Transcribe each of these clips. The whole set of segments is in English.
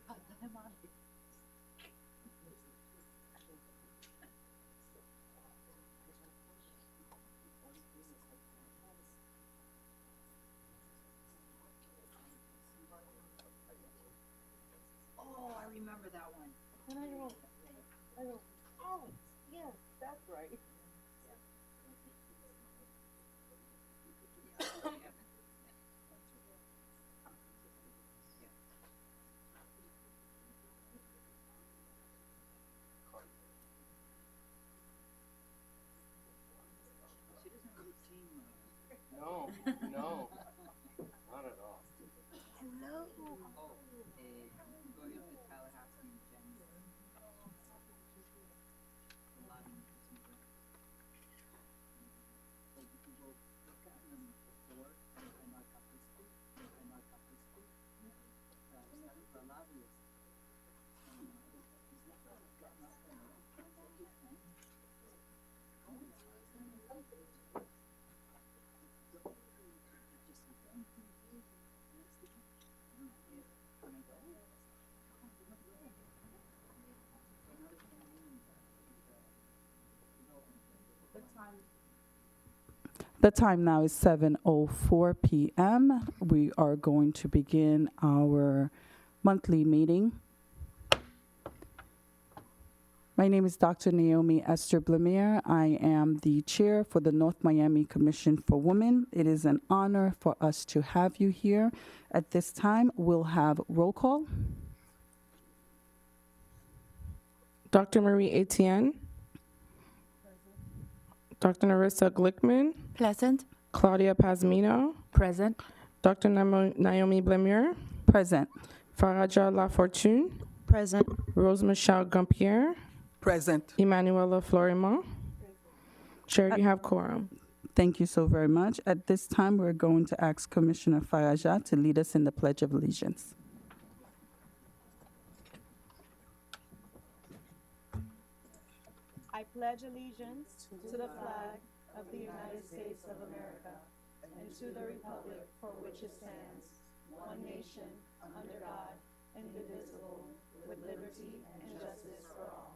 Oh, I remember that one. And I go, oh, yes, that's right. She doesn't really seem like. No, no, not at all. Hello. Oh, I'm going up to Tallahassee in January. A lot of interesting things. So you can go look at them before and I got this book, and I got this book. I was studying for a lobbyist. The time now is 7:04 p.m. We are going to begin our monthly meeting. My name is Dr. Naomi Esther Blemire. I am the chair for the North Miami Commission for Women. It is an honor for us to have you here. At this time, we'll have roll call. Dr. Marie Etienne. Dr. Narissa Glickman. Pleasant. Claudia Pazmino. Present. Dr. Naomi Blemire. Present. Faraja Lafortune. Present. Rose Michelle Gampier. Present. Emanuela Florimont. Chair, you have quorum. Thank you so very much. At this time, we're going to ask Commissioner Faraja to lead us in the Pledge of Allegiance. I pledge allegiance to the flag of the United States of America and to the republic for which it stands, one nation, under God, indivisible, with liberty and justice for all.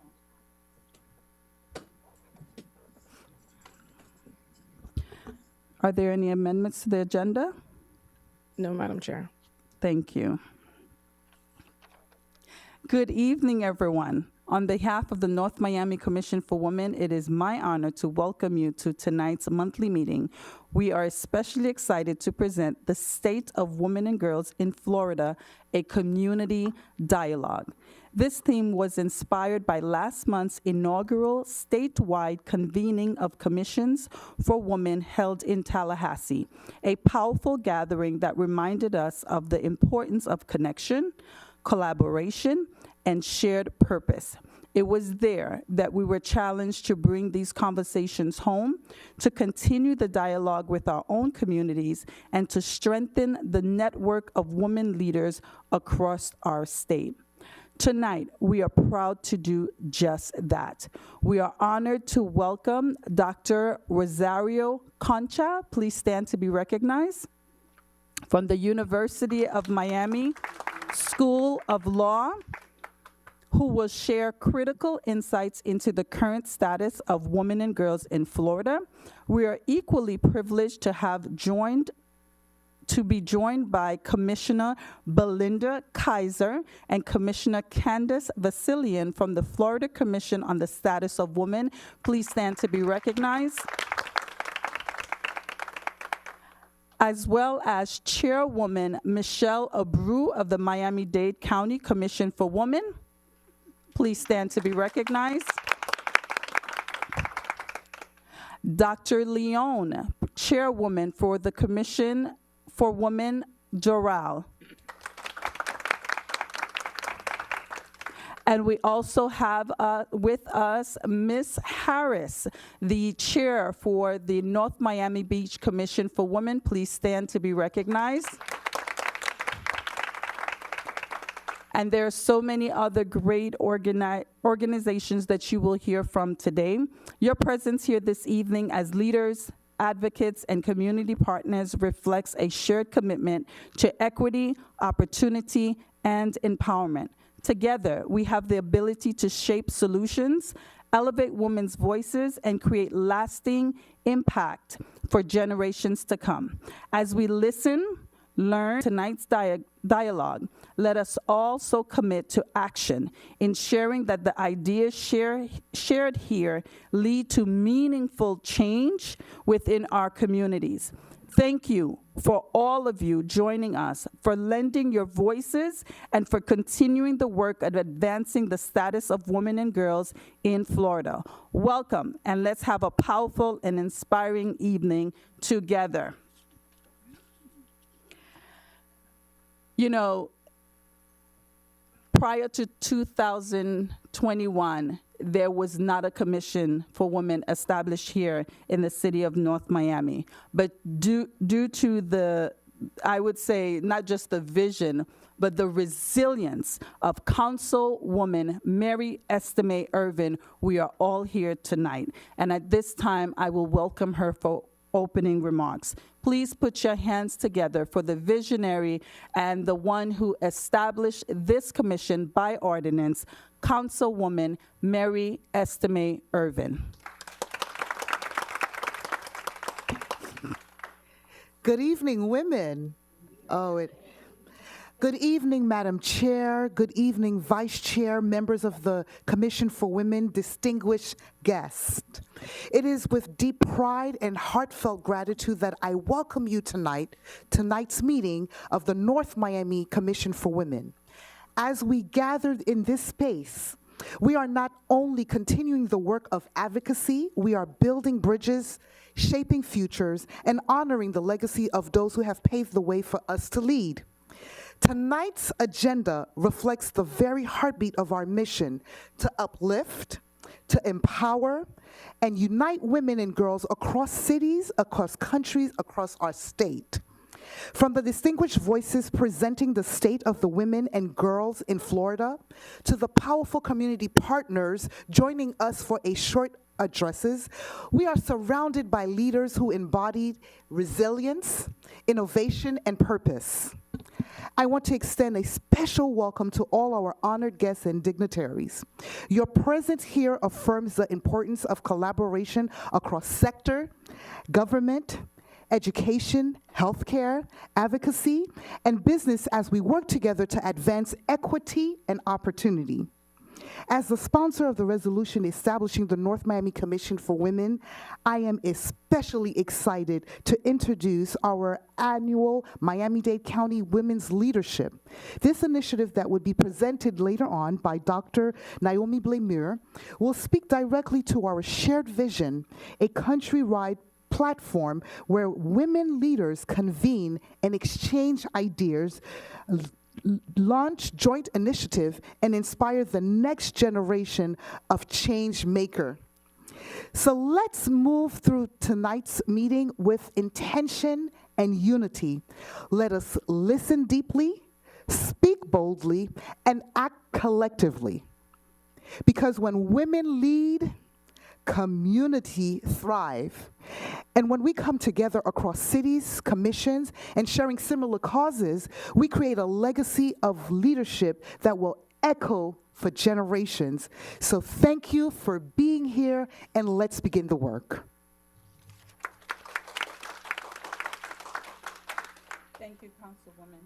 Are there any amendments to the agenda? No, Madam Chair. Thank you. Good evening, everyone. On behalf of the North Miami Commission for Women, it is my honor to welcome you to tonight's monthly meeting. We are especially excited to present the State of Women and Girls in Florida, a community dialogue. This theme was inspired by last month's inaugural statewide convening of commissions for women held in Tallahassee, a powerful gathering that reminded us of the importance of connection, collaboration, and shared purpose. It was there that we were challenged to bring these conversations home, to continue the dialogue with our own communities, and to strengthen the network of women leaders across our state. Tonight, we are proud to do just that. We are honored to welcome Dr. Rosario Concha. Please stand to be recognized. From the University of Miami School of Law, who will share critical insights into the current status of women and girls in Florida. We are equally privileged to be joined by Commissioner Belinda Kaiser and Commissioner Candace Vasilian from the Florida Commission on the Status of Women. Please stand to be recognized. As well as Chairwoman Michelle Abreu of the Miami-Dade County Commission for Women. Please stand to be recognized. Dr. Leone, Chairwoman for the Commission for Women, Doral. And we also have with us Ms. Harris, the chair for the North Miami Beach Commission for Women. Please stand to be recognized. And there are so many other great organizations that you will hear from today. Your presence here this evening as leaders, advocates, and community partners reflects a shared commitment to equity, opportunity, and empowerment. Together, we have the ability to shape solutions, elevate women's voices, and create lasting impact for generations to come. As we listen, learn tonight's dialogue, let us also commit to action, ensuring that the ideas shared here lead to meaningful change within our communities. Thank you for all of you joining us, for lending your voices, and for continuing the work of advancing the status of women and girls in Florida. Welcome, and let's have a powerful and inspiring evening together. You know, prior to 2021, there was not a commission for women established here in the city of North Miami. But due to the, I would say, not just the vision, but the resilience of Councilwoman Mary Estime Irvin, we are all here tonight. And at this time, I will welcome her for opening remarks. Please put your hands together for the visionary and the one who established this commission by ordinance, Councilwoman Mary Estime Irvin. Good evening, women. Good evening, Madam Chair. Good evening, Vice Chair, members of the Commission for Women, distinguished guests. It is with deep pride and heartfelt gratitude that I welcome you tonight's meeting of the North Miami Commission for Women. As we gathered in this space, we are not only continuing the work of advocacy, we are building bridges, shaping futures, and honoring the legacy of those who have paved the way for us to lead. Tonight's agenda reflects the very heartbeat of our mission to uplift, to empower, and unite women and girls across cities, across countries, across our state. From the distinguished voices presenting the state of the women and girls in Florida, to the powerful community partners joining us for a short addresses, we are surrounded by leaders who embody resilience, innovation, and purpose. I want to extend a special welcome to all our honored guests and dignitaries. Your presence here affirms the importance of collaboration across sector, government, education, healthcare, advocacy, and business as we work together to advance equity and opportunity. As the sponsor of the resolution establishing the North Miami Commission for Women, I am especially excited to introduce our annual Miami-Dade County Women's Leadership. This initiative that would be presented later on by Dr. Naomi Blamure will speak directly to our shared vision, a countrywide platform where women leaders convene and exchange ideas, launch joint initiative, and inspire the next generation of change maker. So let's move through tonight's meeting with intention and unity. Let us listen deeply, speak boldly, and act collectively. Because when women lead, community thrive. And when we come together across cities, commissions, and sharing similar causes, we create a legacy of leadership that will echo for generations. So thank you for being here, and let's begin the work. Thank you, Councilwoman.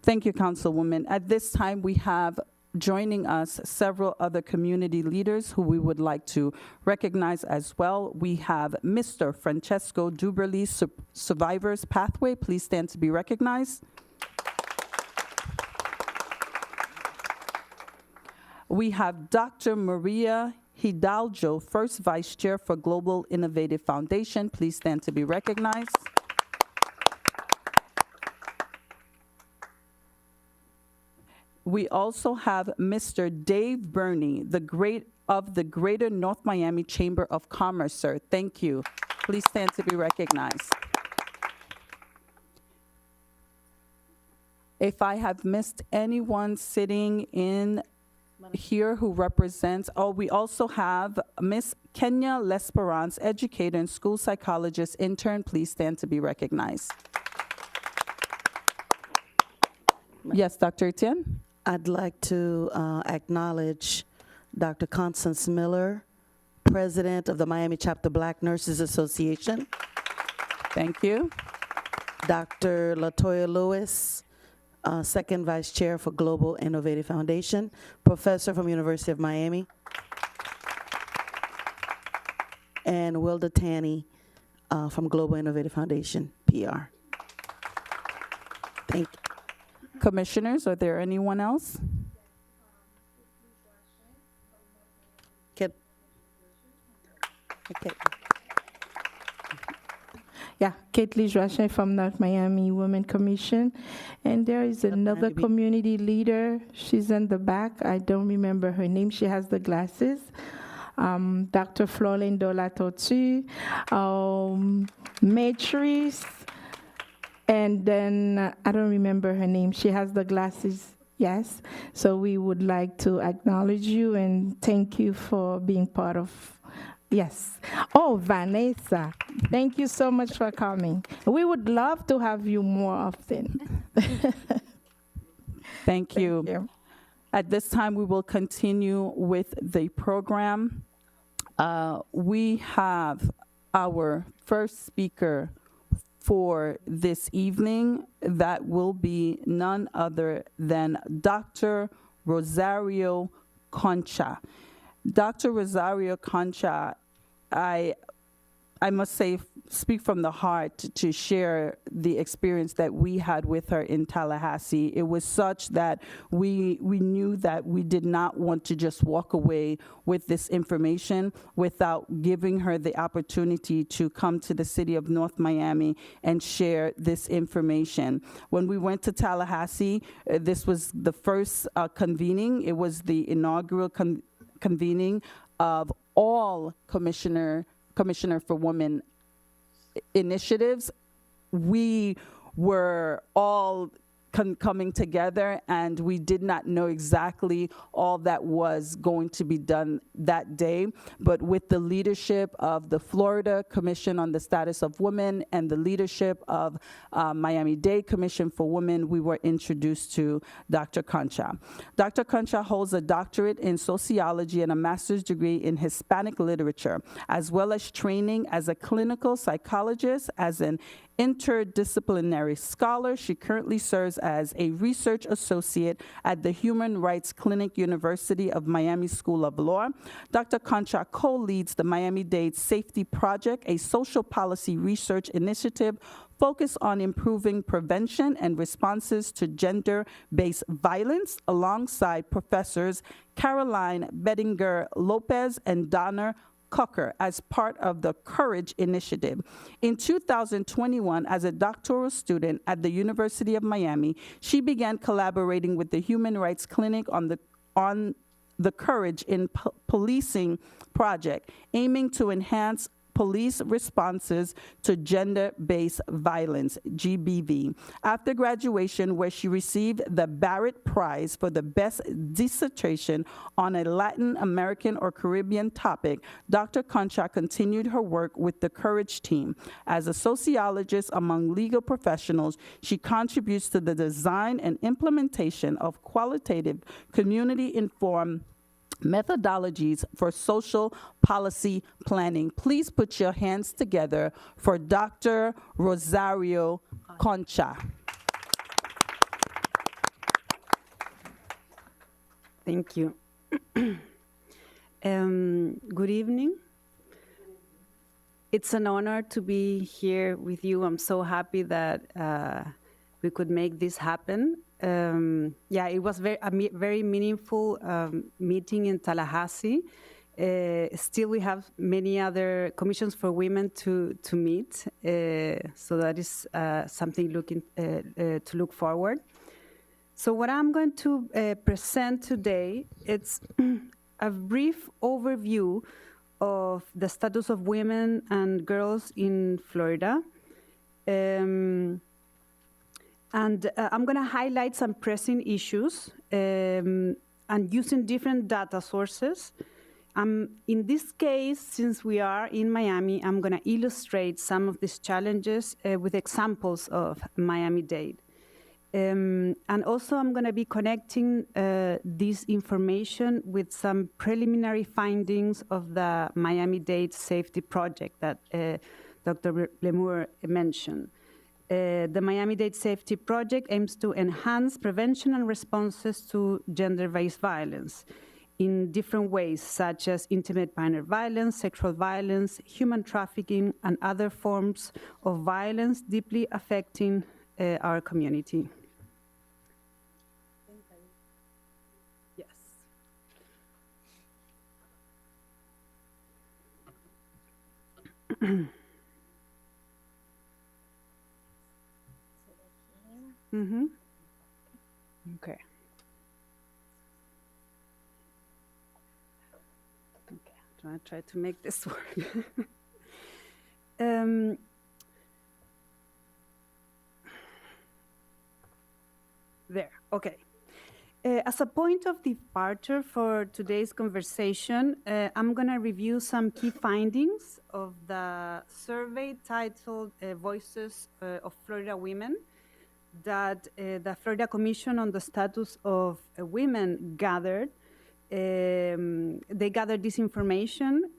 Thank you, Councilwoman. At this time, we have joining us several other community leaders who we would like to recognize as well. We have Mr. Francesco Duberly, Survivors Pathway. Please stand to be recognized. We have Dr. Maria Hidalgo, First Vice Chair for Global Innovative Foundation. Please stand to be recognized. We also have Mr. Dave Burney, of the Greater North Miami Chamber of Commerce, sir. Thank you. Please stand to be recognized. If I have missed anyone sitting in here who represents, we also have Miss Kenya Lesperance, educator and school psychologist intern. Please stand to be recognized. Yes, Dr. Etienne? I'd like to acknowledge Dr. Constance Miller, President of the Miami Chapter Black Nurses Association, Thank you. Dr. LaToya Lewis, Second Vice Chair for Global Innovative Foundation, Professor from University of Miami, and Wilda Tanny from Global Innovative Foundation, PR. Thank you. Commissioners, are there anyone else? Okay. Yeah, Caitlin Joachim from North Miami Women Commission. And there is another Miami. community leader. She's in the back. I don't remember her name. She has the glasses. Dr. Florlene Dolatotu, Matrice, and then I don't remember her name. She has the glasses. Yes. So we would like to acknowledge you and thank you for being part of. Yes. Oh, Vanessa, thank you so much for coming. We would love to have you more often. Thank you. Thank you. At this time, we will continue with the program. We have our first speaker for this evening. That will be none other than Dr. Rosario Concha. Dr. Rosario Concha, I must say, speak from the heart to share the experience that we had with her in Tallahassee. It was such that we knew that we did not want to just walk away with this information without giving her the opportunity to come to the city of North Miami and share this information. When we went to Tallahassee, this was the first convening. It was the inaugural convening of all Commissioner for Women initiatives. We were all coming together, and we did not know exactly all that was going to be done that day. But with the leadership of the Florida Commission on the Status of Women and the leadership of Miami-Dade Commission for Women, we were introduced to Dr. Concha. Dr. Concha holds a doctorate in sociology and a master's degree in Hispanic literature, as well as training as a clinical psychologist, as an interdisciplinary scholar. She currently serves as a research associate at the Human Rights Clinic, University of Miami School of Law. Dr. Concha co-leads the Miami-Dade Safety Project, a social policy research initiative focused on improving prevention and responses to gender-based violence, alongside professors Caroline Bettinger Lopez and Donna Cocker as part of the Courage Initiative. In 2021, as a doctoral student at the University of Miami, she began collaborating with the Human Rights Clinic on the Courage in Policing project, aiming to enhance police responses to gender-based violence, GBV. After graduation, where she received the Barrett Prize for the best dissertation on a Latin American or Caribbean topic, Dr. Concha continued her work with the Courage team. As a sociologist among legal professionals, she contributes to the design and implementation of qualitative, community-informed methodologies for social policy planning. Please put your hands together for Dr. Rosario Concha. Thank you. Good evening. It's an honor to be here with you. I'm so happy that we could make this happen. Yeah, it was very meaningful meeting in Tallahassee. Still, we have many other commissions for women to meet, so that is something to look forward. So what I'm going to present today, it's a brief overview of the status of women and girls in Florida. And I'm going to highlight some pressing issues and using different data sources. In this case, since we are in Miami, I'm going to illustrate some of these challenges with examples of Miami-Dade. And also I'm going to be connecting this information with some preliminary findings of the Miami-Dade Safety Project that Dr. Lemur mentioned. The Miami-Dade Safety Project aims to enhance prevention and responses to gender-based violence in different ways, such as intimate partner violence, sexual violence, human trafficking, and other forms of violence deeply affecting our community. Yes. Mm-hmm. Okay. Okay, I'll try to make this work. There, okay. As a point of departure for today's conversation, I'm going to review some key findings of the survey titled Voices of Florida Women that the Florida Commission on the Status of Women gathered. They gathered this information,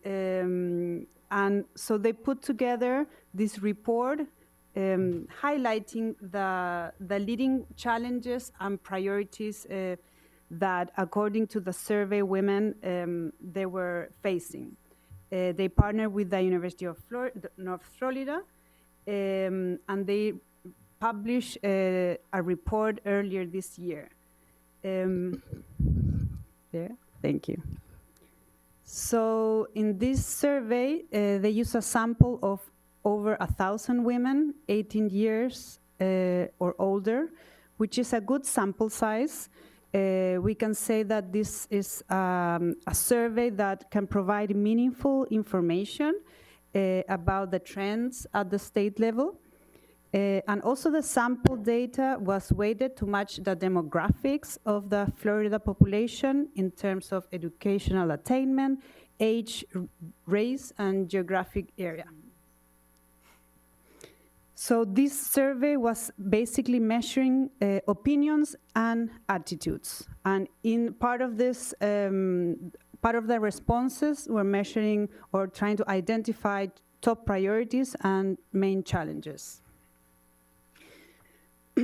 and so they put together this report highlighting the leading challenges and priorities that, according to the survey, women they were facing. They partnered with the University of North Florida, and they published a report earlier this year. There, thank you. So in this survey, they use a sample of over 1,000 women, 18 years or older, which is a good sample size. We can say that this is a survey that can provide meaningful information about the trends at the state level. And also the sample data was weighted to match the demographics of the Florida population in terms of educational attainment, age, race, and geographic area. So this survey was basically measuring opinions and attitudes. And in part of this, part of the responses were measuring or trying to identify top priorities and main challenges.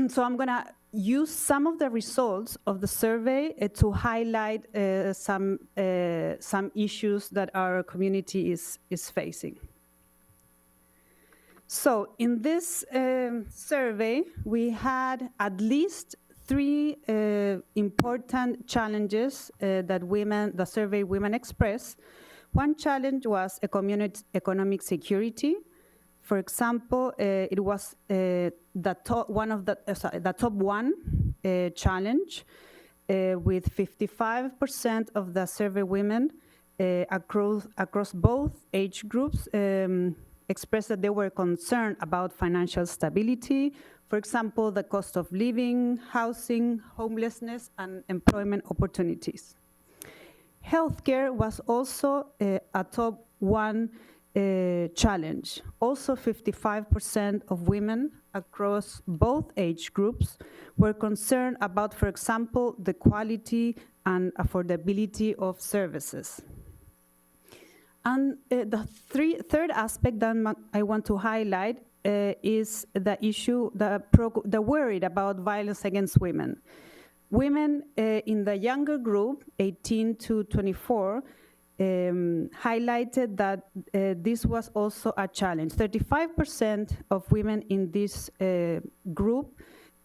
So I'm gonna use some of the results of the survey to highlight some issues that our community is facing. So in this survey, we had at least 3 important challenges that the survey women expressed. One challenge was economic security. For example, it was the top one challenge, with 55% of the survey women across both age groups expressed that they were concerned about financial stability. For example, the cost of living, housing, homelessness, and employment opportunities. Healthcare was also a top one challenge. Also, 55% of women across both age groups were concerned about, for example, the quality and affordability of services. And the third aspect that I want to highlight is the issue, the worried about violence against women. Women in the younger group, 18 to 24, highlighted that this was also a challenge. 35% of women in this group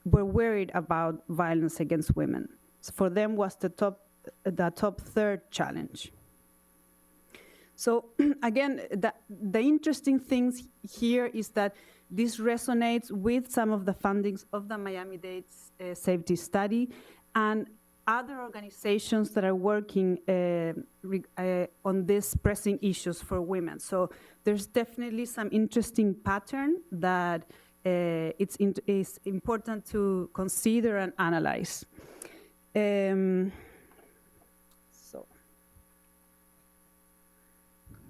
were worried about violence against women. So for them was the top third challenge. So again, the interesting thing here is that this resonates with some of the findings of the Miami-Dade Safety Study and other organizations that are working on these pressing issues for women. So there's definitely some interesting pattern that it's important to consider and analyze.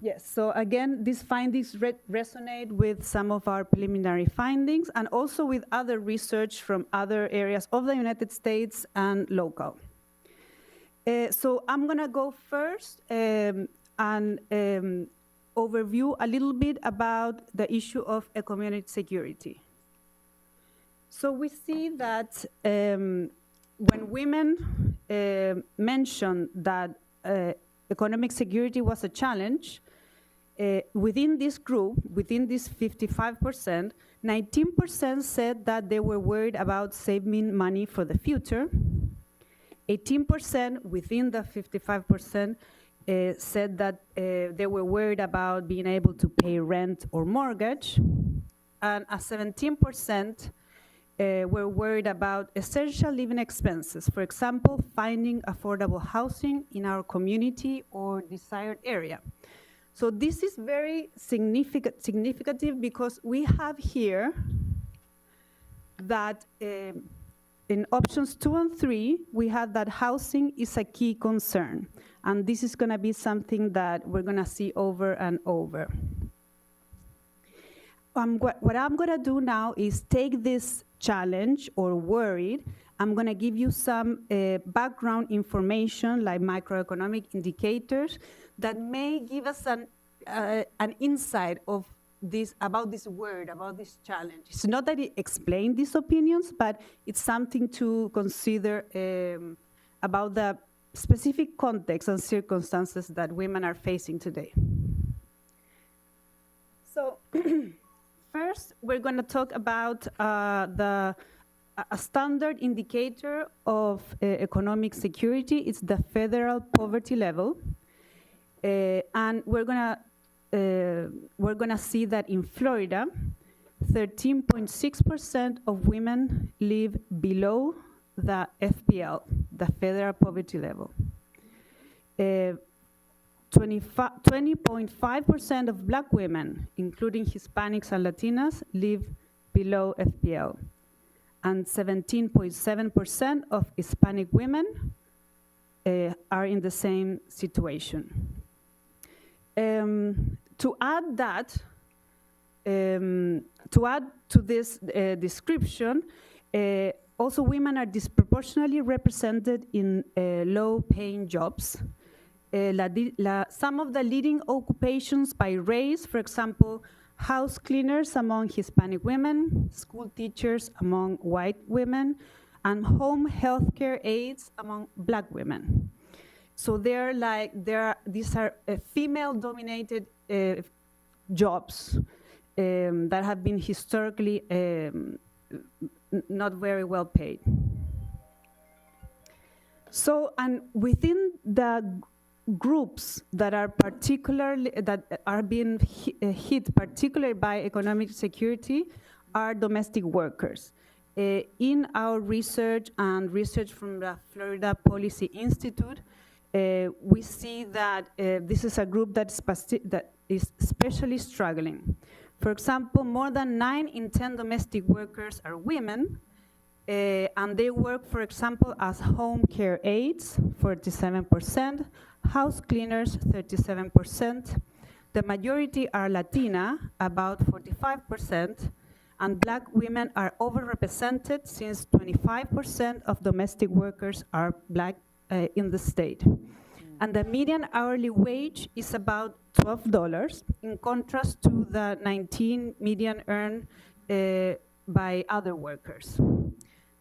Yes, so again, these findings resonate with some of our preliminary findings and also with other research from other areas of the United States and local. So I'm gonna go first and overview a little bit about the issue of community security. So we see that when women mention that economic security was a challenge, within this group, within this 55%, 19% said that they were worried about saving money for the future. 18% within the 55% said that they were worried about being able to pay rent or mortgage. And 17% were worried about essential living expenses. For example, finding affordable housing in our community or desired area. So this is very significant because we have here that in options 2 and 3, we have that housing is a key concern. And this is gonna be something that we're gonna see over and over. What I'm gonna do now is take this challenge or worried, I'm gonna give you some background information like microeconomic indicators that may give us an insight of this, about this word, about this challenge. It's not that it explains these opinions, but it's something to consider about the specific context and circumstances that women are facing today. So first, we're gonna talk about a standard indicator of economic security. It's the federal poverty level. And we're gonna see that in Florida, 13.6% of women live below the FPL, the federal poverty level. 20.5% of Black women, including Hispanics and Latinas, live below FPL. And 17.7% of Hispanic women are in the same situation. To add to this description, also women are disproportionately represented in low-paying jobs. Some of the leading occupations by race, for example, house cleaners among Hispanic women, school teachers among white women, and home healthcare aides among Black women. So these are female-dominated jobs that have been historically not very well paid. So, and within the groups that are being hit particularly by economic security are domestic workers. In our research and research from the Florida Policy Institute, we see that this is a group that is especially struggling. For example, more than 9 in 10 domestic workers are women, and they work, for example, as home care aides, 47%, house cleaners, 37%. The majority are Latina, about 45%, and Black women are overrepresented since 25% of domestic workers are Black in the state. And the median hourly wage is about $12, in contrast to the 19 median earned by other workers.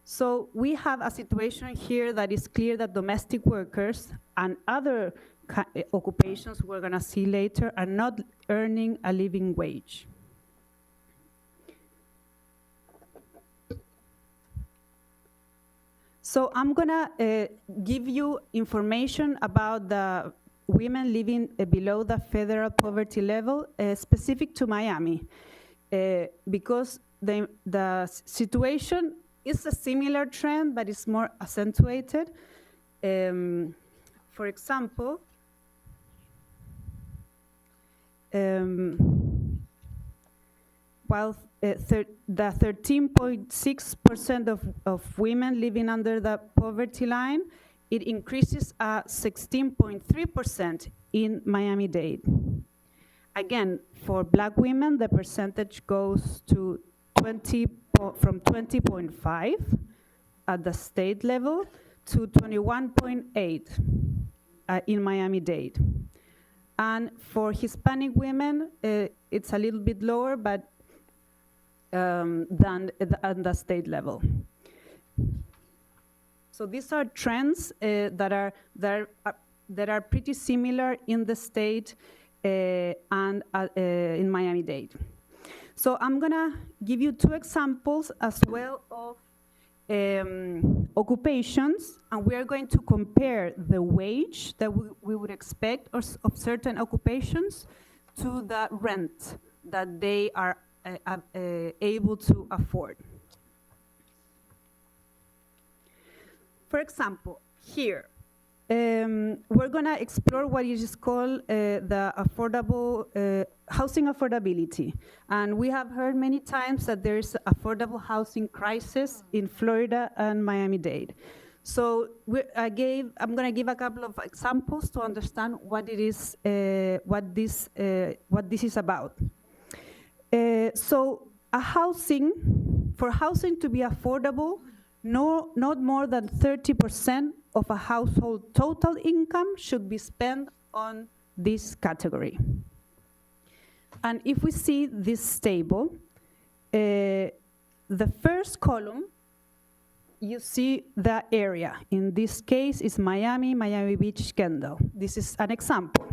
So we have a situation here that is clear that domestic workers and other occupations we're gonna see later are not earning a living wage. So I'm gonna give you information about the women living below the federal poverty level, specific to Miami, because the situation is a similar trend, but it's more accentuated. For example, while the 13.6% of women living under the poverty line, it increases 16.3% in Miami-Dade. Again, for black women, the percentage goes to from 20.5 at the state level to 21.8 in Miami-Dade. And for Hispanic women, it's a little bit lower, but than at the state level. So these are trends that are pretty similar in the state and in Miami-Dade. So I'm gonna give you two examples as well of occupations, and we are going to compare the wage that we would expect of certain occupations to the rent that they are able to afford. For example, here, we're gonna explore what is called the affordable housing affordability. And we have heard many times that there's affordable housing crisis in Florida and Miami-Dade. So I'm gonna give a couple of examples to understand what it is, what this is about. So for housing to be affordable, not more than 30% of a household total income should be spent on this category. And if we see this table, the first column, you see the area. In this case, it's Miami, Miami Beach, Kendall. This is an example.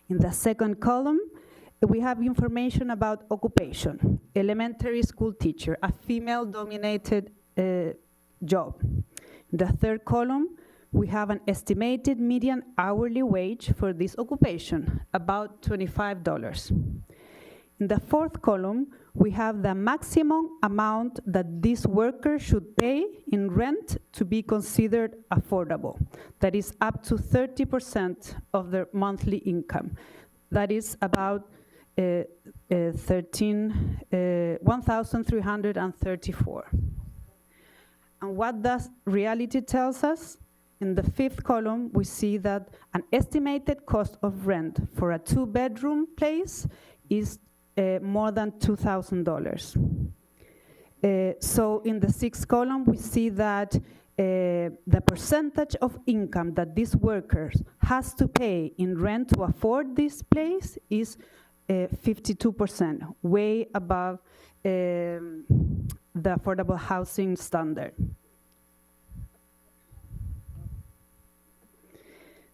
In the second column, we have information about occupation, elementary school teacher, a female-dominated job. In the third column, we have an estimated median hourly wage for this occupation, about $25. In the fourth column, we have the maximum amount that this worker should pay in rent to be considered affordable. That is up to 30% of their monthly income. That is about $1,334. And what does reality tells us? In the fifth column, we see that an estimated cost of rent for a two-bedroom place is more than $2,000. So in the sixth column, we see that the percentage of income that these workers has to pay in rent to afford this place is 52%, way above the affordable housing standard.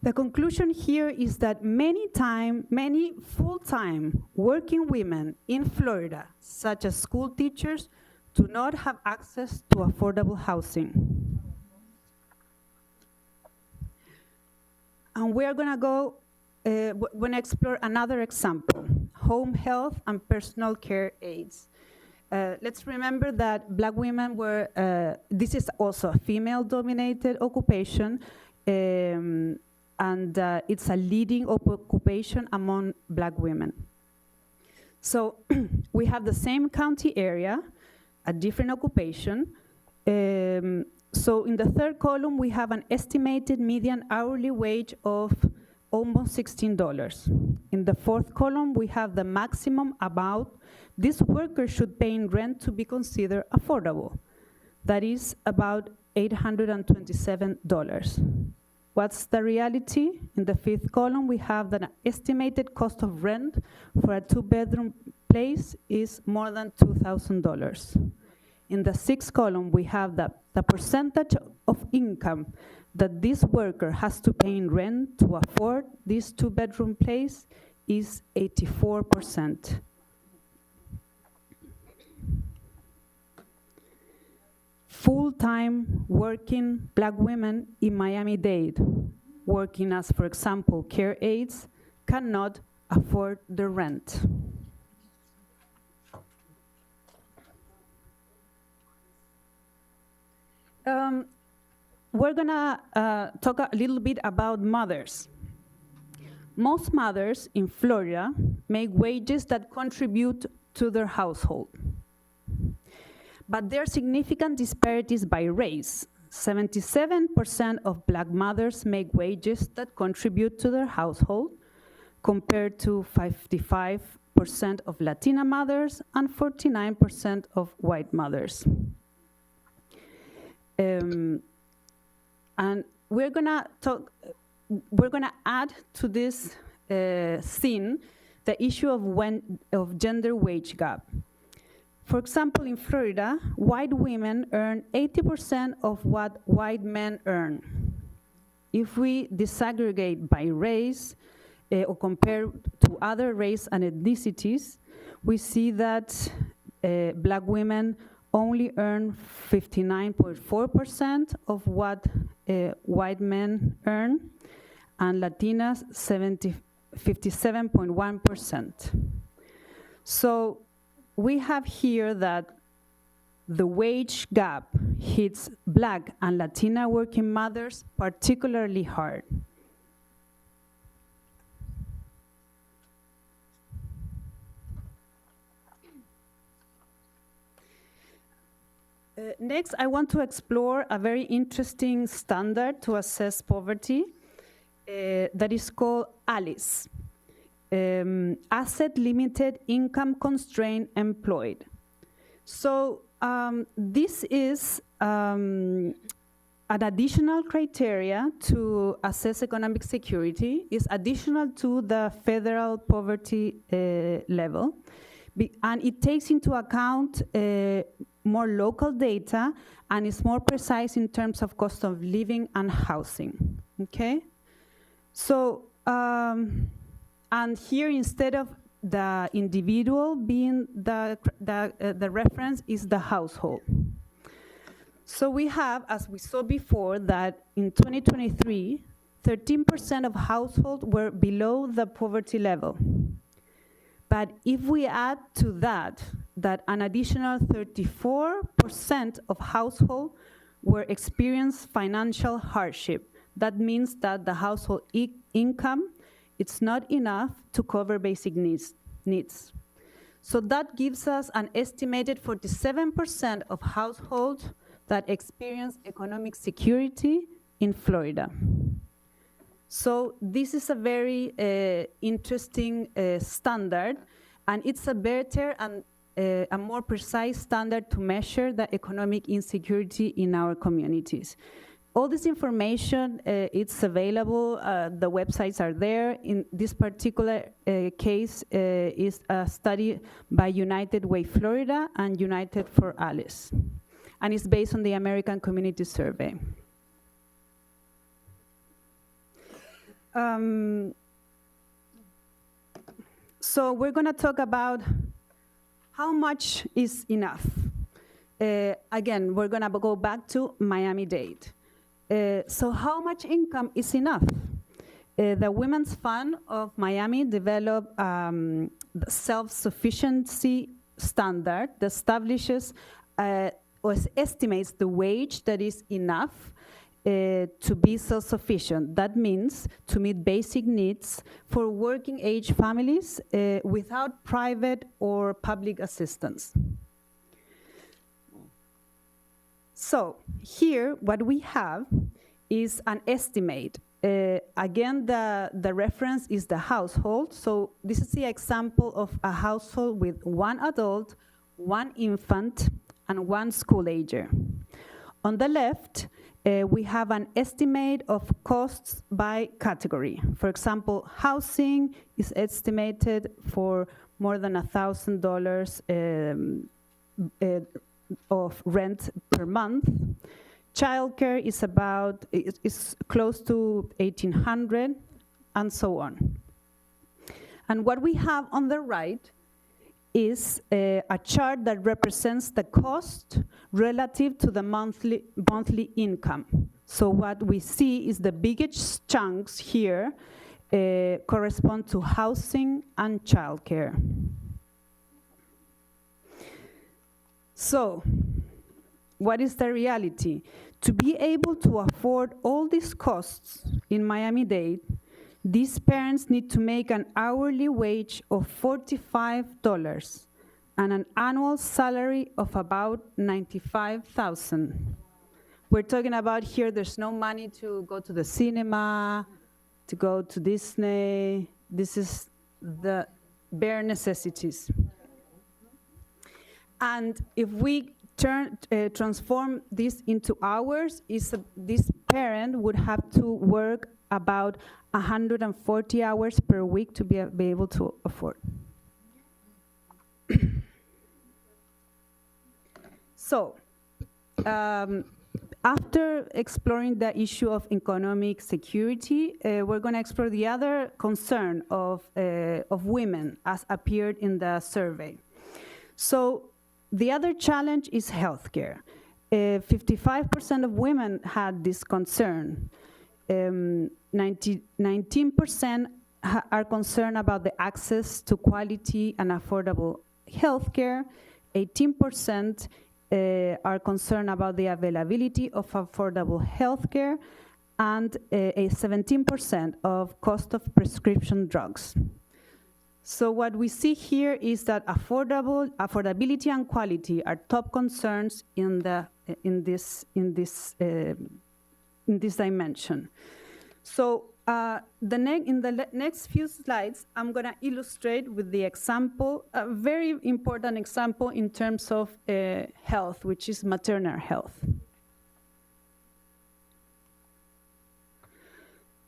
The conclusion here is that many full-time working women in Florida, such as school teachers, do not have access to affordable housing. And we are gonna go, explore another example, home health and personal care aides. Let's remember that black women were, this is also a female-dominated occupation, and it's a leading occupation among black women. So we have the same county area, a different occupation. So in the third column, we have an estimated median hourly wage of almost $16. In the fourth column, we have the maximum amount this worker should pay in rent to be considered affordable. That is about $827. What's the reality? In the fifth column, we have that an estimated cost of rent for a two-bedroom place is more than $2,000. In the sixth column, we have the percentage of income that this worker has to pay in rent to afford this two-bedroom place is 84%. Full-time working black women in Miami-Dade, working as, for example, care aides, cannot afford the rent. We're gonna talk a little bit about mothers. Most mothers in Florida make wages that contribute to their household. But there are significant disparities by race. 77% of black mothers make wages that contribute to their household. compared to 55% of Latina mothers and 49% of white mothers. And we're gonna add to this scene the issue of gender wage gap. For example, in Florida, white women earn 80% of what white men earn. If we disaggregate by race or compare to other race and ethnicities, we see that black women only earn 59.4% of what white men earn, and Latinas 57.1%. So we have here that the wage gap hits Black and Latina working mothers particularly hard. Next, I want to explore a very interesting standard to assess poverty that is called ALICE, Asset Limited Income Constraint Employed. So this is an additional criteria to assess economic security. It's additional to the federal poverty level. And it takes into account more local data, and is more precise in terms of cost of living and housing, okay? So, and here instead of the individual being the reference is the household. So we have, as we saw before, that in 2023, 13% of households were below the poverty level. But if we add to that an additional 34% of households were experienced financial hardship, that means that the household income, it's not enough to cover basic needs. So that gives us an estimated 47% of households that experience economic security in Florida. So this is a very interesting standard, and it's a better and a more precise standard to measure the economic insecurity in our communities. All this information, it's available, the websites are there. In this particular case is a study by United Way Florida and United for ALICE, and it's based on the American Community Survey. So we're gonna talk about how much is enough. Again, we're gonna go back to Miami-Dade. So how much income is enough? The Women's Fund of Miami developed the self-sufficiency standard that establishes or estimates the wage that is enough to be self-sufficient. That means to meet basic needs for working age families without private or public assistance. So here, what we have is an estimate. Again, the reference is the household. So this is the example of a household with one adult, one infant, and one school ager. On the left, we have an estimate of costs by category. For example, housing is estimated for more than $1,000 of rent per month. Childcare is close to $1,800, and so on. And what we have on the right is a chart that represents the cost relative to the monthly income. So what we see is the biggest chunks here correspond to housing and childcare. So, what is the reality? To be able to afford all these costs in Miami-Dade, these parents need to make an hourly wage of $45 and an annual salary of about $95,000. We're talking about here, there's no money to go to the cinema, to go to Disney. This is the bare necessities. And if we transform this into hours, this parent would have to work about 140 hours per week to be able to afford. So, after exploring the issue of economic security, we're going to explore the other concern of women as appeared in the survey. So, the other challenge is healthcare. 55% of women had this concern. 19% are concerned about the access to quality and affordable healthcare. 18% are concerned about the availability of affordable healthcare, and 17% of cost of prescription drugs. So what we see here is that affordability and quality are top concerns in this dimension. So in the next few slides, I'm going to illustrate with the example, a very important example in terms of health, which is maternal health.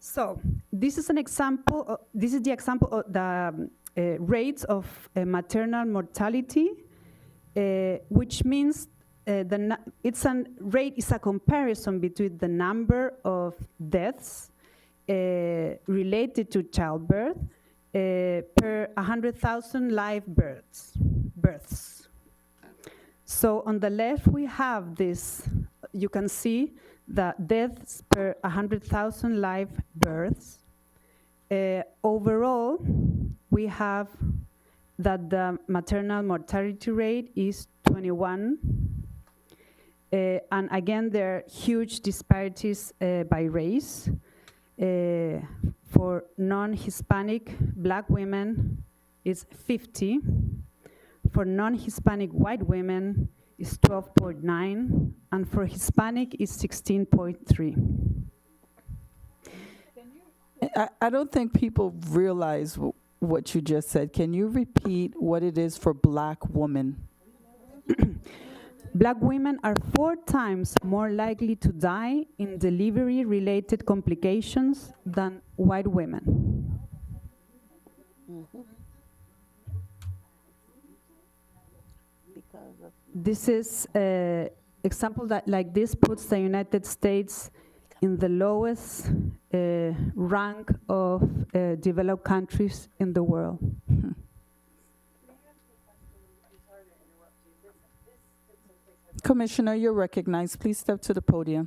So this is an example. This is the example of the rates of maternal mortality, which means it's a rate is a comparison between the number of deaths related to childbirth per 100,000 live births. So on the left we have this. You can see the deaths per 100,000 live births. Overall, we have that the maternal mortality rate is 21. And again, there are huge disparities by race. For non-Hispanic Black women, it's 50. For non-Hispanic white women, it's 12.9. And for Hispanic, it's 16.3. I don't think people realize what you just said. Can you repeat what it is for Black women? Black women are 4 times more likely to die in delivery-related complications than white women. This is an example that, like this, puts the United States in the lowest rank of developed countries in the world. Commissioner, you're recognized. Please step to the podium.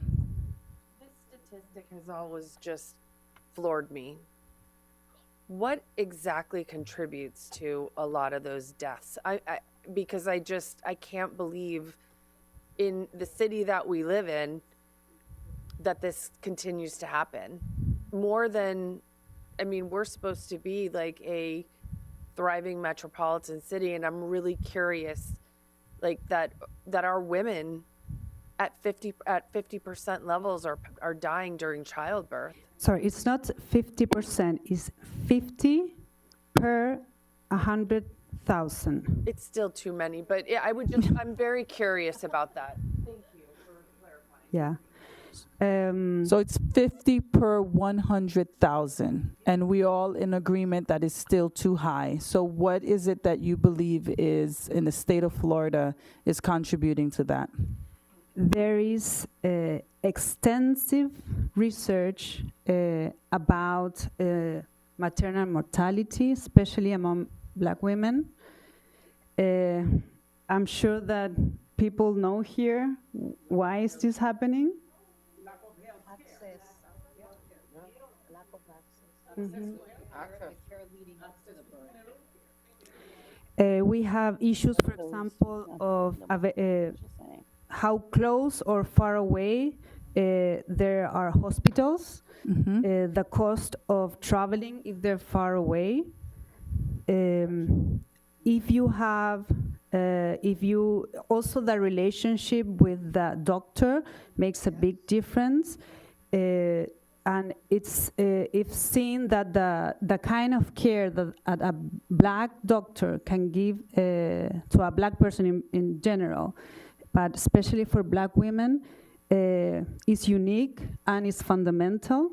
This statistic has always just floored me. What exactly contributes to a lot of those deaths? Because I can't believe in the city that we live in that this continues to happen. More than, I mean, we're supposed to be like a thriving metropolitan city, and I'm really curious, like that our women at 50% levels are dying during childbirth. Sorry, it's not 50%, it's 50 per 100,000. It's still too many, but I'm very curious about that. Thank you for clarifying. Yeah. So it's 50 per 100,000, and we all in agreement that is still too high. So what is it that you believe is, in the state of Florida, is contributing to that? There is extensive research about maternal mortality, especially among Black women. I'm sure that people know here why is this happening. We have issues, for example, of how close or far away there are hospitals, the cost of traveling if they're far away. If you also the relationship with the doctor makes a big difference. and it's seen that the kind of care that a black doctor can give to a black person in general, but especially for black women, is unique and is fundamental.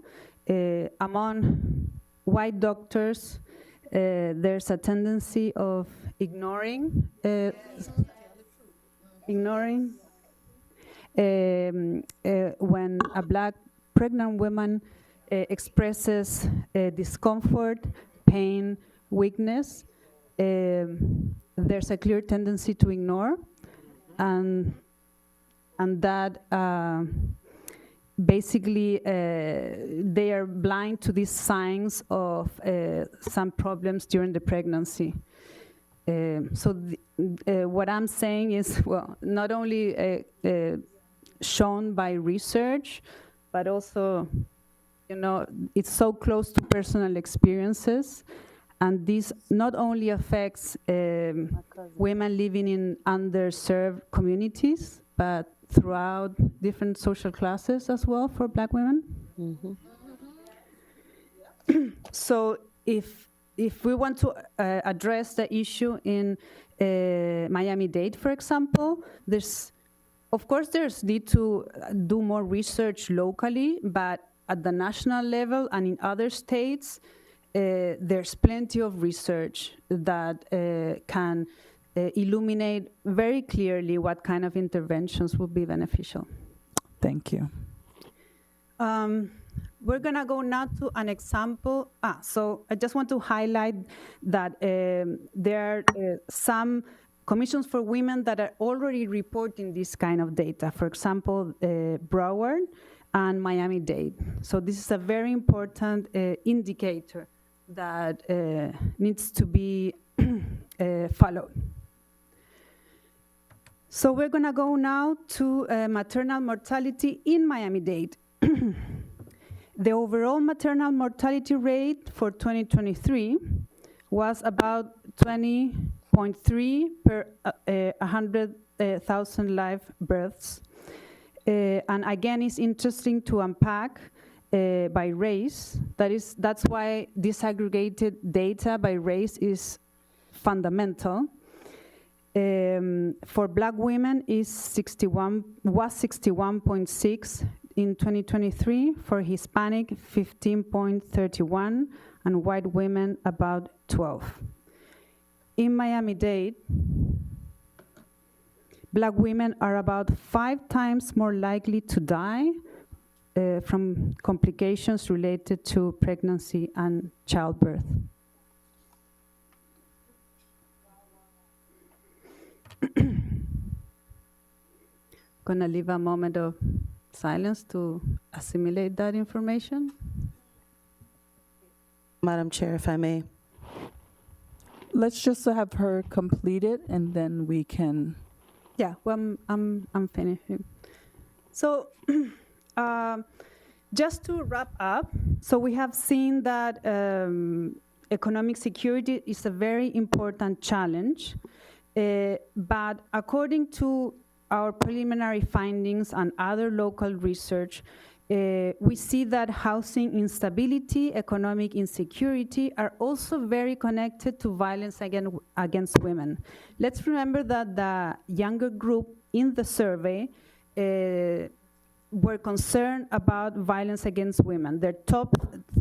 Among white doctors, there's a tendency of ignoring when a black pregnant woman expresses discomfort, pain, weakness. There's a clear tendency to ignore, and that basically they are blind to these signs of some problems during the pregnancy. What I'm saying is, well, not only shown by research, but also, you know, it's so close to personal experiences, and this not only affects women living in underserved communities, but throughout different social classes as well for black women. Mm-hmm. So if we want to address the issue in Miami-Dade, for example, there's need to do more research locally, but at the national level and in other states, there's plenty of research that can illuminate very clearly what kind of interventions will be beneficial. Thank you. We're gonna go now to an example. So I just want to highlight that there are some commissions for women that are already reporting this kind of data. For example, Broward and Miami-Dade. So this is a very important indicator that needs to be followed. So we're gonna go now to maternal mortality in Miami-Dade. The overall maternal mortality rate for 2023 was about 20.3 per 100,000 live births. And again, it's interesting to unpack by race. That's why disaggregated data by race is fundamental. For black women was 61.6 in 2023, for Hispanic 15.31, and white women about 12. In Miami-Dade, black women are about 5 times more likely to die from complications related to pregnancy and childbirth. Gonna leave a moment of silence to assimilate that information. Madam Chair, if I may. Let's just have her complete it, and then we can. Yeah, well, I'm finishing. So, just to wrap up, so we have seen that economic security is a very important challenge, but according to our preliminary findings and other local research, we see that housing instability, economic insecurity are also very connected to violence against women. Let's remember that the younger group in the survey were concerned about violence against women. Their top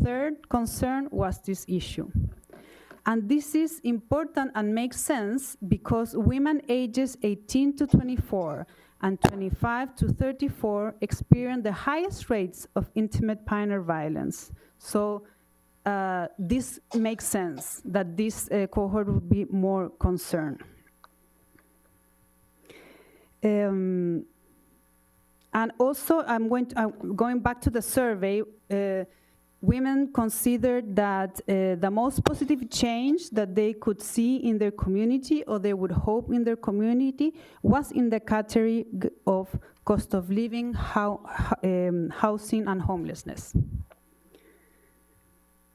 third concern was this issue. And this is important and makes sense because women ages 18 to 24 and 25 to 34 experience the highest rates of intimate partner violence. So this makes sense that this cohort would be more concerned. And also, going back to the survey, women considered that the most positive change that they could see in their community or they would hope in their community was in the category of cost of living, housing, and homelessness.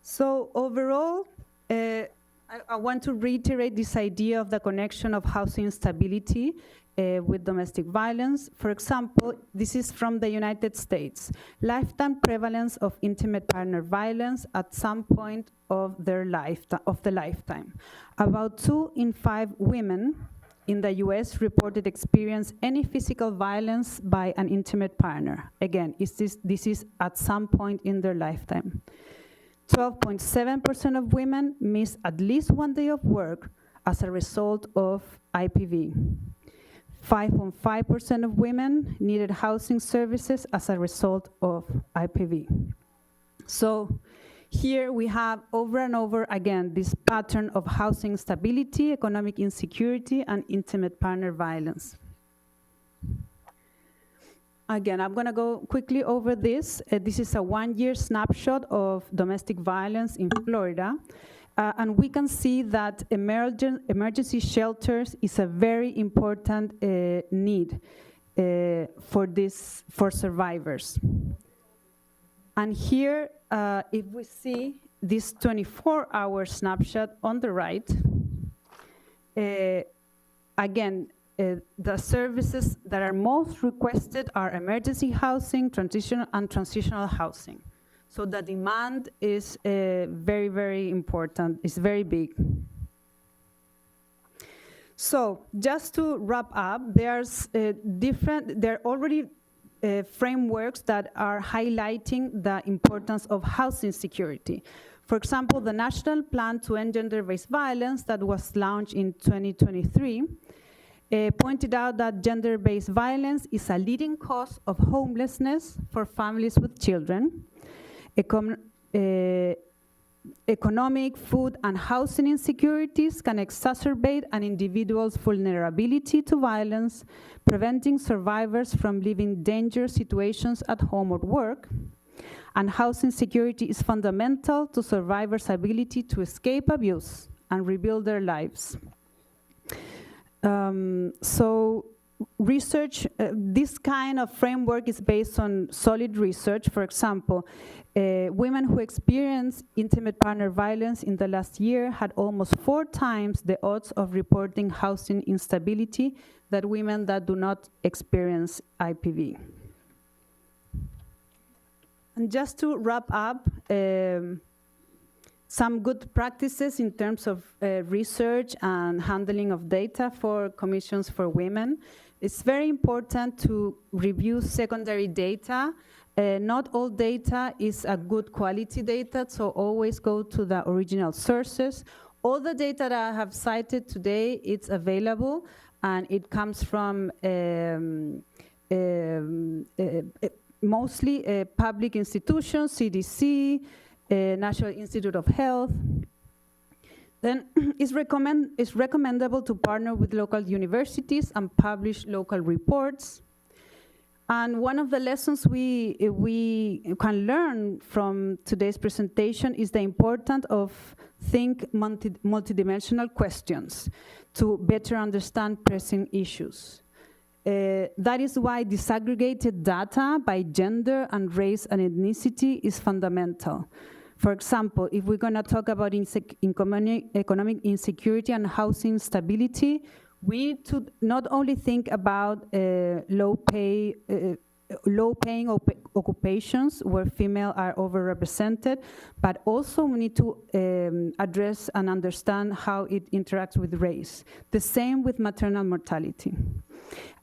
So overall, I want to reiterate this idea of the connection of housing stability with domestic violence. For example, this is from the United States. Lifetime prevalence of intimate partner violence at some point of their lifetime. About 2 in 5 women in the US reported experience any physical violence by an intimate partner. Again, this is at some point in their lifetime. 12.7% of women miss at least 1 day of work as a result of IPV. 5.5% of women needed housing services as a result of IPV. So here we have over and over again this pattern of housing instability, economic insecurity, and intimate partner violence. Again, I'm gonna go quickly over this. This is a 1-year snapshot of domestic violence in Florida. And we can see that emergency shelters is a very important need for survivors. And here, if we see this 24-hour snapshot on the right, again, the services that are most requested are emergency housing, transitional housing. So the demand is very, very important. It's very big. So just to wrap up, there are already frameworks that are highlighting the importance of housing security. For example, the National Plan to End Gender-Based Violence that was launched in 2023 pointed out that gender-based violence is a leading cause of homelessness for families with children. Economic, food, and housing insecurities can exacerbate an individual's vulnerability to violence, preventing survivors from living dangerous situations at home or work. And housing security is fundamental to survivors' ability to escape abuse and rebuild their lives. So research, this kind of framework is based on solid research. For example, women who experienced intimate partner violence in the last year had almost 4 times the odds of reporting housing instability than women that do not experience IPV. And just to wrap up, some good practices in terms of research and handling of data for commissions for women. It's very important to review secondary data. Not all data is a good quality data, so always go to the original sources. All the data that I have cited today, it's available, and it comes from mostly public institutions, CDC, National Institute of Health. Then it's recommendable to partner with local universities and publish local reports. And one of the lessons we can learn from today's presentation is the importance of think multidimensional questions to better understand pressing issues. That is why disaggregated data by gender and race and ethnicity is fundamental. For example, if we're gonna talk about economic insecurity and housing stability, we need to not only think about low-paying occupations where females are overrepresented, but also we need to address and understand how it interacts with race. The same with maternal mortality.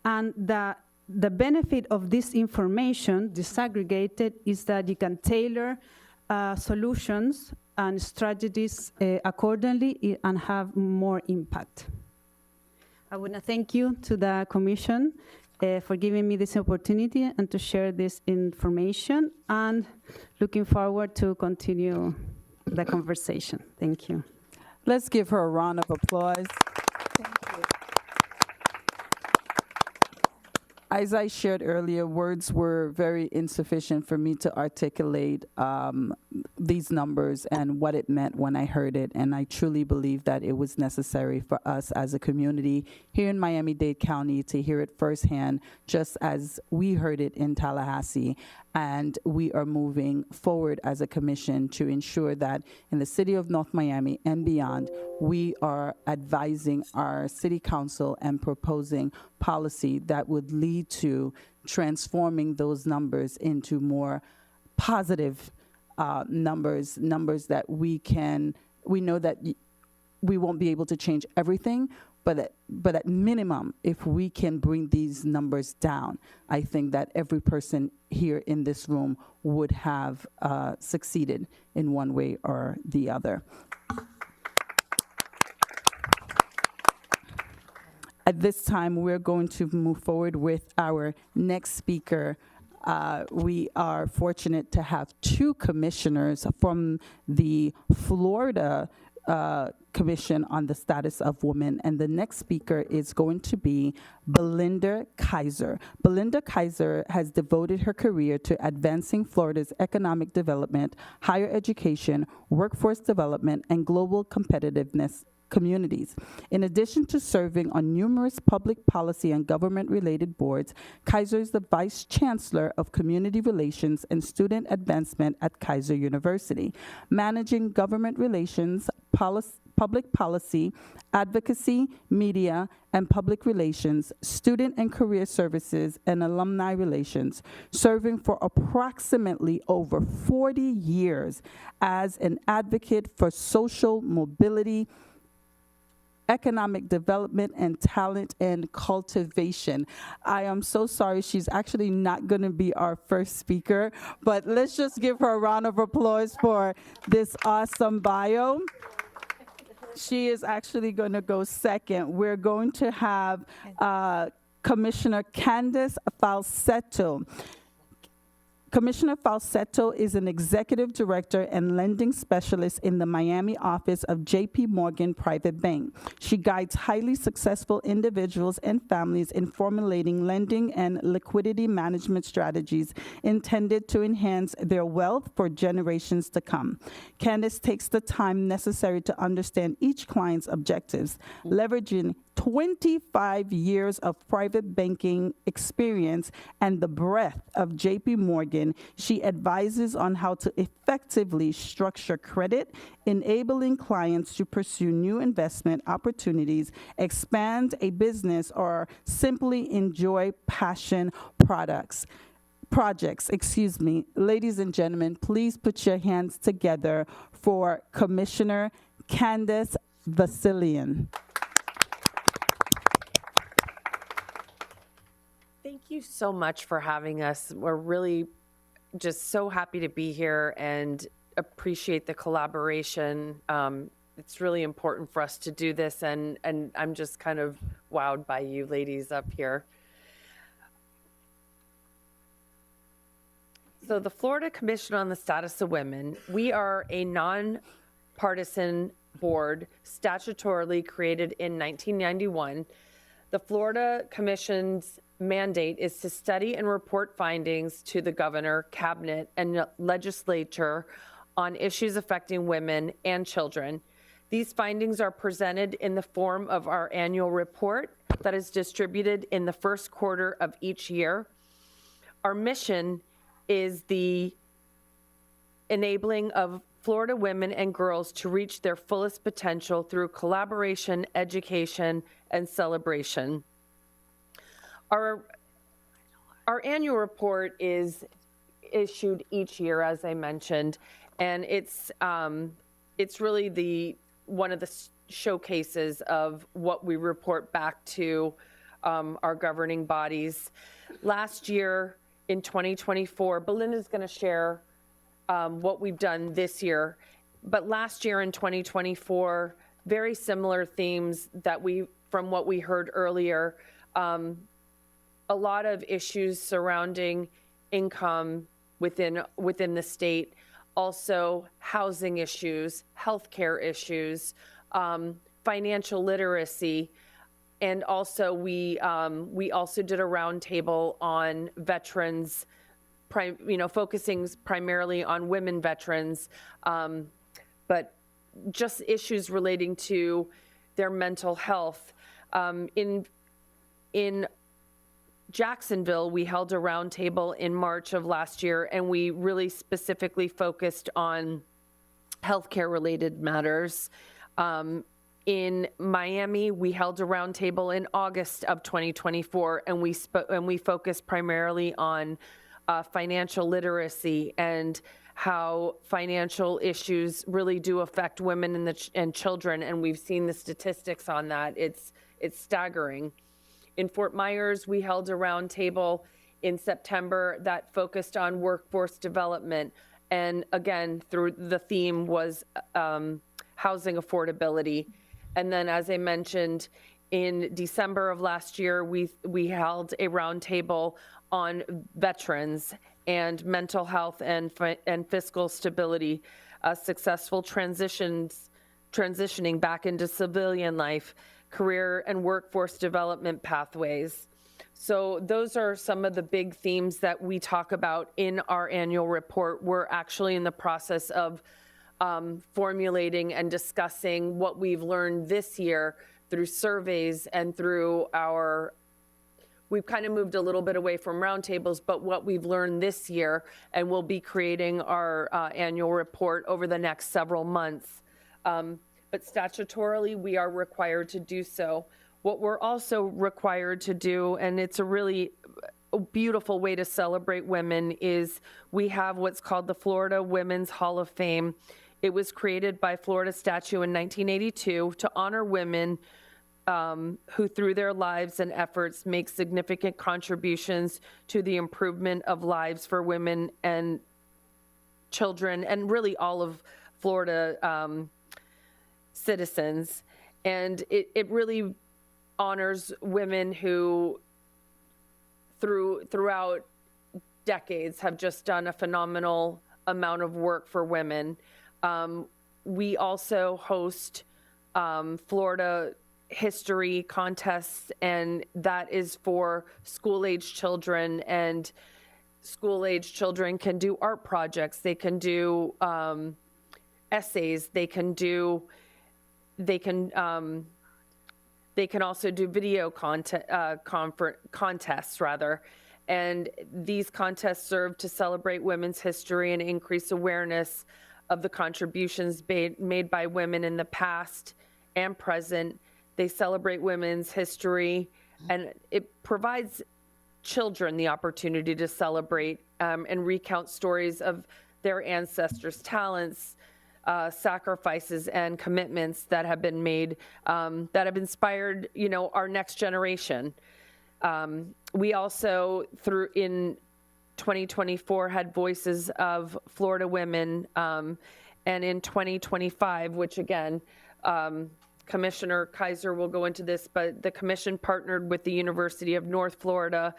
And the benefit of this information, disaggregated, is that you can tailor solutions and strategies accordingly and have more impact. I want to thank you to the Commission for giving me this opportunity and to share this information, and looking forward to continue the conversation. Thank you. Let's give her a round of applause. Thank you. As I shared earlier, words were very insufficient for me to articulate these numbers and what it meant when I heard it. And I truly believe that it was necessary for us as a community here in Miami-Dade County to hear it firsthand, just as we heard it in Tallahassee. And we are moving forward as a commission to ensure that in the city of North Miami and beyond, we are advising our city council and proposing policy that would lead to transforming those numbers into more positive numbers that we know that we won't be able to change everything, but at minimum, if we can bring these numbers down, I think that every person here in this room would have succeeded in one way or the other. At this time, we're going to move forward with our next speaker. We are fortunate to have two commissioners from the Florida Commission on the Status of Women, and the next speaker is going to be Belinda Kaiser. Belinda Kaiser has devoted her career to advancing Florida's economic development, higher education, workforce development, and global competitiveness communities. In addition to serving on numerous public policy and government-related boards, Kaiser is the Vice Chancellor of Community Relations and Student Advancement at Kaiser University, managing government relations, public policy, advocacy, media, and public relations, student and career services, and alumni relations, serving for approximately over 40 years as an advocate for social mobility, economic development, and talent and cultivation. I am so sorry, she's actually not going to be our first speaker, but let's just give her a round of applause for this awesome bio. She is actually going to go second. We're going to have Commissioner Candace Falsetto. Commissioner Falsetto is an executive director and lending specialist in the Miami office of JP Morgan Private Bank. She guides highly successful individuals and families in formulating lending and liquidity management strategies intended to enhance their wealth for generations to come. Candace takes the time necessary to understand each client's objectives, leveraging 25 years of private banking experience and the breadth of JP Morgan. She advises on how to effectively structure credit, enabling clients to pursue new investment opportunities, expand a business, or simply enjoy passion projects. Ladies and gentlemen, please put your hands together for Commissioner Candace Vasilian. Thank you so much for having us. We're really just so happy to be here and appreciate the collaboration. It's really important for us to do this, and I'm just kind of wowed by you ladies up here. So the Florida Commission on the Status of Women, we are a nonpartisan board statutorily created in 1991. The Florida Commission's mandate is to study and report findings to the governor, cabinet, and legislature on issues affecting women and children. These findings are presented in the form of our annual report that is distributed in the first quarter of each year. Our mission is the enabling of Florida women and girls to reach their fullest potential through collaboration, education, and celebration. Our annual report is issued each year, as I mentioned, and it's really one of the showcases of what we report back to our governing bodies. Last year, in 2024, Belinda's going to share what we've done this year, but last year in 2024, very similar themes from what we heard earlier. A lot of issues surrounding income within the state, also housing issues, healthcare issues, financial literacy, and also we also did a roundtable on veterans, focusing primarily on women veterans, but just issues relating to their mental health. In Jacksonville, we held a roundtable in March of last year, and we really specifically focused on healthcare related matters. In Miami, we held a roundtable in August of 2024, and we focused primarily on financial literacy and how financial issues really do affect women and children, and we've seen the statistics on that. It's staggering. In Fort Myers, we held a roundtable in September that focused on workforce development, and again, through the theme was housing affordability. And then, as I mentioned, in December of last year, we held a roundtable on veterans and mental health and fiscal stability, successful transitioning back into civilian life, career and workforce development pathways. So those are some of the big themes that we talk about in our annual report. We're actually in the process of formulating and discussing what we've learned this year through surveys and through we've kind of moved a little bit away from roundtables, but what we've learned this year, and we'll be creating our annual report over the next several months. But statutorily, we are required to do so. What we're also required to do, and it's a really beautiful way to celebrate women, is we have what's called the Florida Women's Hall of Fame. It was created by Florida statute in 1982 to honor women who, through their lives and efforts, make significant contributions to the improvement of lives for women and children, and really all of Florida citizens. And it really honors women who throughout decades have just done a phenomenal amount of work for women. We also host Florida history contests, and that is for school-age children, and school-age children can do art projects, they can do essays, they can also do video contests rather. And these contests serve to celebrate women's history and increase awareness of the contributions made by women in the past and present. They celebrate women's history, and it provides children the opportunity to celebrate and recount stories of their ancestors' talents, sacrifices, and commitments that have been made, that have inspired, our next generation. We also, in 2024, had Voices of Florida Women, and in 2025, which again, Commissioner Kaiser will go into this, but the commission partnered with the University of North Florida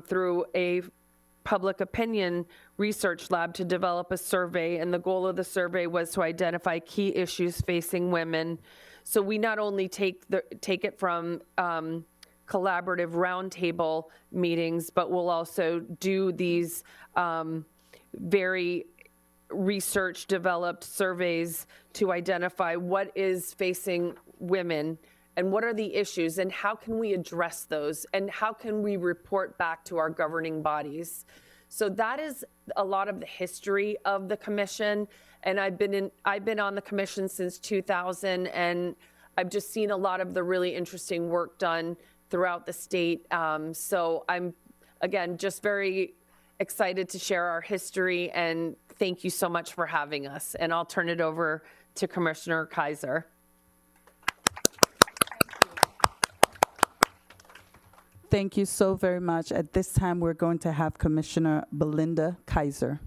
through a public opinion research lab to develop a survey, and the goal of the survey was to identify key issues facing women. So we not only take it from collaborative roundtable meetings, but we'll also do these very research developed surveys to identify what is facing women and what are the issues and how can we address those and how can we report back to our governing bodies. So that is a lot of the history of the commission, and I've been on the commission since 2000, and I've just seen a lot of the really interesting work done throughout the state. So I'm, again, just very excited to share our history, and thank you so much for having us. And I'll turn it over to Commissioner Kaiser. Thank you so very much. At this time, we're going to have Commissioner Belinda Kaiser.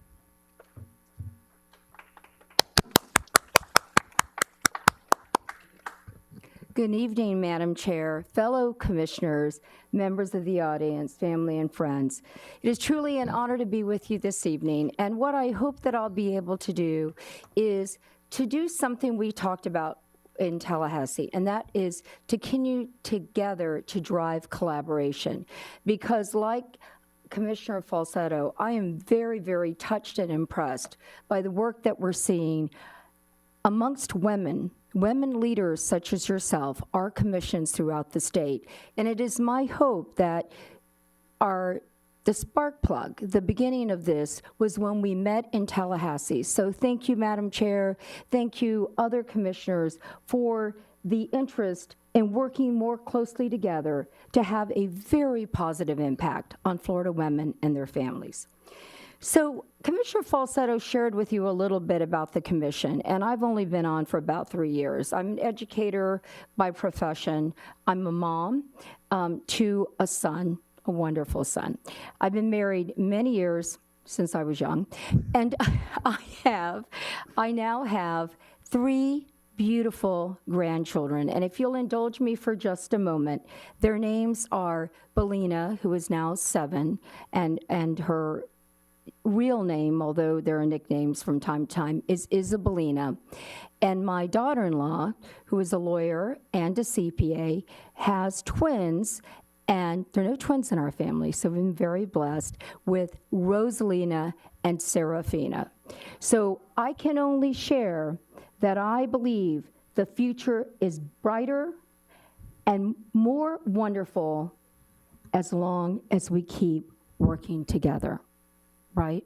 Good evening, Madam Chair, fellow commissioners, members of the audience, family and friends. It is truly an honor to be with you this evening, and what I hope that I'll be able to do is to do something we talked about in Tallahassee, and that is to continue together to drive collaboration. Because like Commissioner Falsetto, I am very, very touched and impressed by the work that we're seeing amongst women leaders such as yourself, our commissions throughout the state. And it is my hope that the spark plug, the beginning of this, was when we met in Tallahassee. So thank you, Madam Chair. Thank you, other commissioners, for the interest in working more closely together to have a very positive impact on Florida women and their families. So Commissioner Falsetto shared with you a little bit about the commission, and I've only been on for about 3 years. I'm an educator by profession. I'm a mom to a son, a wonderful son. I've been married many years since I was young, and I now have 3 beautiful grandchildren. And if you'll indulge me for just a moment, their names are Belina, who is now 7, and her real name, although there are nicknames from time to time, is Isabelina. And my daughter-in-law, who is a lawyer and a CPA, has twins, and there are no twins in our family, so we've been very blessed with Rosalina and Serafina. So I can only share that I believe the future is brighter and more wonderful as long as we keep working together, right?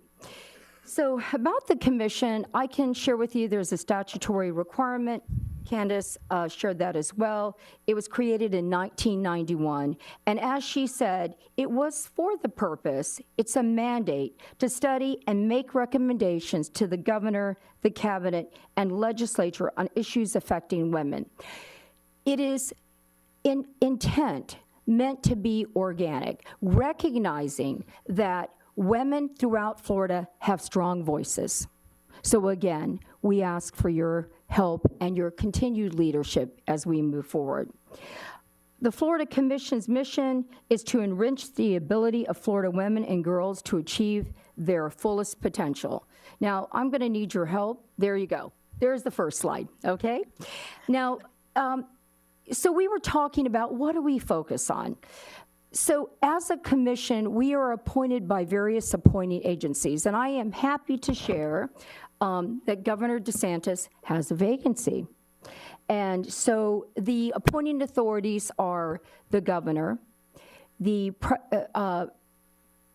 So about the commission, I can share with you there's a statutory requirement. Candace shared that as well. It was created in 1991, and as she said, it was for the purpose, it's a mandate to study and make recommendations to the governor, the cabinet, and legislature on issues affecting women. It is in intent meant to be organic, recognizing that women throughout Florida have strong voices. So again, we ask for your help and your continued leadership as we move forward. The Florida Commission's mission is to enrich the ability of Florida women and girls to achieve their fullest potential. Now, I'm going to need your help. There you go. There's the first slide, okay? Now, so we were talking about what do we focus on? So as a commission, we are appointed by various appointing agencies, and I am happy to share that Governor DeSantis has a vacancy. And so the appointing authorities are the governor, the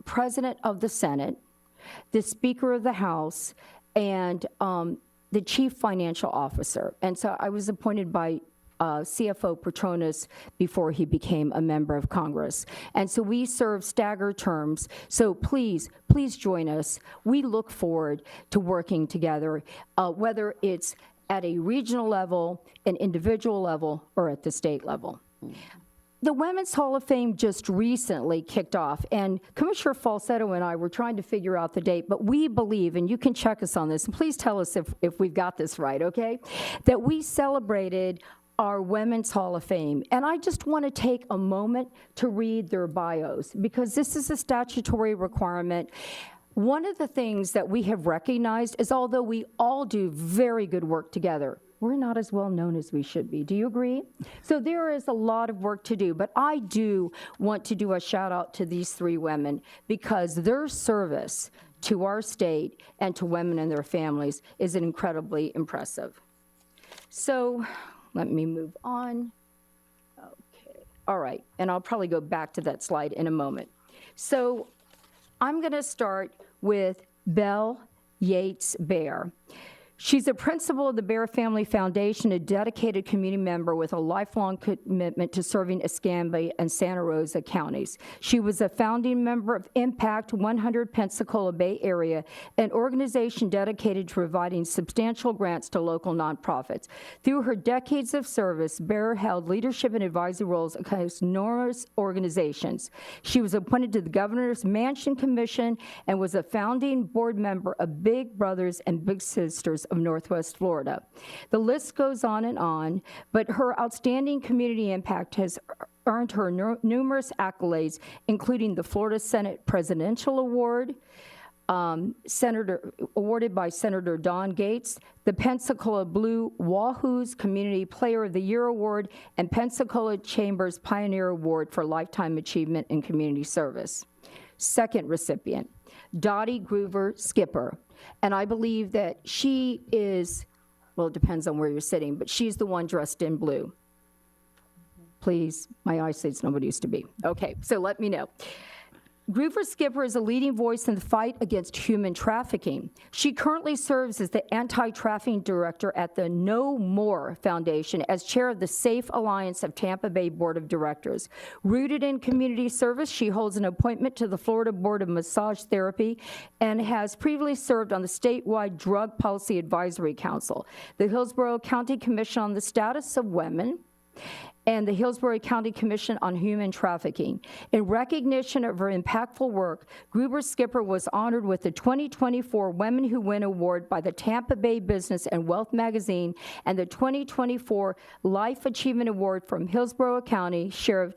president of the Senate, the Speaker of the House, and the chief financial officer. And so I was appointed by CFO Petronas before he became a member of Congress. And so we serve staggered terms. So please join us. We look forward to working together, whether it's at a regional level, an individual level, or at the state level. The Women's Hall of Fame just recently kicked off, and Commissioner Falsetto and I were trying to figure out the date, but we believe, and you can check us on this, and please tell us if we've got this right, okay, that we celebrated our Women's Hall of Fame. And I just want to take a moment to read their bios, because this is a statutory requirement. One of the things that we have recognized is although we all do very good work together, we're not as well known as we should be. Do you agree? So there is a lot of work to do, but I do want to do a shout out to these 3 women because their service to our state and to women and their families is incredibly impressive. So let me move on. Okay, all right, and I'll probably go back to that slide in a moment. So I'm gonna start with Belle Yates Bear. She's a principal of the Bear Family Foundation, a dedicated community member with a lifelong commitment to serving Escambia and Santa Rosa counties. She was a founding member of Impact 100 Pensacola Bay Area, an organization dedicated to providing substantial grants to local nonprofits. Through her decades of service, Bear held leadership and advisory roles across numerous organizations. She was appointed to the Governor's Mansion Commission and was a founding board member of Big Brothers and Big Sisters of Northwest Florida. The list goes on, but her outstanding community impact has earned her numerous accolades, including the Florida Senate Presidential Award, awarded by Senator Don Gates, the Pensacola Blue Wahoos Community Player of the Year Award, and Pensacola Chambers Pioneer Award for Lifetime Achievement in Community Service. Second recipient, Dottie Groover Skipper. And I believe that she is, well, it depends on where you're sitting, but she's the one dressed in blue. Please, my eyesight's not what it used to be. Okay, so let me know. Groover Skipper is a leading voice in the fight against human trafficking. She currently serves as the anti-trafficking director at the No More Foundation as chair of the Safe Alliance of Tampa Bay Board of Directors. Rooted in community service, she holds an appointment to the Florida Board of Massage Therapy and has previously served on the statewide Drug Policy Advisory Council, the Hillsborough County Commission on the Status of Women, and the Hillsborough County Commission on Human Trafficking. In recognition of her impactful work, Groover Skipper was honored with the 2024 Women Who Win Award by the Tampa Bay Business and Wealth magazine and the 2024 Life Achievement Award from Hillsborough County Sheriff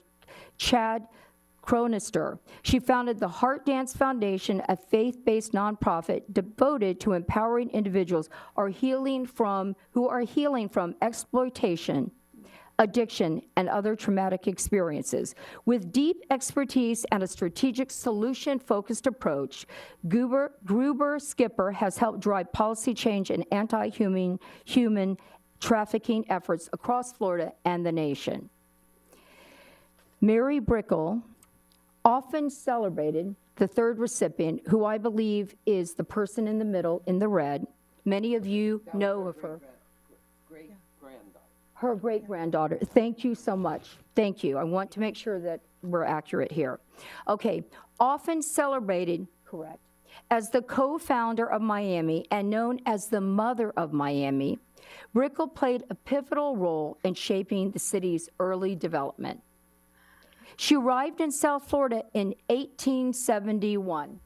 Chad Cronister. She founded the Heart Dance Foundation, a faith-based nonprofit devoted to empowering individuals who are healing from exploitation, addiction, and other traumatic experiences. With deep expertise and a strategic solution-focused approach, Groover Skipper has helped drive policy change and anti-human trafficking efforts across Florida and the nation. Mary Brickell, often celebrated, the third recipient, who I believe is the person in the middle in the red. Many of you know of her. Her great-granddaughter. Thank you so much. Thank you. I want to make sure that we're accurate here. Okay, often celebrated, correct, as the co-founder of Miami and known as the mother of Miami, Brickell played a pivotal role in shaping the city's early development. She arrived in South Florida in 1871.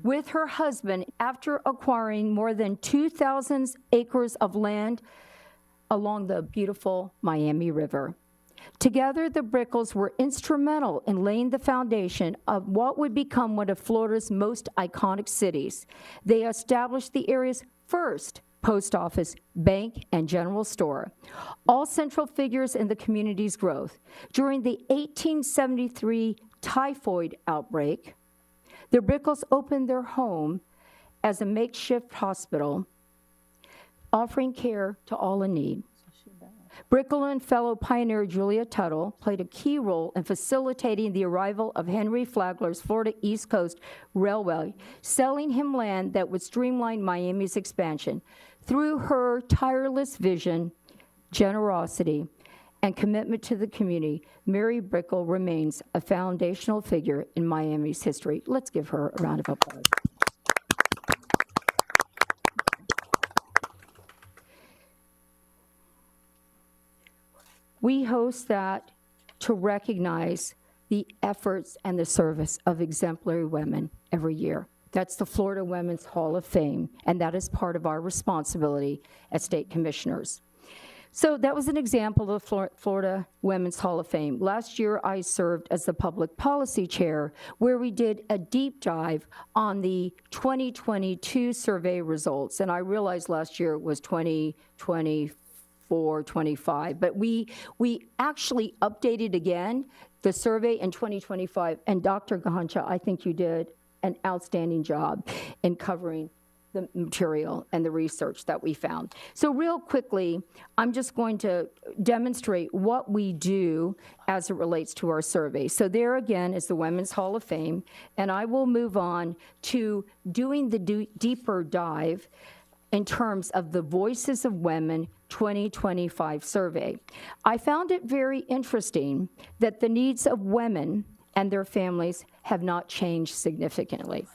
With her husband after acquiring more than 2,000 acres of land along the beautiful Miami River. Together, the Brickells were instrumental in laying the foundation of what would become one of Florida's most iconic cities. They established the area's first post office, bank, and general store, all central figures in the community's growth. During the 1873 typhoid outbreak, the Brickells opened their home as a makeshift hospital, offering care to all in need. Brickell and fellow pioneer Julia Tuttle played a key role in facilitating the arrival of Henry Flagler's Florida East Coast Railway, selling him land that would streamline Miami's expansion. Through her tireless vision, generosity, and commitment to the community, Mary Brickell remains a foundational figure in Miami's history. Let's give her a round of applause. We host that to recognize the efforts and the service of exemplary women every year. That's the Florida Women's Hall of Fame, and that is part of our responsibility as state commissioners. So that was an example of the Florida Women's Hall of Fame. Last year, I served as the public policy chair, where we did a deep dive on the 2022 survey results. And I realized last year it was 2024, 25, but we actually updated again the survey in 2025. And Dr. Gahancha, I think you did an outstanding job in covering the material and the research that we found. So real quickly, I'm just going to demonstrate what we do as it relates to our survey. So there again is the Women's Hall of Fame, and I will move on to doing the deeper dive in terms of the Voices of Women 2025 survey. I found it very interesting that the needs of women and their families have not changed significantly.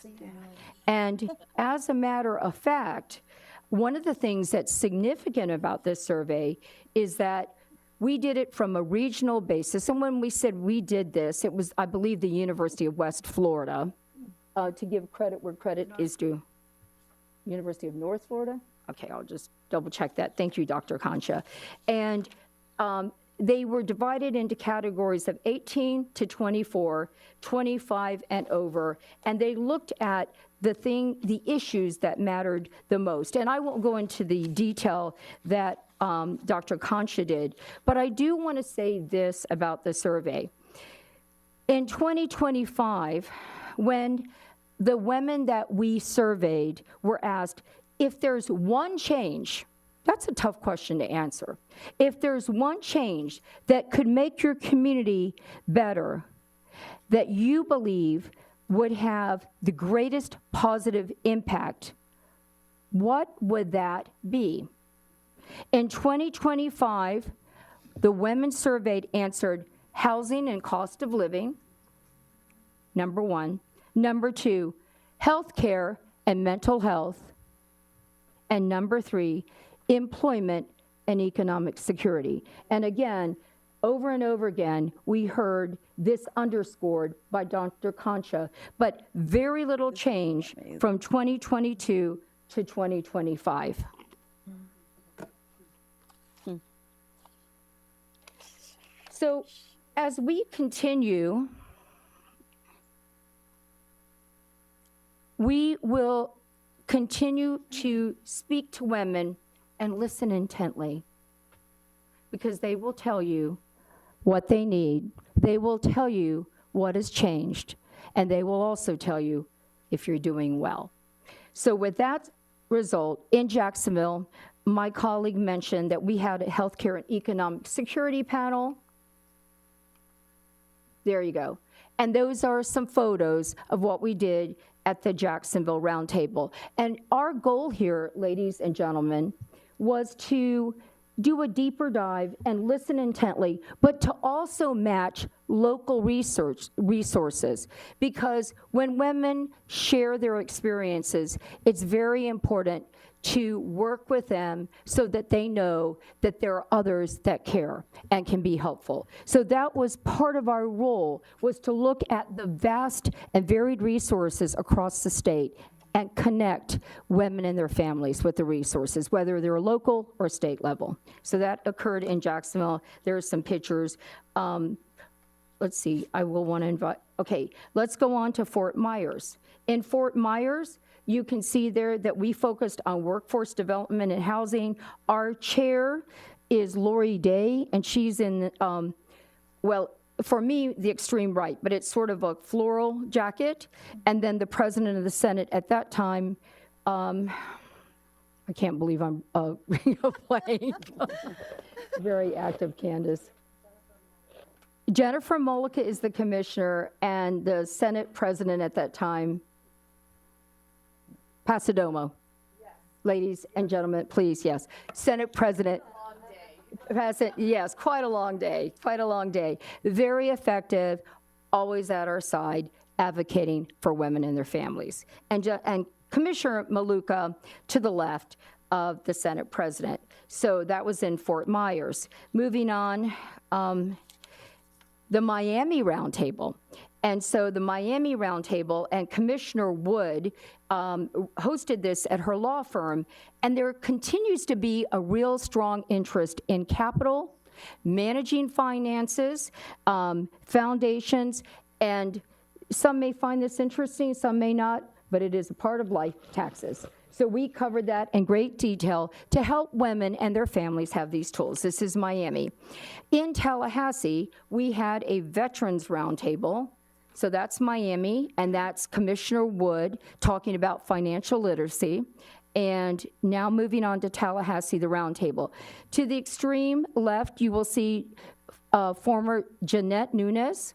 And as a matter of fact, one of the things that's significant about this survey is that we did it from a regional basis. And when we said we did this, it was, I believe, the University of West Florida, to give credit where credit is due. University of North Florida? Okay, I'll just double check that. Thank you, Dr. Concha. And they were divided into categories of 18 to 24, 25 and over, and they looked at the issues that mattered the most. And I won't go into the detail that Dr. Concha did, but I do want to say this about the survey. In 2025, when the women that we surveyed were asked, if there's one change, that's a tough question to answer. If there's one change that could make your community better, that you believe would have the greatest positive impact, what would that be? In 2025, the women surveyed answered housing and cost of living, number one. Number two, healthcare and mental health. And number three, employment and economic security. And again, over and over again, we heard this underscored by Dr. Concha, but very little change from 2022 to 2025. So as we continue, we will continue to speak to women and listen intently, because they will tell you what they need. They will tell you what has changed, and they will also tell you if you're doing well. So with that result, in Jacksonville, my colleague mentioned that we had a healthcare and economic security panel. There you go. And those are some photos of what we did at the Jacksonville Roundtable. And our goal here, ladies and gentlemen, was to do a deeper dive and listen intently, but to also match local resources. Because when women share their experiences, it's very important to work with them so that they know that there are others that care and can be helpful. So that was part of our role, was to look at the vast and varied resources across the state and connect women and their families with the resources, whether they're local or state level. So that occurred in Jacksonville. There are some pictures. Let's see, I will want to invite, okay, let's go on to Fort Myers. In Fort Myers, you can see there that we focused on workforce development and housing. Our chair is Lori Day, and she's in, well, for me, the extreme right, but it's sort of a floral jacket. And then the president of the Senate at that time, I can't believe I'm playing. Very active, Candace. Jennifer Mullica is the commissioner, and the Senate president at that time, Pasadomo. Yes. Ladies and gentlemen, please, yes. Senate President. Yes, quite a long day, quite a long day. Very effective, always at our side, advocating for women and their families. And Commissioner Maluka to the left of the Senate President. So that was in Fort Myers. Moving on, the Miami Roundtable. And so the Miami Roundtable, and Commissioner Wood hosted this at her law firm, and there continues to be a real strong interest in capital, managing finances, foundations, and some may find this interesting, some may not, but it is a part of life, taxes. So we covered that in great detail to help women and their families have these tools. This is Miami. In Tallahassee, we had a Veterans Roundtable. So that's Miami, and that's Commissioner Wood talking about financial literacy. And now moving on to Tallahassee, the roundtable. To the extreme left, you will see former Jeanette Nunes,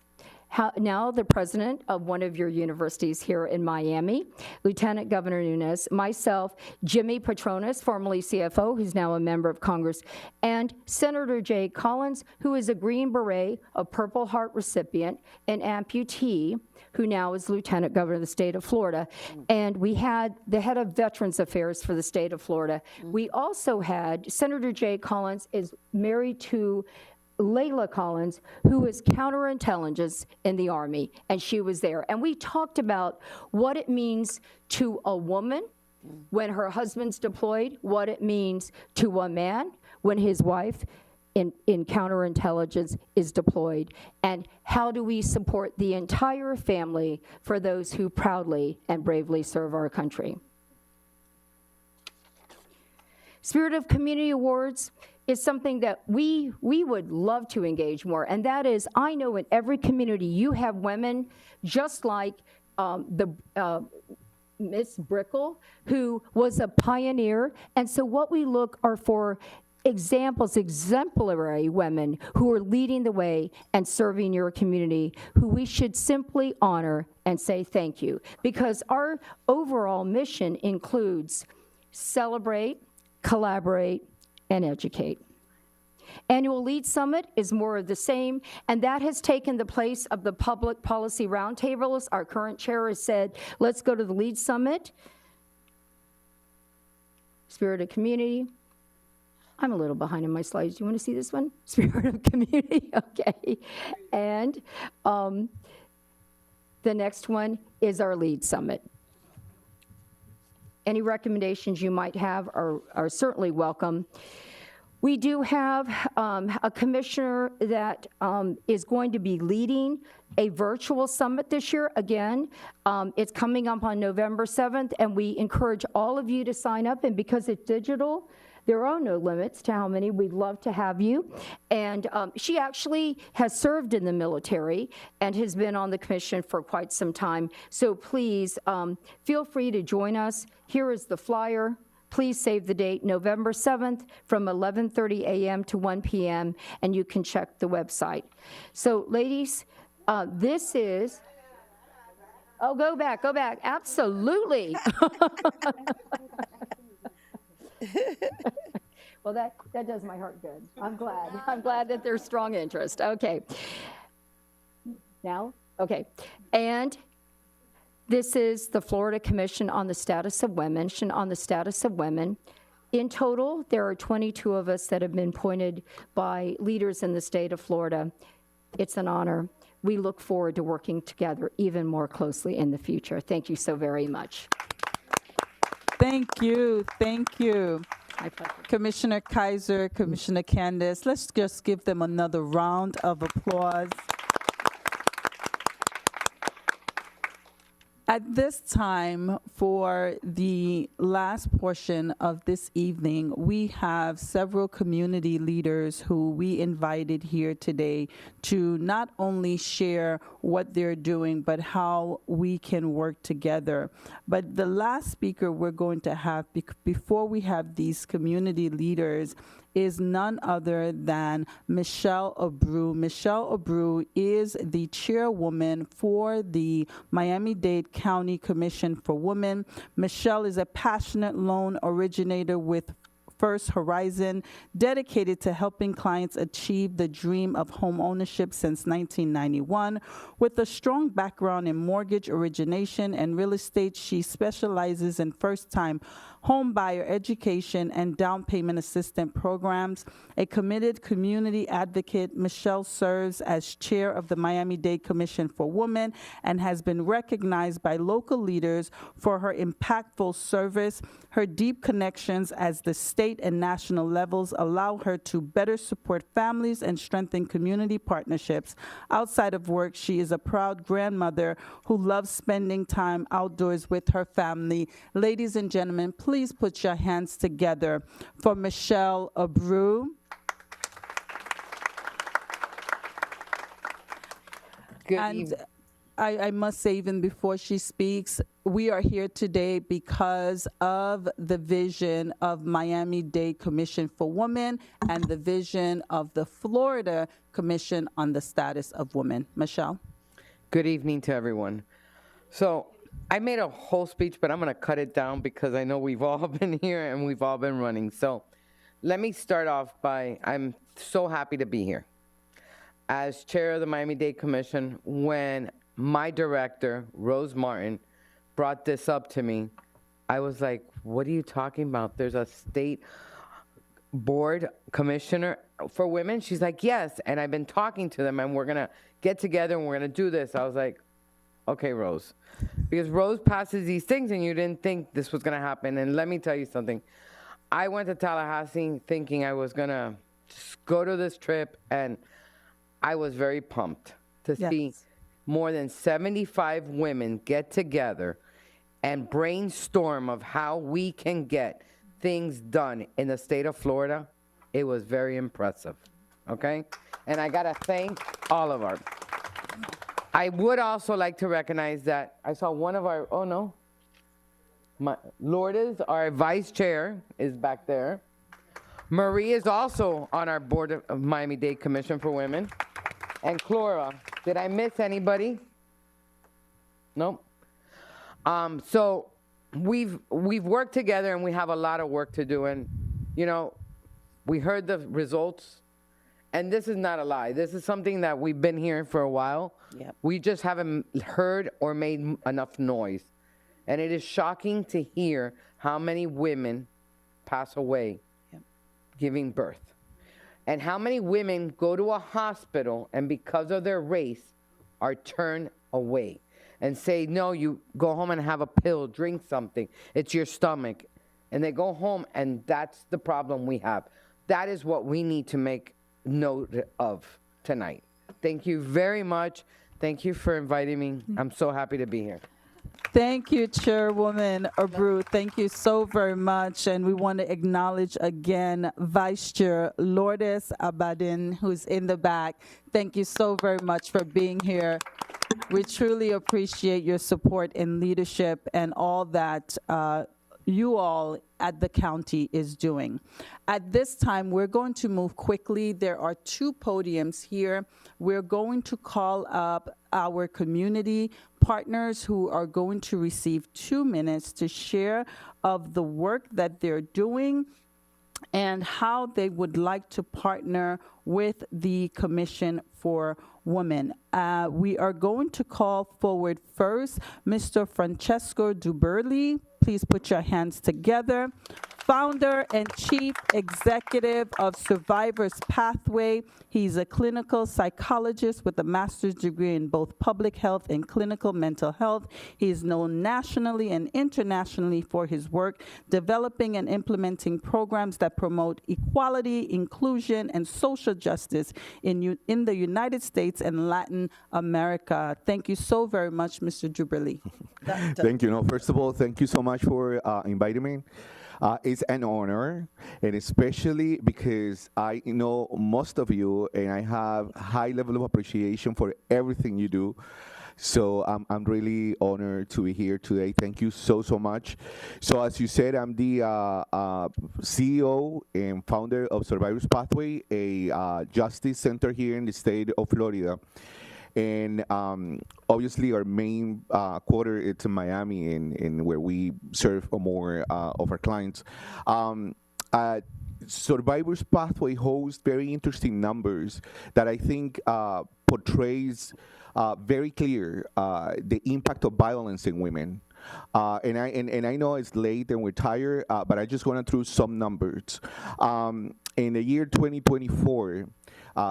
now the president of one of your universities here in Miami, Lieutenant Governor Nunes, myself, Jimmy Patronis, formerly CFO, who's now a member of Congress, and Senator Jay Collins, who is a Green Beret, a Purple Heart recipient, an amputee, who now is Lieutenant Governor of the state of Florida. And we had the head of Veterans Affairs for the state of Florida. We also had, Senator Jay Collins is married to Layla Collins, who is counterintelligence in the Army, and she was there. And we talked about what it means to a woman when her husband's deployed, what it means to a man when his wife in counterintelligence is deployed? And how do we support the entire family for those who proudly and bravely serve our country? Spirit of Community Awards is something that we would love to engage more, and that is, I know in every community you have women just like Miss Brickle, who was a pioneer, and so what we look are for examples, exemplary women who are leading the way and serving your community, who we should simply honor and say thank you, because our overall mission includes celebrate, collaborate, and educate. Annual Lead Summit is more of the same, and that has taken the place of the public policy roundtables. Our current chair has said, let's go to the Lead Summit. Spirit of Community. I'm a little behind in my slides. Do you want to see this one? Spirit of Community, okay. And the next one is our Lead Summit. Any recommendations you might have are certainly welcome. We do have a commissioner that is going to be leading a virtual summit this year. Again, it's coming up on November 7th, and we encourage all of you to sign up. And because it's digital, there are no limits to how many. We'd love to have you. And she actually has served in the military and has been on the commission for quite some time. So please feel free to join us. Here is the flyer. Please save the date, November 7th from 11:30 a.m. to 1 p.m., and you can check the website. So ladies, this is, oh, go back, absolutely. Well, that does my heart good. I'm glad that there's strong interest. Okay. Now, okay. And this is the Florida Commission on the Status of Women. In total, there are 22 of us that have been appointed by leaders in the state of Florida. It's an honor. We look forward to working together even more closely in the future. Thank you so very much. Thank you. My pleasure. Commissioner Kaiser, Commissioner Candace, let's just give them another round of applause. At this time, for the last portion of this evening, we have several community leaders who we invited here today to not only share what they're doing, but how we can work together. But the last speaker we're going to have, before we have these community leaders, is none other than Michelle Abreu. Michelle Abreu is the chairwoman for the Miami-Dade County Commission for Women. Michelle is a passionate loan originator with First Horizon, dedicated to helping clients achieve the dream of home ownership since 1991. With a strong background in mortgage origination and real estate, she specializes in first-time home buyer education and down payment assistance programs. A committed community advocate, Michelle serves as chair of the Miami-Dade Commission for Women and has been recognized by local leaders for her impactful service. Her deep connections as the state and national levels allow her to better support families and strengthen community partnerships. Outside of work, she is a proud grandmother who loves spending time outdoors with her family. Ladies and gentlemen, please put your hands together for Michelle Abreu. And I must say, even before she speaks, we are here today because of the vision of Miami-Dade Commission for Women and the vision of the Florida Commission on the Status of Women. Michelle? Good evening to everyone. So I made a whole speech, but I'm going to cut it down because I know we've all been here and we've all been running. So let me start off by, I'm so happy to be here. As chair of the Miami-Dade Commission, when my director, Rose Martin, brought this up to me, I was like, what are you talking about? There's a state board commissioner for women? She's like, yes. And I've been talking to them, and we're going to get together, and we're going to do this. I was like, okay, Rose. Because Rose passes these things, and you didn't think this was going to happen. And let me tell you something. I went to Tallahassee thinking I was going to go to this trip, and I was very pumped to see Yes. more than 75 women get together and brainstorm of how we can get things done in the state of Florida. It was very impressive, okay? And I gotta thank all of our. I would also like to recognize that I saw one of our, oh no, Lourdes, our vice chair, is back there. Marie is also on our board of Miami-Dade Commission for Women. And Clara, did I miss anybody? Nope. So we've worked together, and we have a lot of work to do. And, you know, we heard the results, and this is not a lie. This is something that we've been hearing for a while. Yep. We just haven't heard or made enough noise. And it is shocking to hear how many women pass away giving birth. And how many women go to a hospital and because of their race are turned away and say, no, you go home and have a pill, drink something, it's your stomach. And they go home, and that's the problem we have. That is what we need to make note of tonight. Thank you very much. Thank you for inviting me. I'm so happy to be here. Thank you, Chairwoman Abreu. Thank you so very much. And we want to acknowledge again Vice Chair Lourdes Abadin, who's in the back. Thank you so very much for being here. We truly appreciate your support and leadership and all that you all at the county is doing. At this time, we're going to move quickly. There are two podiums here. We're going to call up our community partners who are going to receive 2 minutes to share of the work that they're doing and how they would like to partner with the Commission for Women. We are going to call forward first Mr. Francesco Duberli. Please put your hands together. Founder and Chief Executive of Survivors Pathway. He's a clinical psychologist with a master's degree in both public health and clinical mental health. He is known nationally and internationally for his work developing and implementing programs that promote equality, inclusion, and social justice in the United States and Latin America. Thank you so very much, Mr. Duberli. Thank you. No, first of all, thank you so much for inviting me. It's an honor, and especially because I know most of you, and I have high level of appreciation for everything you do. So I'm really honored to be here today. Thank you so much. So as you said, I'm the CEO and founder of Survivors Pathway, a justice center here in the state of Florida. And obviously our main quarter is in Miami, and where we serve more of our clients. Survivors Pathway hosts very interesting numbers that I think portrays very clear the impact of violence in women. And I know it's late and we're tired, but I just want to throw some numbers. In the year 2024,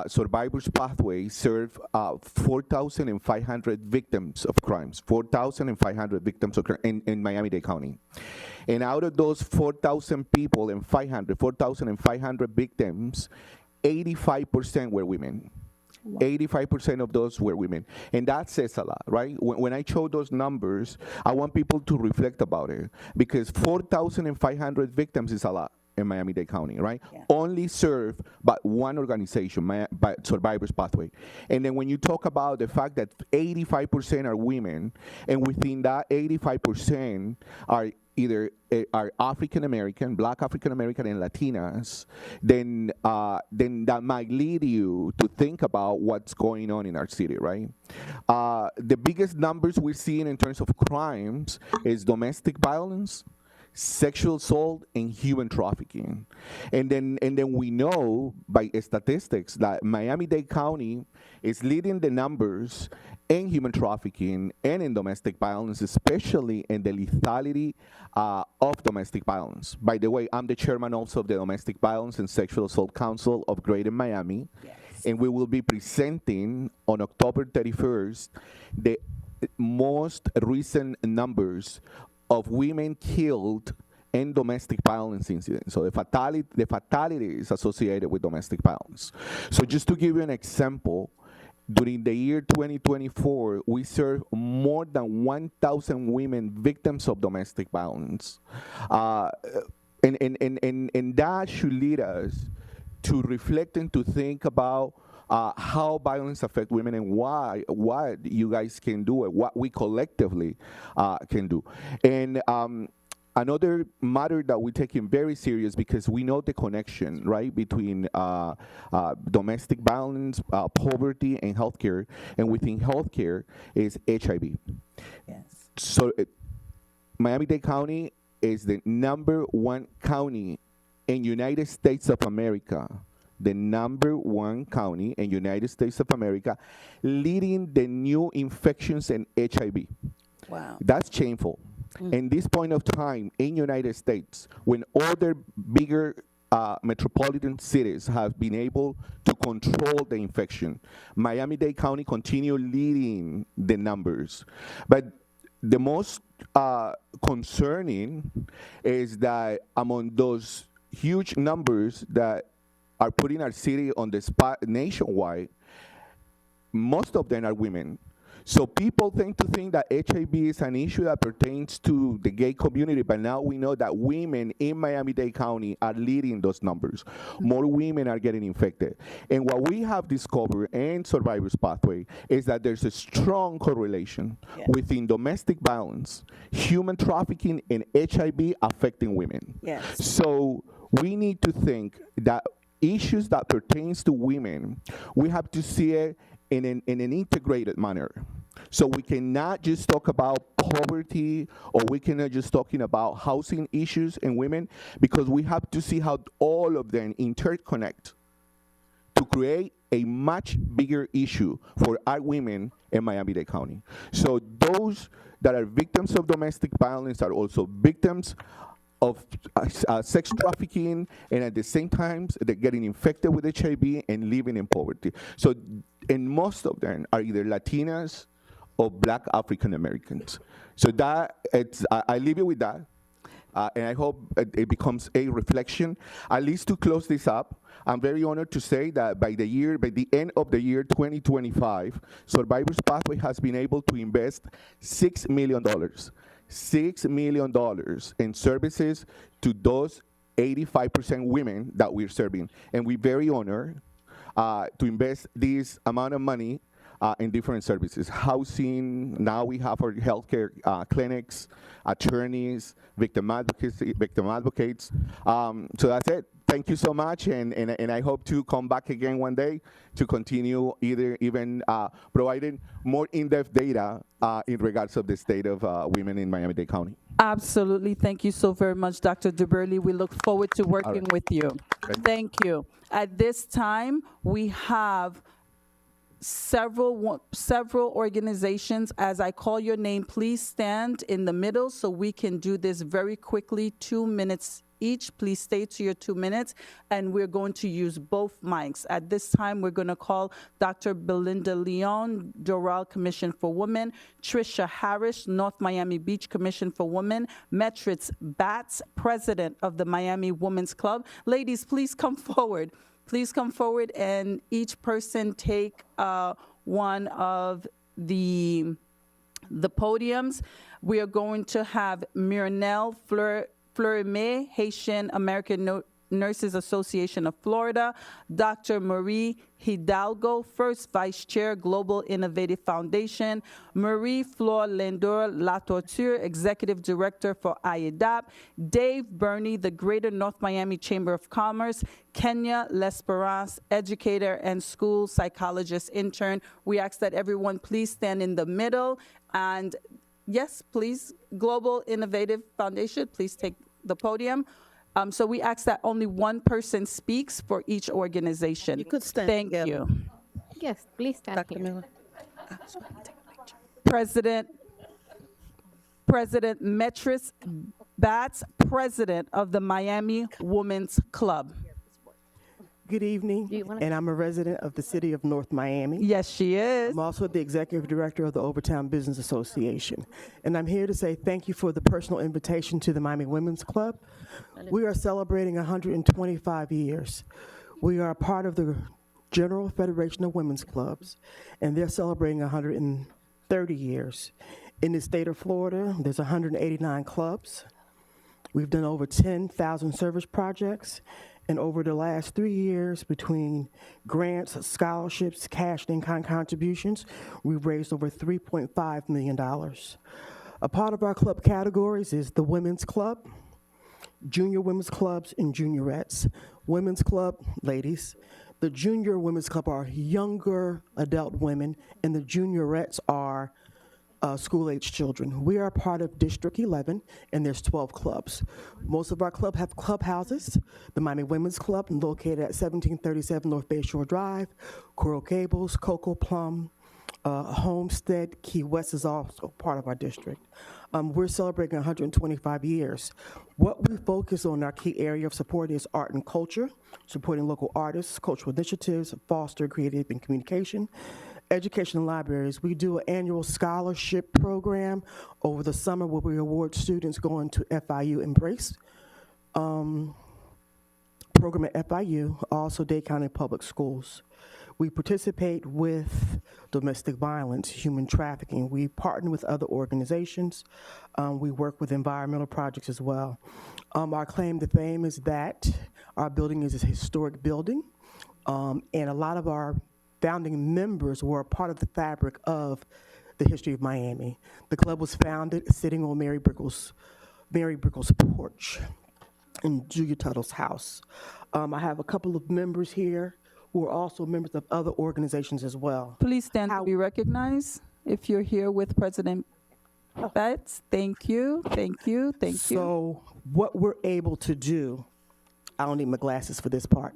Survivors Pathway served 4,500 victims of crimes, 4,500 victims of crime in Miami-Dade County. And out of those 4,500 victims, 85% were women. Wow. 85% of those were women. And that says a lot, right? When I show those numbers, I want people to reflect about it, because 4,500 victims is a lot in Miami-Dade County, right? Yeah. Only served by one organization, by Survivors Pathway. And then when you talk about the fact that 85% are women, and within that 85% are either are African American, Black African American, and Latinas, then that might lead you to think about what's going on in our city, right? The biggest numbers we're seeing in terms of crimes is domestic violence, sexual assault, and human trafficking. And then we know by statistics that Miami-Dade County is leading the numbers in human trafficking and in domestic violence, especially in the lethality of domestic violence. By the way, I'm the chairman also of the Domestic Violence and Sexual Assault Council of Greater Miami. Yes. And we will be presenting on October 31st the most recent numbers of women killed and domestic violence incidents. So the fatality is associated with domestic violence. So just to give you an example, during the year 2024, we served more than 1,000 women victims of domestic violence. And that should lead us to reflect and to think about how violence affects women and what you guys can do and what we collectively can do. And another matter that we're taking very serious, because we know the connection, right, between domestic violence, poverty, and healthcare. And within healthcare is HIV. Yes. So Miami-Dade County is the #1 county in United States of America, the #1 county in United States of America, leading the new infections in HIV. Wow. That's shameful. In this point of time in United States, when other bigger metropolitan cities have been able to control the infection, Miami-Dade County continue leading the numbers. But the most concerning is that among those huge numbers that are putting our city on the spot nationwide, most of them are women. So people tend to think that HIV is an issue that pertains to the gay community, but now we know that women in Miami-Dade County are leading those numbers. More women are getting infected. And what we have discovered in Survivor's Pathway is that there's a strong correlation within domestic violence, human trafficking, and HIV affecting women. Yes. So we need to think that issues that pertains to women, we have to see it in an integrated manner. So we cannot just talk about poverty, or we cannot just talking about housing issues in women, because we have to see how all of them interconnect to create a much bigger issue for our women in Miami-Dade County. So those that are victims of domestic violence are also victims of sex trafficking, and at the same time, they're getting infected with HIV and living in poverty. So, and most of them are either Latinas or Black African Americans. So that, I leave you with that. And I hope it becomes a reflection. At least to close this up, I'm very honored to say that by the end of the year 2025, Survivor's Pathway has been able to invest $6 million. $6 million in services to those 85% women that we're serving. And we're very honored to invest this amount of money in different services. Housing, now we have our healthcare clinics, attorneys, victim advocates. So that's it. Thank you so much, and I hope to come back again one day to continue even providing more in-depth data in regards of the state of women in Miami-Dade County. Absolutely. Thank you so very much, Dr. DeBurley. We look forward to working with you. Thank you. At this time, we have several organizations. As I call your name, please stand in the middle so we can do this very quickly, 2 minutes each. Please stay to your 2 minutes, and we're going to use both mics. At this time, we're going to call Dr. Belinda Leon, Doral Commission for Women, Trisha Harris, North Miami Beach Commission for Women, Metritz Batts, President of the Miami Women's Club. Ladies, please come forward. Please come forward, and each person take one of the podiums. We are going to have Myrnell Fleury, Haitian American Nurses Association of Florida, Dr. Marie Hidalgo, First Vice Chair, Global Innovative Foundation, Marie-Flore Lendor Latorture, Executive Director for IEDAP, Dave Burney, the Greater North Miami Chamber of Commerce, Kenya L'Esperance, educator and school psychologist intern. We ask that everyone please stand in the middle, and yes, please, Global Innovative Foundation, please take the podium. So we ask that only one person speaks for each organization. You could stand Thank together. you. Yes, please stand Dr. here. Miller. President Metris Batts, President of the Miami Women's Club. Good evening, and I'm a resident of the city of North Miami. Yes, she is. I'm also the executive director of the Overtown Business Association, and I'm here to say thank you for the personal invitation to the Miami Women's Club. We are celebrating 125 years. We are a part of the General Federation of Women's Clubs, and they're celebrating 130 years. In the state of Florida, there's 189 clubs. We've done over 10,000 service projects. And over the last 3 years, between grants, scholarships, cash, and in-kind contributions, we've raised over $3.5 million. A part of our club categories is the Women's Club, Junior Women's Clubs, and Juniorettes. Women's Club, ladies. The Junior Women's Club are younger adult women, and the Juniorettes are school-age children. We are part of District 11, and there's 12 clubs. Most of our club have clubhouses. The Miami Women's Club, located at 1737 North Bayshore Drive, Coral Gables, Cocoa Plum, Homestead, Key West is also part of our district. We're celebrating 125 years. What we focus on, our key area of support is art and culture, supporting local artists, cultural initiatives, foster creative and communication, education and libraries. We do an annual scholarship program over the summer where we award students going to FIU Embrace program at FIU, also Dade County Public Schools. We participate with domestic violence, human trafficking. We partner with other organizations. We work with environmental projects as well. Our claim to fame is that our building is a historic building, and a lot of our founding members were a part of the fabric of the history of Miami. The club was founded sitting on Mary Brickell's porch in Julia Tuttle's house. I have a couple of members here who are also members of other organizations as well. Please stand to be recognized if you're here with President Betts. Thank you, thank you, thank you. So what we're able to do, I don't need my glasses for this part.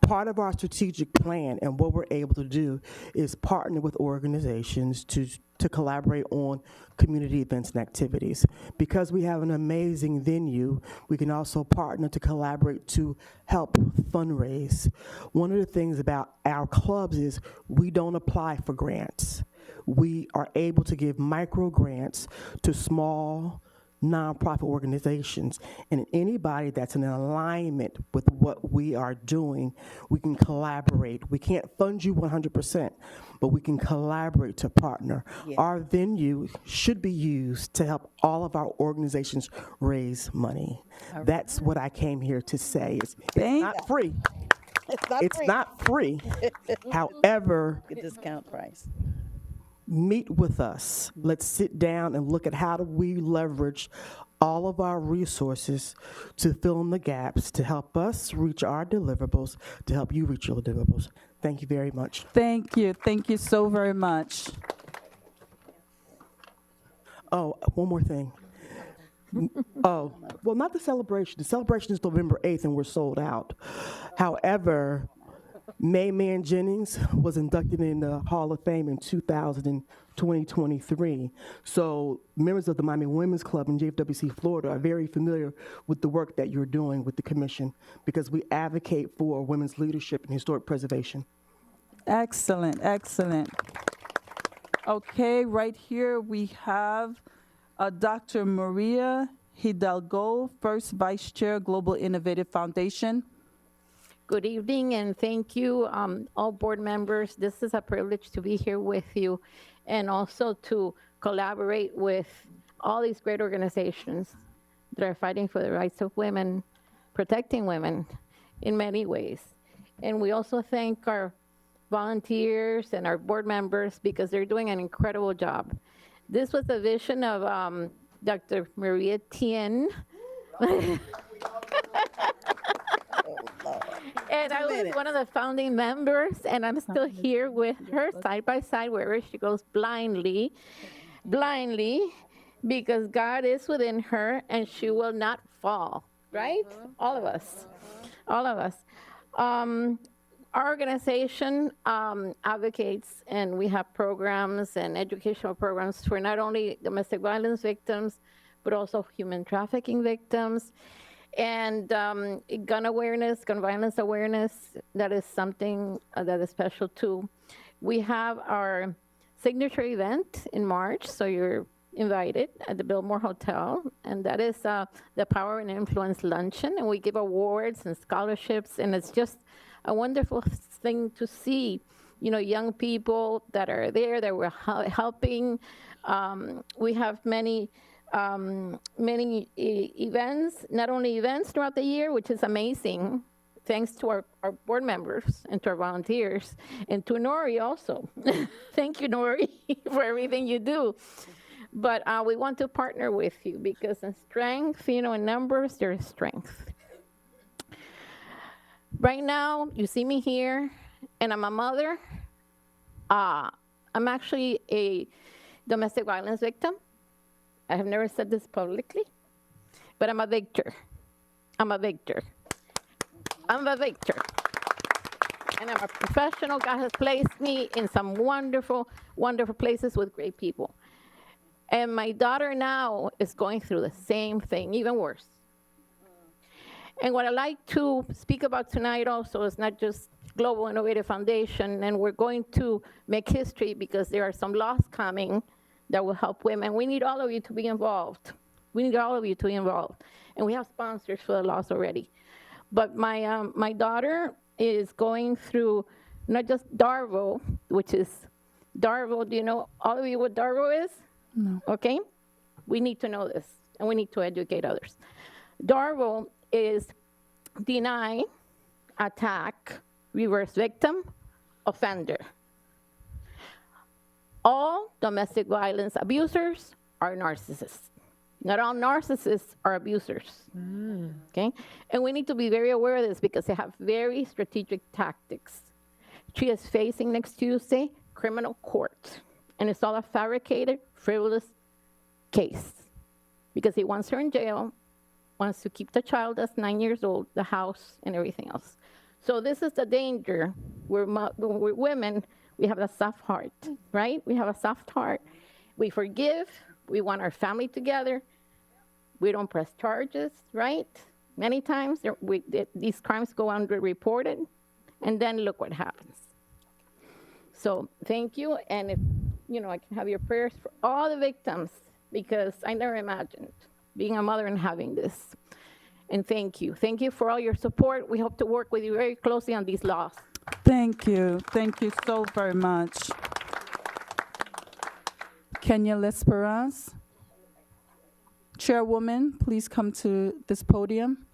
Part of our strategic plan and what we're able to do is partner with organizations to collaborate on community events and activities. Because we have an amazing venue, we can also partner to collaborate to help fundraise. One of the things about our clubs is we don't apply for grants. We are able to give micro grants to small nonprofit organizations, and anybody that's in alignment with what we are doing, we can collaborate. We can't fund you 100%, but we can collaborate to partner. Yeah. Our venue should be used to help all of our organizations raise money. That's what I came here to say. It's not free. It's not free. However, a discount price. Meet with us. Let's sit down and look at how do we leverage all of our resources to fill in the gaps, to help us reach our deliverables, to help you reach your deliverables. Thank you very much. Thank you so very much. Oh, one more thing. Oh, well, not the celebration. The celebration is November 8th and we're sold out. However, May Man Jennings was inducted in the Hall of Fame in 2023. So members of the Miami Women's Club in JFWC, Florida are very familiar with the work that you're doing with the commission because we advocate for women's leadership and historic preservation. Excellent, excellent. Okay, right here we have Dr. Maria Hidalgo, First Vice Chair, Global Innovative Foundation. Good evening and thank you, all board members. This is a privilege to be here with you and also to collaborate with all these great organizations that are fighting for the rights of women, protecting women in many ways. And we also thank our volunteers and our board members because they're doing an incredible job. This was the vision of Dr. Maria Tien. And I was one of the founding members, and I'm still here with her side by side wherever she goes blindly, because God is within her and she will not fall, right? All of us. Our organization advocates, and we have programs and educational programs for not only domestic violence victims, but also human trafficking victims. And gun awareness, gun violence awareness, that is something that is special too. We have our signature event in March, so you're invited at the Biltmore Hotel, and that is the Power and Influence Luncheon, and we give awards and scholarships, and it's just a wonderful thing to see, you know, young people that are there, that we're helping. We have many events, not only events throughout the year, which is amazing, thanks to our board members and to our volunteers, and to Nori also. Thank you, Nori, for everything you do. But we want to partner with you because in strength, you know, in numbers, there is strength. Right now, you see me here, and I'm a mother. I'm actually a domestic violence victim. I have never said this publicly, but I'm a victor. I'm a victor. I'm a victor. And I'm a professional. God has placed me in some wonderful, wonderful places with great people. And my daughter now is going through the same thing, even worse. And what I like to speak about tonight also is not just Global Innovative Foundation, and we're going to make history because there are some laws coming that will help women. We need all of you to be involved. We need all of you to be involved. And we have sponsors for the laws already. But my daughter is going through not just DARVO, which is DARVO. Do you know, all of you, what DARVO is? No. Okay? We need to know this, and we need to educate others. DARVO is deny, attack, reverse victim, offender. All domestic violence abusers are narcissists. Not all narcissists are abusers. Okay? And we need to be very aware of this because they have very strategic tactics. She is facing next Tuesday criminal court, and it's all a fabricated, frivolous case because he wants her in jail, wants to keep the child that's 9 years old, the house, and everything else. So this is the danger. We're women, we have a soft heart, right? We have a soft heart. We forgive. We want our family together. We don't press charges, right? Many times these crimes go underreported, and then look what happens. So thank you, and if you know, I can have your prayers for all the victims because I never imagined being a mother and having this. And thank you. Thank you for all your support. We hope to work with you very closely on these laws. Thank you. Thank you so very much. Kenya Lesperance. Chairwoman, please come to this podium.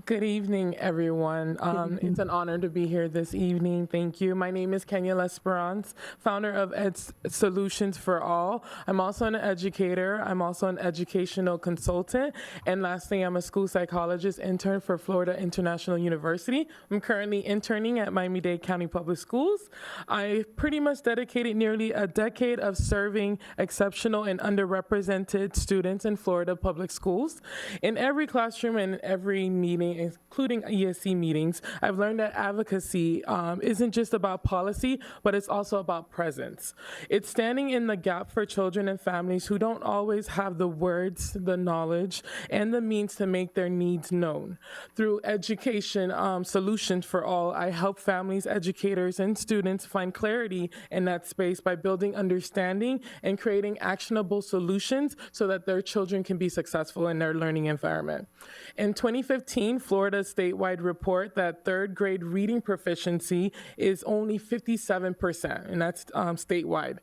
Good evening, everyone. It's an honor to be here this evening. Thank you. My name is Kenya Lesperance, founder of Ed Solutions for All. I'm also an educator. I'm also an educational consultant. And lastly, I'm a school psychologist intern for Florida International University. I'm currently interning at Miami-Dade County Public Schools. I pretty much dedicated nearly a decade of serving exceptional and underrepresented students in Florida public schools. In every classroom and every meeting, including ESC meetings, I've learned that advocacy isn't just about policy, but it's also about presence. It's standing in the gap for children and families who don't always have the words, the knowledge, and the means to make their needs known. Through Education Solutions for All, I help families, educators, and students find clarity in that space by building understanding and creating actionable solutions so that their children can be successful in their learning environment. In 2015, Florida's statewide report that third grade reading proficiency is only 57%, and that's statewide.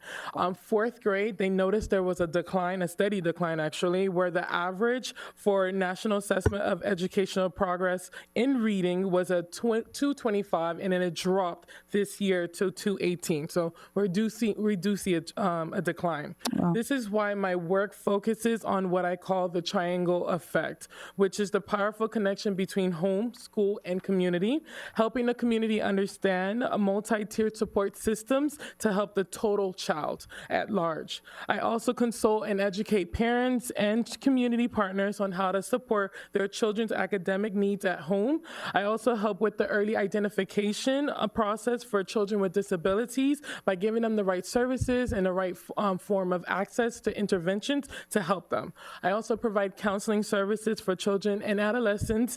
Fourth grade, they noticed there was a decline, a steady decline actually, where the average for National Assessment of Educational Progress in reading was a 225, and then it dropped this year to 218. So we do see a decline. Wow. This is why my work focuses on what I call the triangle effect, which is the powerful connection between between home, school, and community, helping the community understand multi-tiered support systems to help the total child at large. I also consult and educate parents and community partners on how to support their children's academic needs at home. I also help with the early identification process for children with disabilities by giving them the right services and the right form of access to interventions to help them. I also provide counseling services for children and adolescents,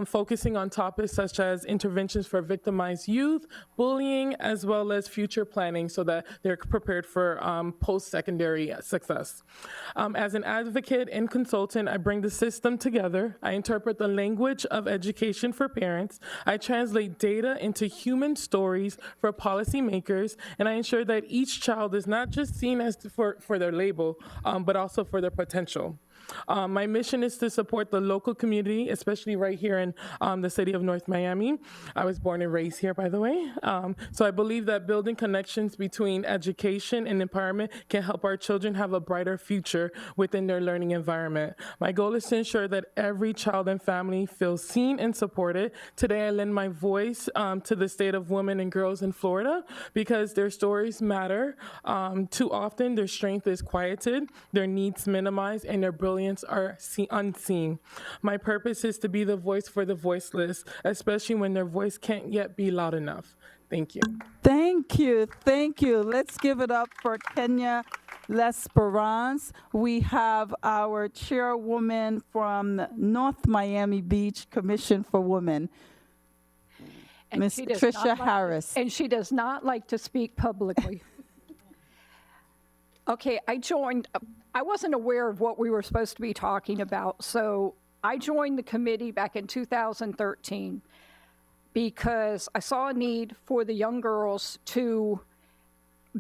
focusing on topics such as interventions for victimized youth, bullying, as well as future planning so that they're prepared for post-secondary success. As an advocate and consultant, I bring the system together. I interpret the language of education for parents. I translate data into human stories for policymakers, and I ensure that each child is not just seen as for their label, but also for their potential. My mission is to support the local community, especially right here in the city of North Miami. I was born and raised here, by the way. So I believe that building connections between education and empowerment can help our children have a brighter future within their learning environment. My goal is to ensure that every child and family feels seen and supported. Today, I lend my voice to the state of women and girls in Florida because their stories matter. Too often, their strength is quieted, their needs minimized, and their brilliance are unseen. My purpose is to be the voice for the voiceless, especially when their voice can't yet be loud enough. Thank you. Thank you. Thank you. Let's give it up for Kenya L'Esperance. We have our chairwoman from the North Miami Beach Commission for Women, Ms. Tricia Harris. And she does not like to speak publicly. Okay, I wasn't aware of what we were supposed to be talking about, so I joined the committee back in 2013 because I saw a need for the young girls to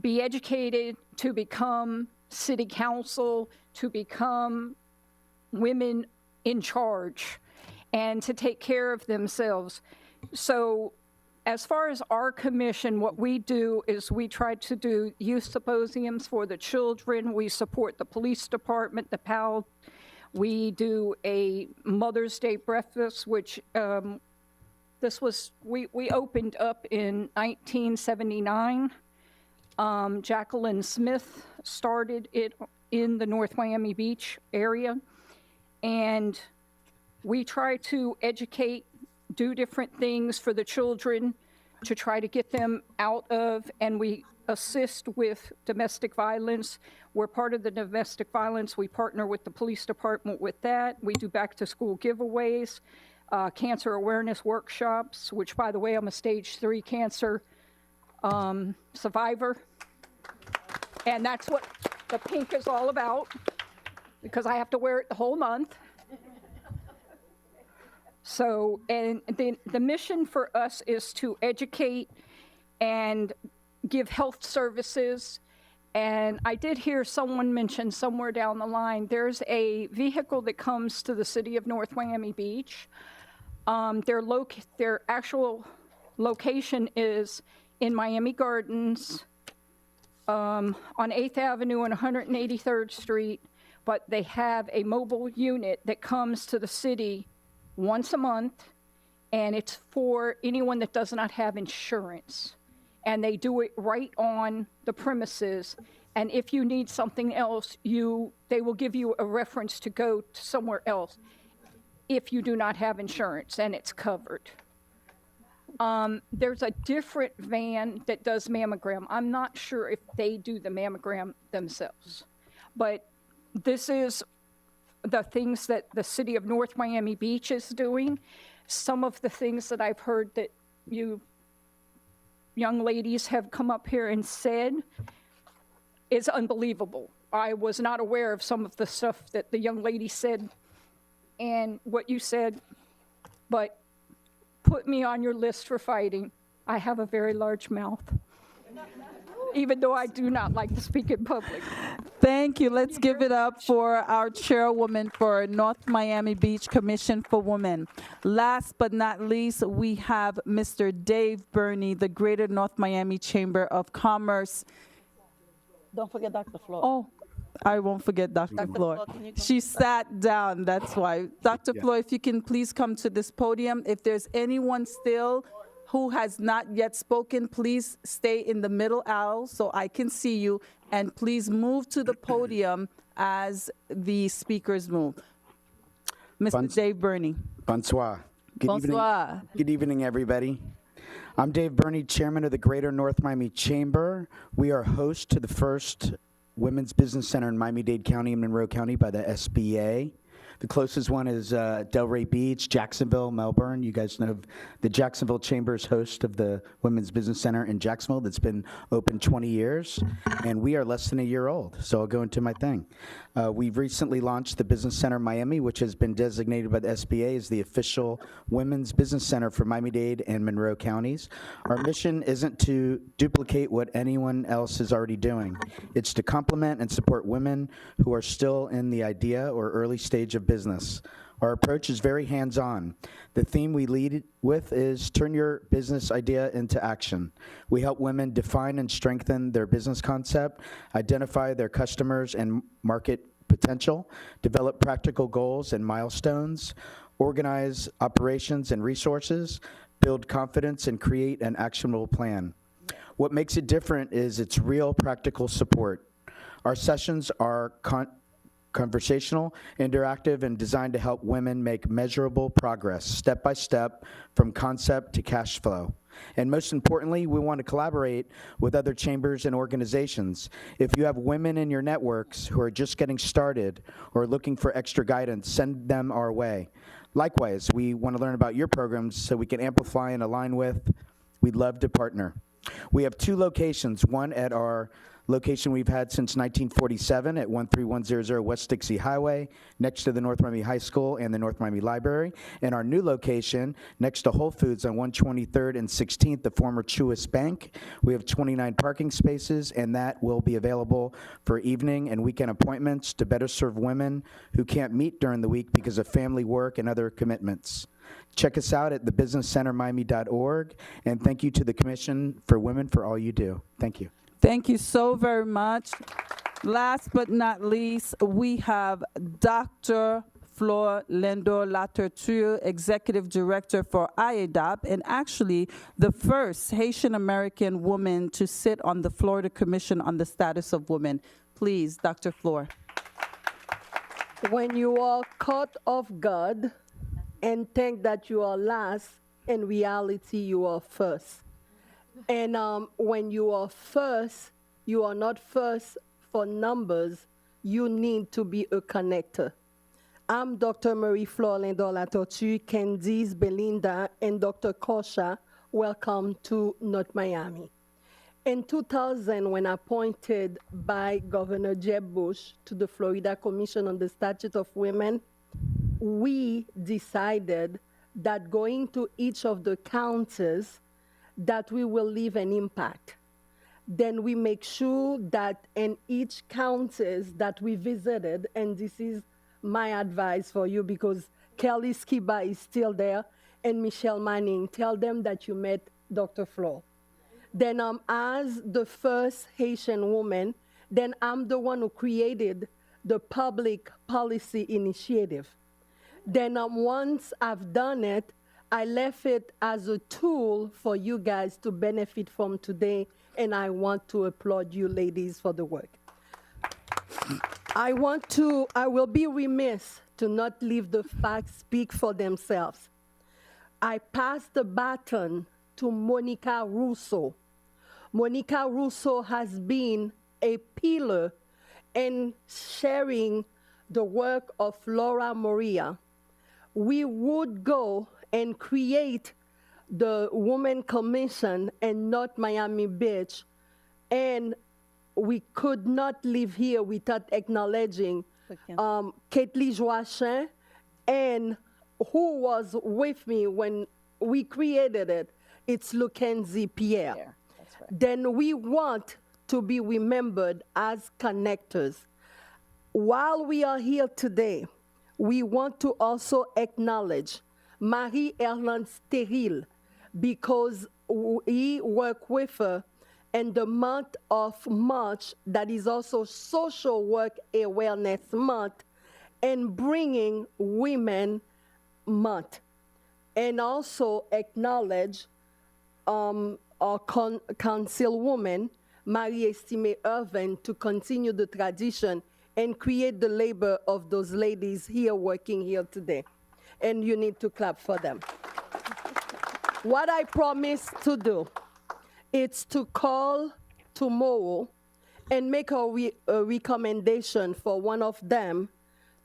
be educated, to become city council, to become women in charge, and to take care of themselves. So as far as our commission, what we do is we try to do youth symposiums for the children. We support the police department, the PAL. We do a Mother's Day breakfast, which we opened up in 1979. Jacqueline Smith started it in the North Miami Beach area. And we try to educate, do different things for the children to try to get them out of, and we assist with domestic violence. We're part of the domestic violence. We partner with the police department with that. We do back to school giveaways, cancer awareness workshops, which, by the way, I'm a stage 3 cancer survivor. And that's what the pink is all about, because I have to wear it the whole month. So, and the mission for us is to educate and give health services. And I did hear someone mention somewhere down the line, there's a vehicle that comes to the city of North Miami Beach. Their actual location is in Miami Gardens, on 8th Avenue and 183rd Street, but they have a mobile unit that comes to the city once a month, and it's for anyone that does not have insurance. And they do it right on the premises. And if you need something else, they will give you a reference to go to somewhere else if you do not have insurance, and it's covered. There's a different van that does mammogram. I'm not sure if they do the mammogram themselves, but this is the things that the city of North Miami Beach is doing. Some of the things that I've heard that you young ladies have come up here and said is unbelievable. I was not aware of some of the stuff that the young lady said and what you said, but put me on your list for fighting. I have a very large mouth, even though I do not like to speak in public. Thank you. Let's give it up for our chairwoman for North Miami Beach Commission for Women. Last but not least, we have Mr. Dave Burney, the Greater North Miami Chamber of Commerce. Don't forget Dr. Flo. Oh, I won't forget Dr. Floor. She sat down, that's why. Dr. Floor, if you can please come to this podium. If there's anyone still who has not yet spoken, please stay in the middle aisle so I can see you, and please move to the podium as the speakers move. Mr. Dave Burney. Bonsoir. Bonsoir. Good evening, everybody. I'm Dave Burney, chairman of the Greater North Miami Chamber. We are host to the first Women's Business Center in Miami-Dade County and Monroe County by the SBA. The closest one is Delray Beach, Jacksonville, Melbourne. You guys know the Jacksonville Chamber's host of the Women's Business Center in Jacksonville that's been open 20 years, and we are less than a year old, so I'll go into my thing. We've recently launched the Business Center Miami, which has been designated by the SBA as the official Women's Business Center for Miami-Dade and Monroe counties. Our mission isn't to duplicate what anyone else is already doing. It's to complement and support women who are still in the idea or early stage of business. Our approach is very hands-on. The theme we lead with is turn your business idea into action. We help women define and strengthen their business concept, identify their customers and market potential, develop practical goals and milestones, organize operations and resources, build confidence, and create an actionable plan. What makes it different is its real practical support. Our sessions are conversational, interactive, and designed to help women make measurable progress, step by step, from concept to cash flow. And most importantly, we want to collaborate with other chambers and organizations. If you have women in your networks who are just getting started or looking for extra guidance, send them our way. Likewise, we want to learn about your programs so we can amplify and align with. We'd love to partner. We have 2 locations, one at our location we've had since 1947 at 13100 West Dixie Highway, next to the North Miami High School and the North Miami Library, and our new location next to Whole Foods on 123rd and 16th, the former Truist Bank. We have 29 parking spaces, and that will be available for evening and weekend appointments to better serve women who can't meet during the week because of family work and other commitments. Check us out at thebusinesscentermiami.org, and thank you to the Commission for Women for all you do. Thank you. Thank you so very much. Last but not least, we have Dr. Flor Lendo Latortue, Executive Director for IADOP, and actually the first Haitian American woman to sit on the Florida Commission on the Status of Women. Please, Dr. Flor. When you are caught off guard and think that you are last, in reality you are first. And when you are first, you are not first for numbers. You need to be a connector. I'm Dr. Marie Flor Lendo Latortue, Candice, Belinda, and Dr. Kosha. Welcome to North Miami. In 2000, when appointed by Governor Jeb Bush to the Florida Commission on the Statute of Women, we decided that going to each of the counties that we will leave an impact. Then we make sure that in each counties that we visited, and this is my advice for you because Kelly Skiba is still there, and Michelle Manning, tell them that you met Dr. Flor. Then as the first Haitian woman, then I'm the one who created the Public Policy Initiative. Then once I've done it, I left it as a tool for you guys to benefit from today, and I want to applaud you ladies for the work. I will be remiss to not leave the facts speak for themselves. I pass the baton to Monica Russo. Monica Russo has been a pillar in sharing the work of Laura Maria. We would go and create the Women Commission in North Miami Beach, and we could not live here without acknowledging Kathleen Joachim, and who was with me when we created it. It's Luckenzie Pierre. That's right. Then we want to be remembered as connectors. While we are here today, we want to also acknowledge Marie-Hélène Steril, because we work with her and the month of March, that is also Social Work Awareness Month, and bringing Women Month. And also acknowledge our councilwoman, Marie-Estime Irvin, to continue the tradition and create the labor of those ladies here working here today. And you need to clap for them. What I promised to do is to call tomorrow and make a recommendation for one of them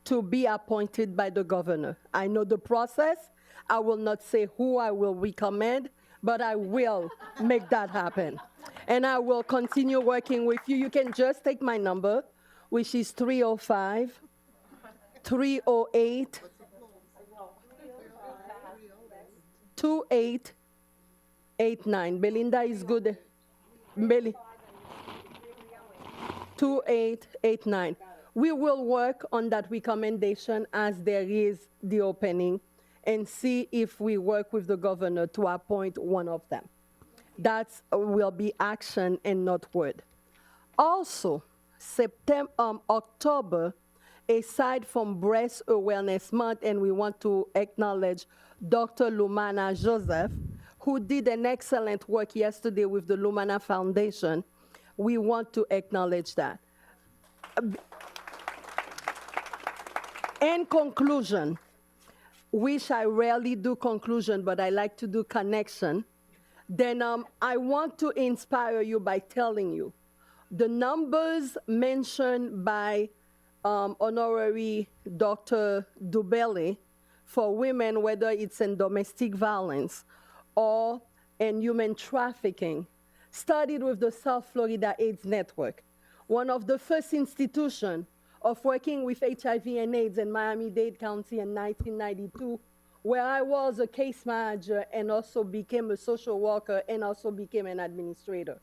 to be appointed by the governor. I know the process. I will not say who I will recommend, but I will make that happen. And I will continue working with you. You can just take my number, which is 305 308 2889. Belinda is good. 2889. We will work on that recommendation as there is the opening and see if we work with the governor to appoint one of them. That will be action and not word. Also, October, aside from Breast Awareness Month, and we want to acknowledge Dr. Lumana Joseph, who did an excellent work yesterday with the Lumana Foundation. We want to acknowledge that. In conclusion, which I rarely do conclusion, but I like to do connection, then I want to inspire you by telling you the numbers mentioned by Honorary Dr. Dubelli for women, whether it's in domestic violence or in human trafficking, started with the South Florida AIDS Network, one of the first institutions of working with HIV and AIDS in Miami-Dade County in 1992, where I was a case manager and also became a social worker and also became an administrator.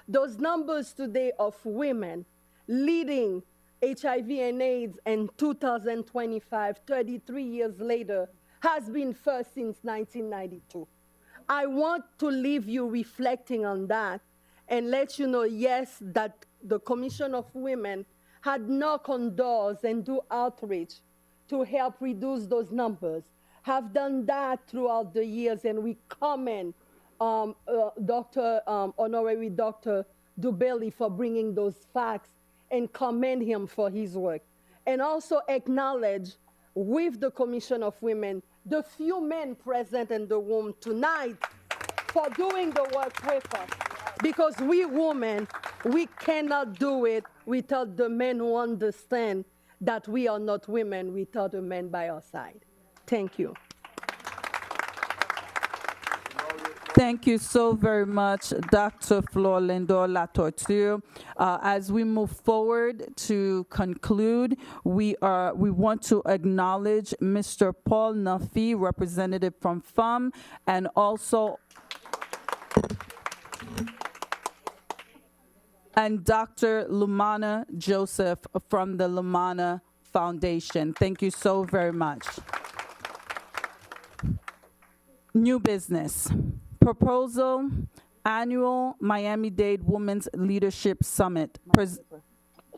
Those numbers today of women leading HIV and AIDS in 2025, 33 years later, has been first since 1992. I want to leave you reflecting on that and let you know, yes, that the Commission of Women had knock on doors and do outreach to help reduce those numbers, have done that throughout the years, and we commend Honorary Dr. Dubelli for bringing those facts and commend him for his work. And also acknowledge with the Commission of Women the few men present in the room tonight for doing the work with us. Because we women, we cannot do it without the men who understand that we are not women without a man by our side. Thank you. Thank you so very much, Dr. Flor Lindor Latorture. As we move forward to conclude, we want to acknowledge Mr. Paul Nuffy, representative from FUM, and also and Dr. Lumana Joseph from the Lumana Foundation. Thank you so very much. New business. Proposal, annual Miami-Dade Women's Leadership Summit,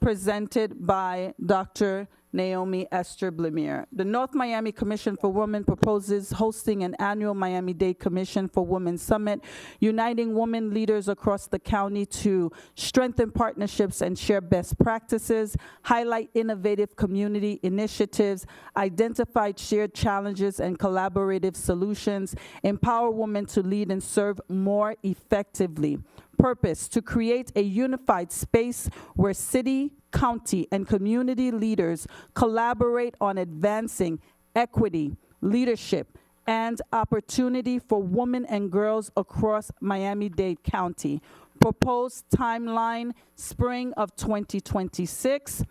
presented by Dr. Naomi Esther Blemire. The North Miami Commission for Women proposes hosting an annual Miami-Dade Commission for Women Summit, uniting women leaders across the county to strengthen partnerships and share best practices, highlight innovative community initiatives, identify shared challenges and collaborative solutions, empower women to lead and serve more effectively. Purpose, to create a unified space where city, county, and community leaders collaborate on advancing equity, leadership, and opportunity for women and girls across Miami-Dade County. Proposed timeline, spring of 2026.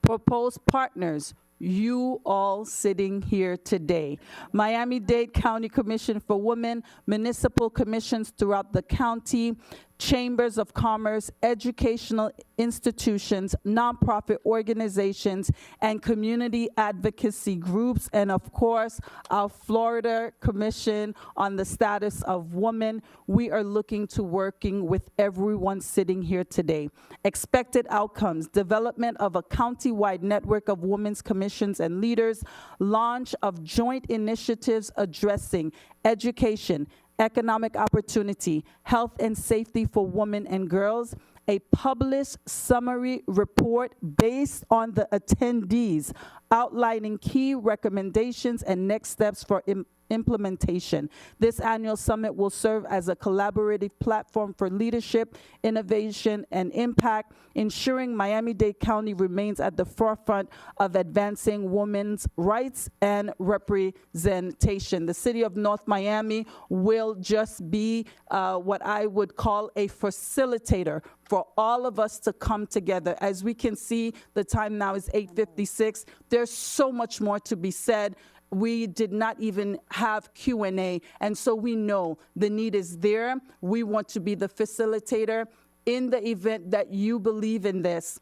Proposed partners, you all sitting here today. Miami-Dade County Commission for Women, municipal commissions throughout the county, chambers of commerce, educational institutions, nonprofit organizations, and community advocacy groups, and of course, our Florida Commission on the Status of Women. We are looking to working with everyone sitting here today. Expected outcomes: development of a county-wide network of women's commissions and leaders, launch of joint initiatives addressing education, economic opportunity, health and safety for women and girls, a published summary report based on the attendees outlining key recommendations and next steps for implementation. This annual summit will serve as a collaborative platform for leadership, innovation, and impact, ensuring Miami-Dade County remains at the forefront of advancing women's rights and representation. The city of North Miami will just be what I would call a facilitator for all of us to come together. As we can see, the time now is 8:56. There's so much more to be said. We did not even have Q&A, and so we know the need is there. We want to be the facilitator. In the event that you believe in this,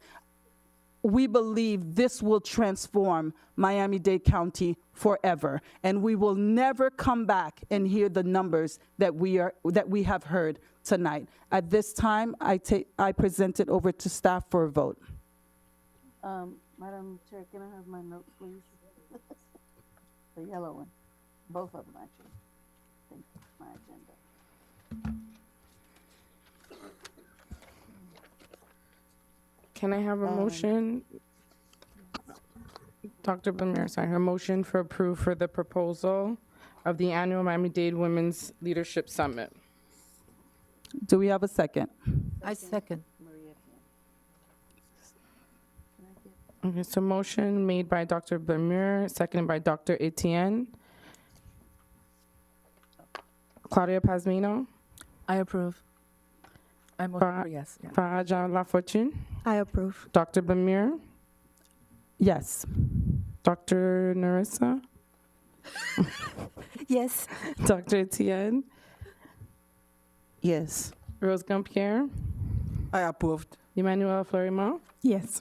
we believe this will transform Miami-Dade County forever, and we will never come back and hear the numbers that we have heard tonight. At this time, I present it over to staff for a vote. Madam Chair, can I have my notes, please? The yellow one, both of them actually. Thank you. My agenda. Can I have a motion? Dr. Blemire, sorry, a motion for approve for the proposal of the annual Miami-Dade Women's Leadership Summit. Do we have a second? I second. Okay, so motion made by Dr. Blemire, seconded by Dr. Etienne. Claudia Pazmino. I approve. I vote for yes. Yeah. Faraja Lafortune. I approve. Dr. Blemire. Yes. Dr. Narissa. Yes. Dr. Etienne. Yes. Rose Gumpierre. I approved. Emmanuel Florimont. Yes.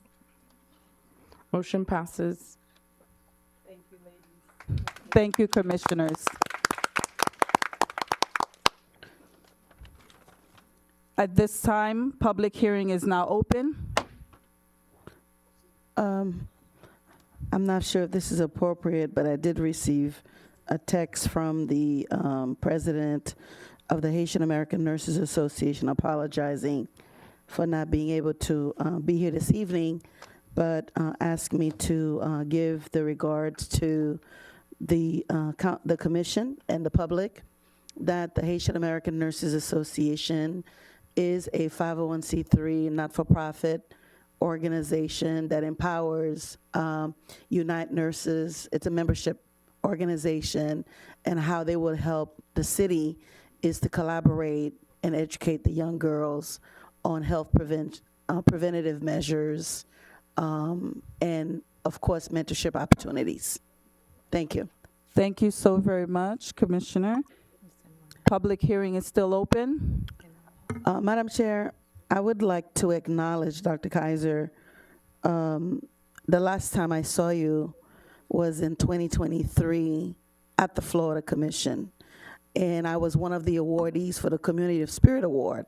Motion passes. Thank you, ladies. Thank you, commissioners. At this time, public hearing is now open. I'm not sure if this is appropriate, but I did receive a text from the president of the Haitian American Nurses Association apologizing for not being able to be here this evening, but asked me to give the regards to the commission and the public that the Haitian American Nurses Association is a 501c3 not-for-profit organization that empowers Unite Nurses. It's a membership organization, and how they will help the city is to collaborate and educate the young girls on health preventative measures, and of course, mentorship opportunities. Thank you. Thank you so very much, Commissioner. Public hearing is still open. Madam Chair, I would like to acknowledge Dr. Kaiser. The last time I saw you was in 2023 at the Florida Commission, and I was one of the awardees for the Community of Spirit Award.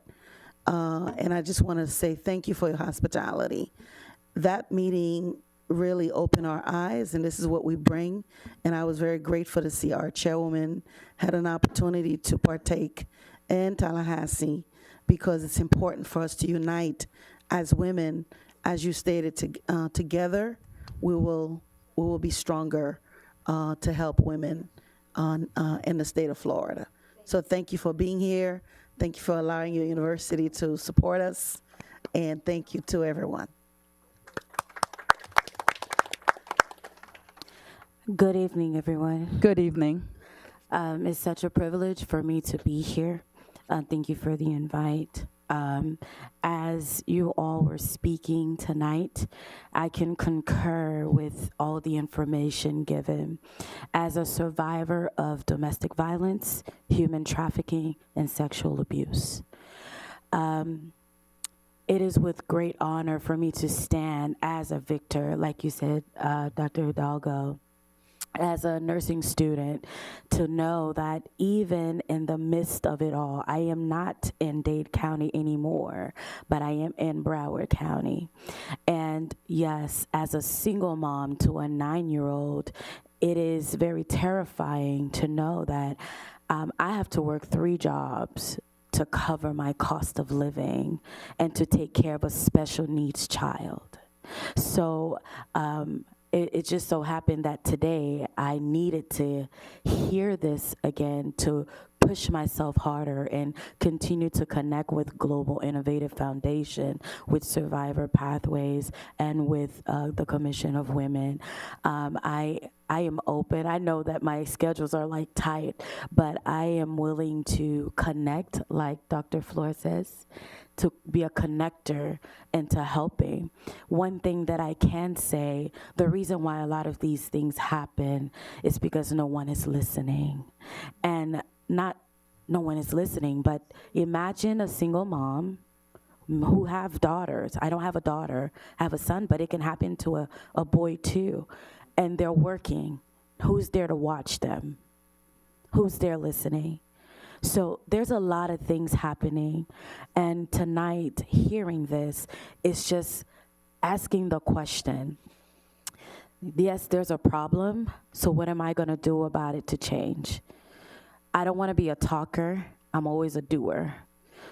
And I just want to say thank you for your hospitality. That meeting really opened our eyes, and this is what we bring. And I was very grateful to see our chairwoman had an opportunity to partake in Tallahassee, because it's important for us to unite as women. As you stated, together we will be stronger to help women in the state of Florida. So thank you for being here. Thank you for allowing your university to support us, and thank you to everyone. Good evening, everyone. Good evening. It's such a privilege for me to be here. Thank you for the invite. As you all were speaking tonight, I can concur with all the information given. As a survivor of domestic violence, human trafficking, and sexual abuse, it is with great honor for me to stand as a victor, like you said, Dr. Hidalgo, as a nursing student, to know that even in the midst of it all, I am not in Dade County anymore, but I am in Broward County. And yes, as a single mom to a 9-year-old, it is very terrifying to know that I have to work 3 jobs to cover my cost of living and to take care of a special needs child. So it just so happened that today I needed to hear this again to push myself harder and continue to connect with Global Innovative Foundation, with Survivor Pathways, and with the Commission of Women. I am open. I know that my schedules are like tight, but I am willing to connect, like Dr. Flor says, to be a connector and to helping. One thing that I can say, the reason why a lot of these things happen is because no one is listening. And not no one is listening, but imagine a single mom who have daughters. I don't have a daughter, I have a son, but it can happen to a boy too. And they're working. Who's there to watch them? Who's there listening? So there's a lot of things happening. And tonight, hearing this is just asking the question, yes, there's a problem, so what am I gonna do about it to change? I don't wanna be a talker, I'm always a doer.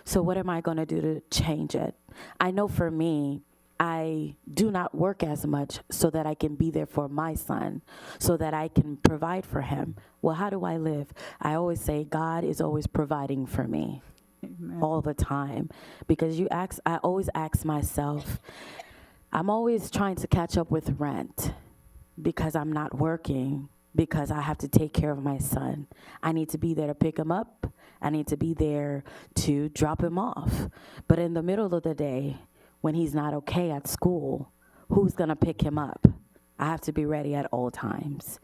So what am I gonna do to change it? I know for me, I do not work as much so that I can be there for my son, so that I can provide for him. Well, how do I live? I always say God is always providing for me. Amen. All the time. Because I always ask myself, I'm always trying to catch up with rent because I'm not working, because I have to take care of my son. I need to be there to pick him up. I need to be there to drop him off. But in the middle of the day, when he's not okay at school, who's gonna pick him up? I have to be ready at all times.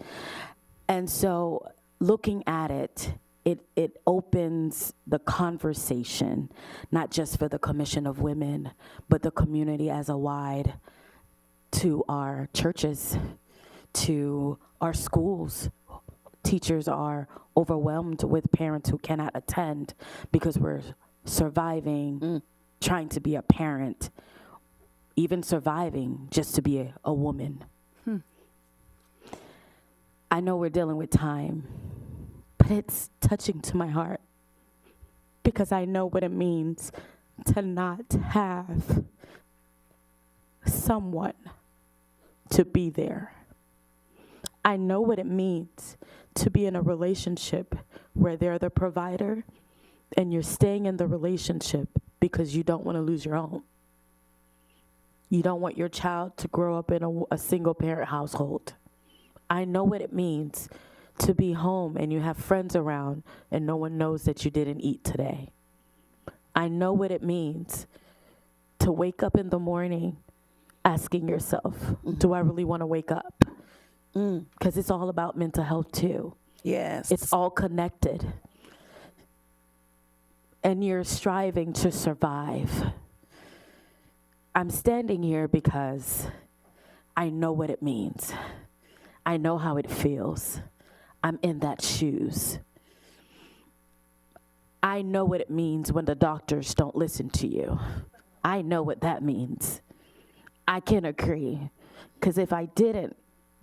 And so looking at it, it opens the conversation, not just for the Commission of Women, but the community as a wide, to our churches, to our schools. Teachers are overwhelmed with parents who cannot attend because we're surviving, trying to be a parent, even surviving just to be a woman. I know we're dealing with time, but it's touching to my heart because I know what it means to not have someone to be there. I know what it means to be in a relationship where they're the provider and you're staying in the relationship because you don't want to lose your own. You don't want your child to grow up in a single parent household. I know what it means to be home and you have friends around and no one knows that you didn't eat today. I know what it means to wake up in the morning asking yourself, do I really want to wake up? Because it's all about mental health too. Yes. It's all connected. And you're striving to survive. I'm standing here because I know what it means. I know how it feels. I'm in that shoes. I know what it means when the doctors don't listen to you. I know what that means. I can agree. Because if I didn't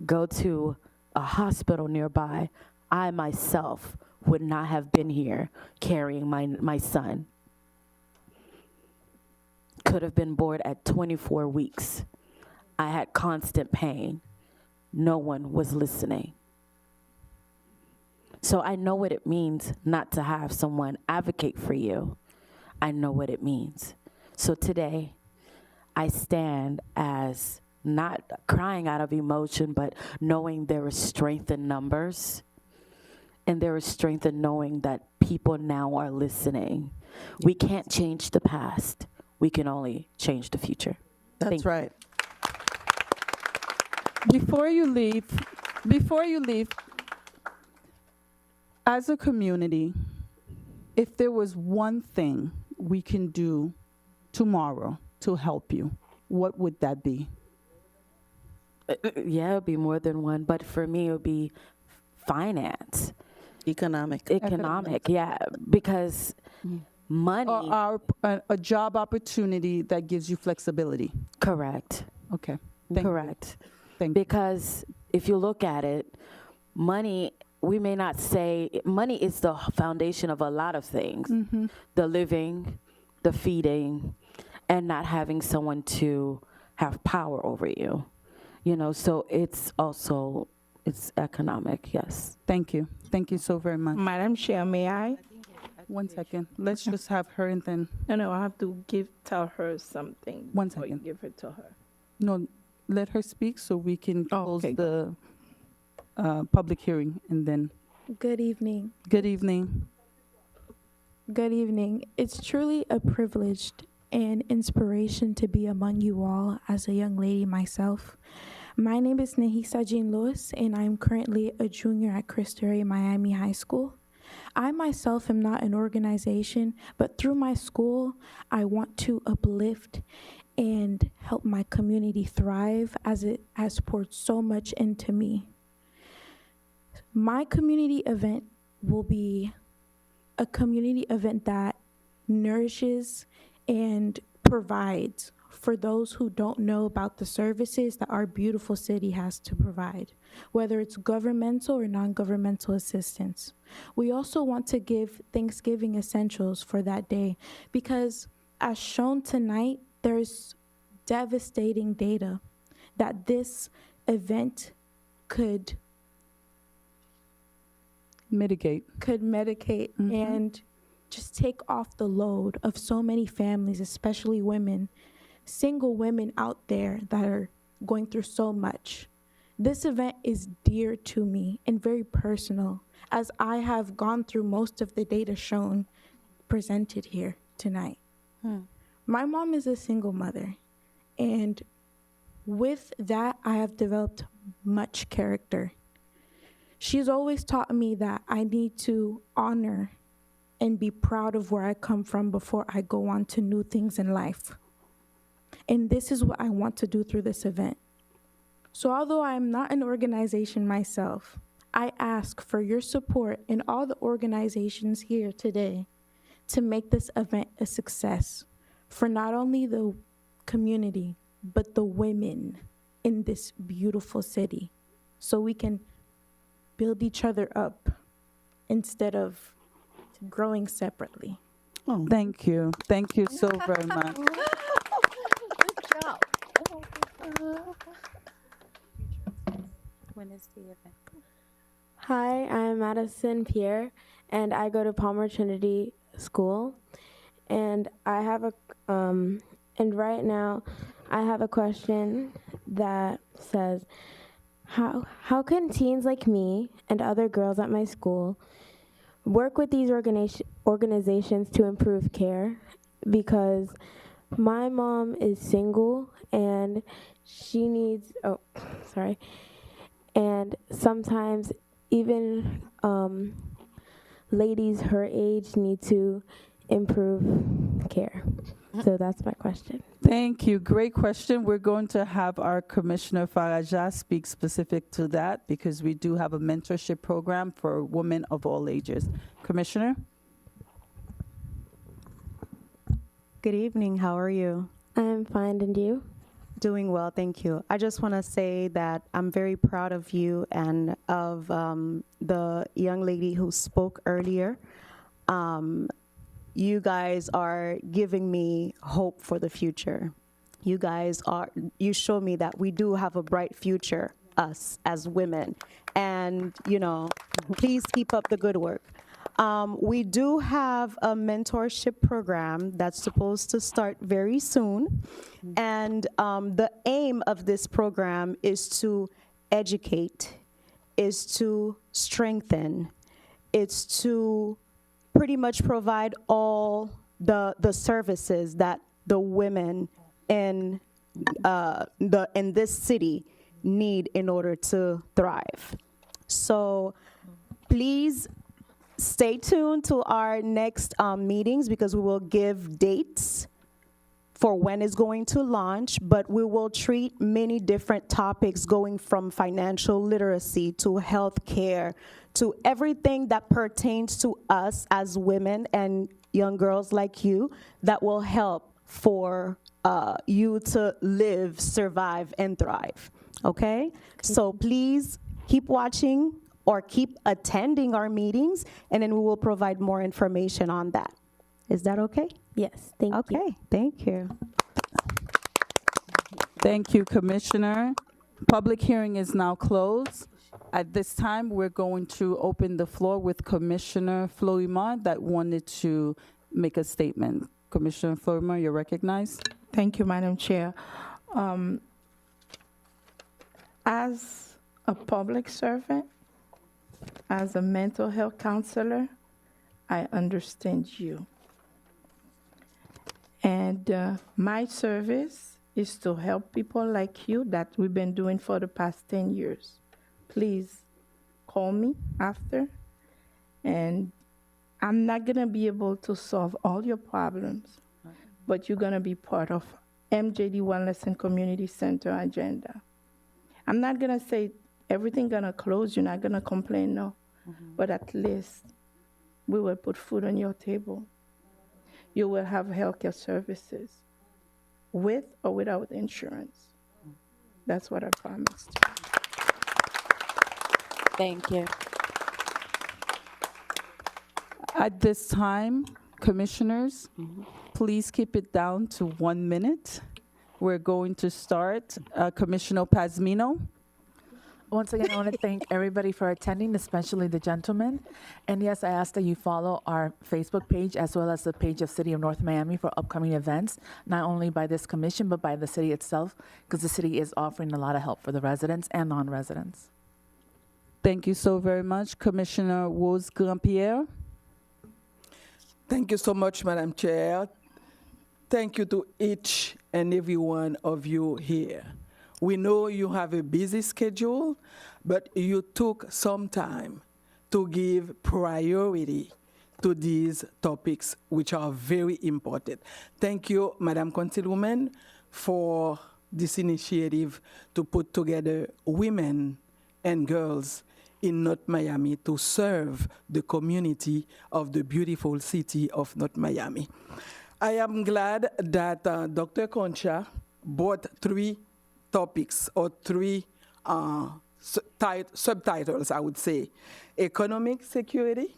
go to a hospital nearby, I myself would not have been here carrying my son. Could have been born at 24 weeks. I had constant pain. No one was listening. So I know what it means not to have someone advocate for you. I know what it means. So today, I stand as not crying out of emotion, but knowing there is strength in numbers. And there is strength in knowing that people now are listening. We can't change the past. We can only change the future. That's right. Before you leave, as a community, if there was one thing we can do tomorrow to help you, what would that be? Yeah, it would be more than one, but for me, it would be finance. Economic, yeah, because money. Or a job opportunity that gives you flexibility. Correct. Okay. Correct. Because if you look at it, money, we may not say, money is the foundation of a lot of things. Mm-hmm. The living, the feeding, and not having someone to have power over you. You know, so it's also, it's economic, yes. Thank you. Thank you so very much. Madam Chair, may I? 1 second. Let's just have her and then. No, I have to tell her something. 1 before you second. give it to her. No, let her speak so we can close okay. the public hearing and then. Good evening. Good evening. Good evening. It's truly a privilege and inspiration to be among you all as a young lady myself. My name is Nahisa Jean Lewis, and I'm currently a junior at Cristo Rey Miami High School. I myself am not an organization, but through my school, I want to uplift and help my community thrive as it has poured so much into me. My community event will be a community event that nourishes and provides for those who don't know about the services that our beautiful city has to provide, whether it's governmental or non-governmental assistance. We also want to give Thanksgiving essentials for that day because, as shown tonight, there's devastating data that this event could mitigate and just take off the load of so many families, especially women, single women out there that are going through so much. This event is dear to me and very personal, as I have gone through most of the data shown presented here tonight. My mom is a single mother, and with that, I have developed much character. She's always taught me that I need to honor and be proud of where I come from before I go on to new things in life. And this is what I want to do through this event. So although I am not an organization myself, I ask for your support in all the organizations here today to make this event a success for not only the community, but the women in this beautiful city, so we can build each other up instead of growing separately. Oh, thank you. Thank you so very much. Good job. When is the event? Hi, I'm Madison Pierre, and I go to Palmer Trinity School. And I have and right now I have a question that says, how can teens like me and other girls at my school work with these organizations to improve care? Because my mom is single and she needs, and sometimes even ladies her age need to improve care. So that's my question. Thank you. Great question. We're going to have our Commissioner Faraja speak specific to that because we do have a mentorship program for women of all ages. Commissioner? Good evening. How are you? I'm fine, and you? Doing well, thank you. I just want to say that I'm very proud of you and of the young lady who spoke earlier. You guys are giving me hope for the future. You show me that we do have a bright future, us as women. And, please keep up the good work. We do have a mentorship program that's supposed to start very soon. And the aim of this program is to educate, is to strengthen, it's to pretty much provide all the services that the women in this city need in order to thrive. So please stay tuned to our next meetings because we will give dates for when it's going to launch, but we will treat many different topics going from financial literacy to healthcare to everything that pertains to us as women and young girls like you that will help for you to live, survive, and thrive, okay? So please keep watching or keep attending our meetings, and then we will provide more information on that. Is that okay? Yes, thank you. Okay, thank you. Thank you, Commissioner. Public hearing is now closed. At this time, we're going to open the floor with Commissioner Florimond that wanted to make a statement. Commissioner Florimond, you're recognized. Thank you, Madam Chair. As a public servant, as a mental health counselor, I understand you. And my service is to help people like you that we've been doing for the past 10 years. Please call me after, and I'm not gonna be able to solve all your problems, but you're gonna be part of MJD Wellness and Community Center agenda. I'm not gonna say everything gonna close, you're not gonna complain, no, but at least we will put food on your table. You will have healthcare services with or without insurance. That's what I promised. Thank you. At this time, commissioners, please keep it down to 1 minute. We're going to start. Commissioner Pazmino. Once again, I want to thank everybody for attending, especially the gentlemen. And yes, I ask that you follow our Facebook page as well as the page of City of North Miami for upcoming events, not only by this commission, but by the city itself, because the city is offering a lot of help for the residents and non-residents. Thank you so very much. Commissioner Rose Grand-Pierre. Thank you so much, Madam Chair. Thank you to each and every one of you here. We know you have a busy schedule, but you took some time to give priority to these topics, which are very important. Thank you, Madam Councilwoman, for this initiative to put together women and girls in North Miami to serve the community of the beautiful city of North Miami. I am glad that Dr. Concha brought 3 topics or 3 subtitles, I would say. Economic security,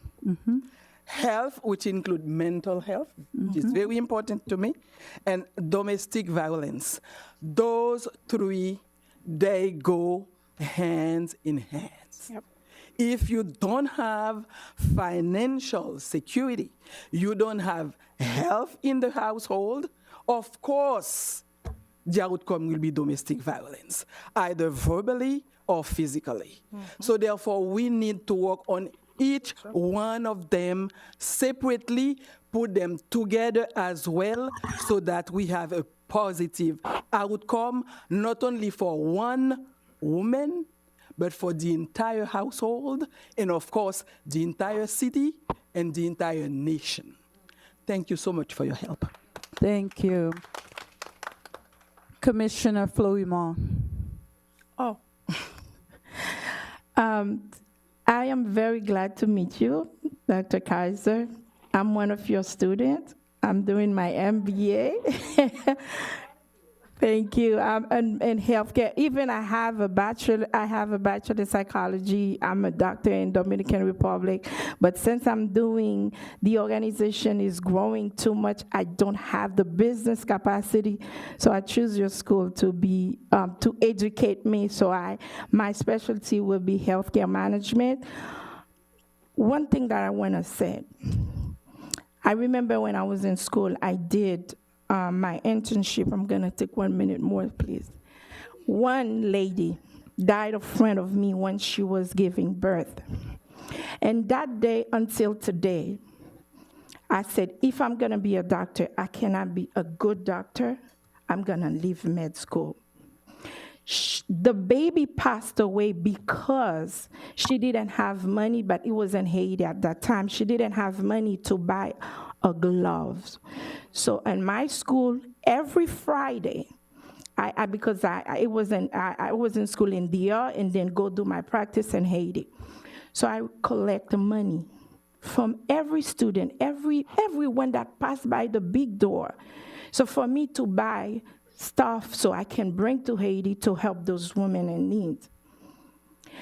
health, which include mental health, which is very important to me, and domestic violence. Those 3, they go hand in hand. Yep. If you don't have financial security, you don't have health in the household, of course, the outcome will be domestic violence, either verbally or physically. So therefore, we need to work on each one of them separately, put them together as well, so that we have a positive outcome, not only for one woman, but for the entire household, and of course, the entire city and the entire nation. Thank you so much for your help. Thank you. Commissioner Florimond. Oh. I am very glad to meet you, Dr. Kaiser. I'm one of your students. I'm doing my MBA. Thank you. In healthcare, even I have a bachelor in psychology. I'm a doctor in Dominican Republic, but since I'm doing, the organization is growing too much, I don't have the business capacity, so I choose your school to be, to educate me, so my specialty will be healthcare management. One thing that I want to say, I remember when I was in school, I did my internship. I'm gonna take 1 minute more, please. One lady died, a friend of me, when she was giving birth. And that day until today, I said, if I'm gonna be a doctor, I cannot be a good doctor. I'm gonna leave med school. The baby passed away because she didn't have money, but it was in Haiti at that time. She didn't have money to buy a glove. So in my school, every Friday, I was in school in DR and then go do my practice in Haiti. So I collect money from every student, everyone that passed by the big door. So for me to buy stuff so I can bring to Haiti to help those women in need.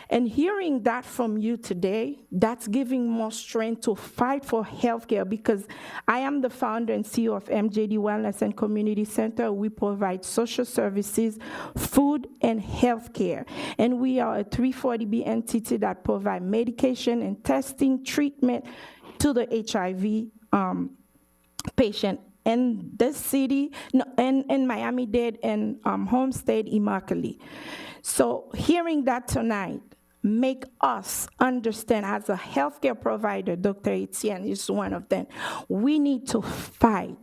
And hearing that from you today, that's giving more strength to fight for healthcare, because I am the founder and CEO of MJD Wellness and Community Center. We provide social services, food, and healthcare. And we are a 340B entity that provide medication and testing, treatment to the HIV patient in this city, in Miami-Dade and Homestead, Immokalee. So hearing that tonight make us understand, as a healthcare provider, Dr. Etienne is one of them, we need to fight.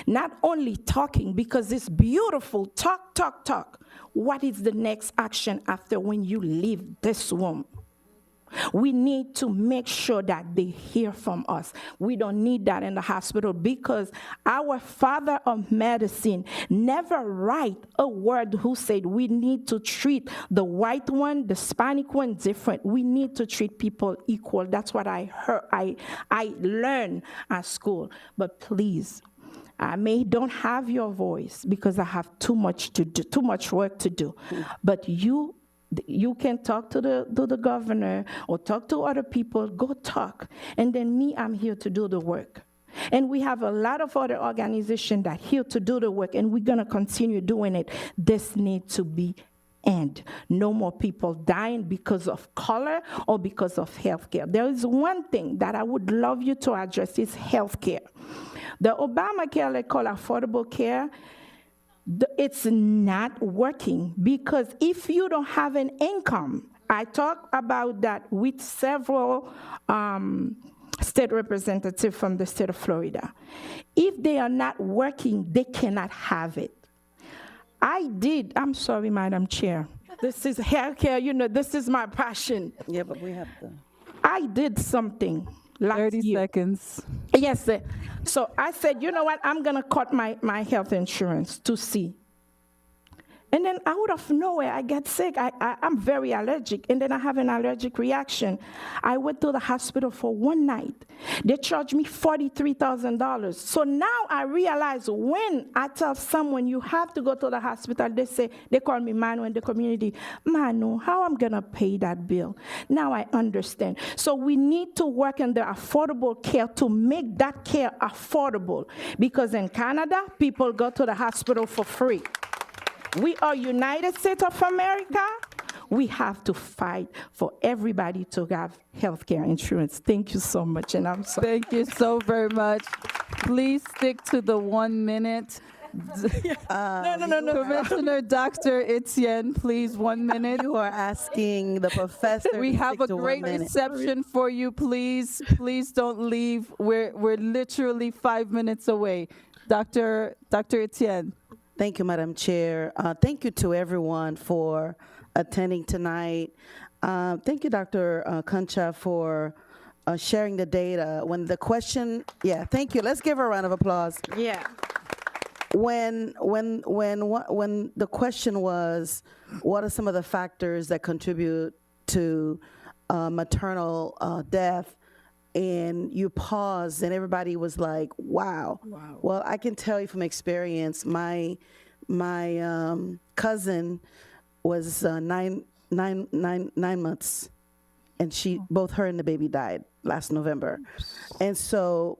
Not only talking, because it's beautiful, talk. What is the next action after when you leave this room? We need to make sure that they hear from us. We don't need that in the hospital, because our father of medicine never write a word who said we need to treat the white one, the Hispanic one different. We need to treat people equal. That's what I heard. I learned at school. But please, I don't have your voice because I have too much work to do. But you can talk to the governor or talk to other people, go talk. And then me, I'm here to do the work. And we have a lot of other organizations that are here to do the work, and we're gonna continue doing it. This needs to be end. No more people dying because of color or because of healthcare. There is one thing that I would love you to address, is healthcare. The Obamacare, they call affordable care, it's not working, because if you don't have an income, I talk about that with several state representatives from the state of Florida. If they are not working, they cannot have it. I'm sorry, Madam Chair. This is healthcare, this is my passion. Yeah, but we have to. I did something last 30 year. seconds. Yes, sir. So I said, you know what, I'm gonna cut my health insurance to see. And then out of nowhere, I get sick. I'm very allergic, and then I have an allergic reaction. I went to the hospital for one night. They charged me $43,000. So now I realize, when I tell someone you have to go to the hospital, they call me Manu in the community. Manu, how I'm gonna pay that bill? Now I understand. So we need to work on the affordable care to make that care affordable, because in Canada, people go to the hospital for free. We are United States of America. We have to fight for everybody to have health care insurance. Thank you so much, and I'm sorry. Thank you so very much. Please stick to the 1 minute. No. Commissioner Dr. Etienne, please, 1 minute. You are asking the professor. We to have stick a to 1 great minute. reception for you. Please don't leave. We're literally 5 minutes away. Dr. Etienne. Thank you, Madam Chair. Thank you to everyone for attending tonight. Thank you, Dr. Concha, for sharing the data. When the question, thank you. Let's give her a round of applause. Yeah. When the question was, what are some of the factors that contribute to maternal death? And you paused, and everybody was like, wow. Well, I can tell you from experience, my cousin was nine months, and both her and the baby died last November. And so,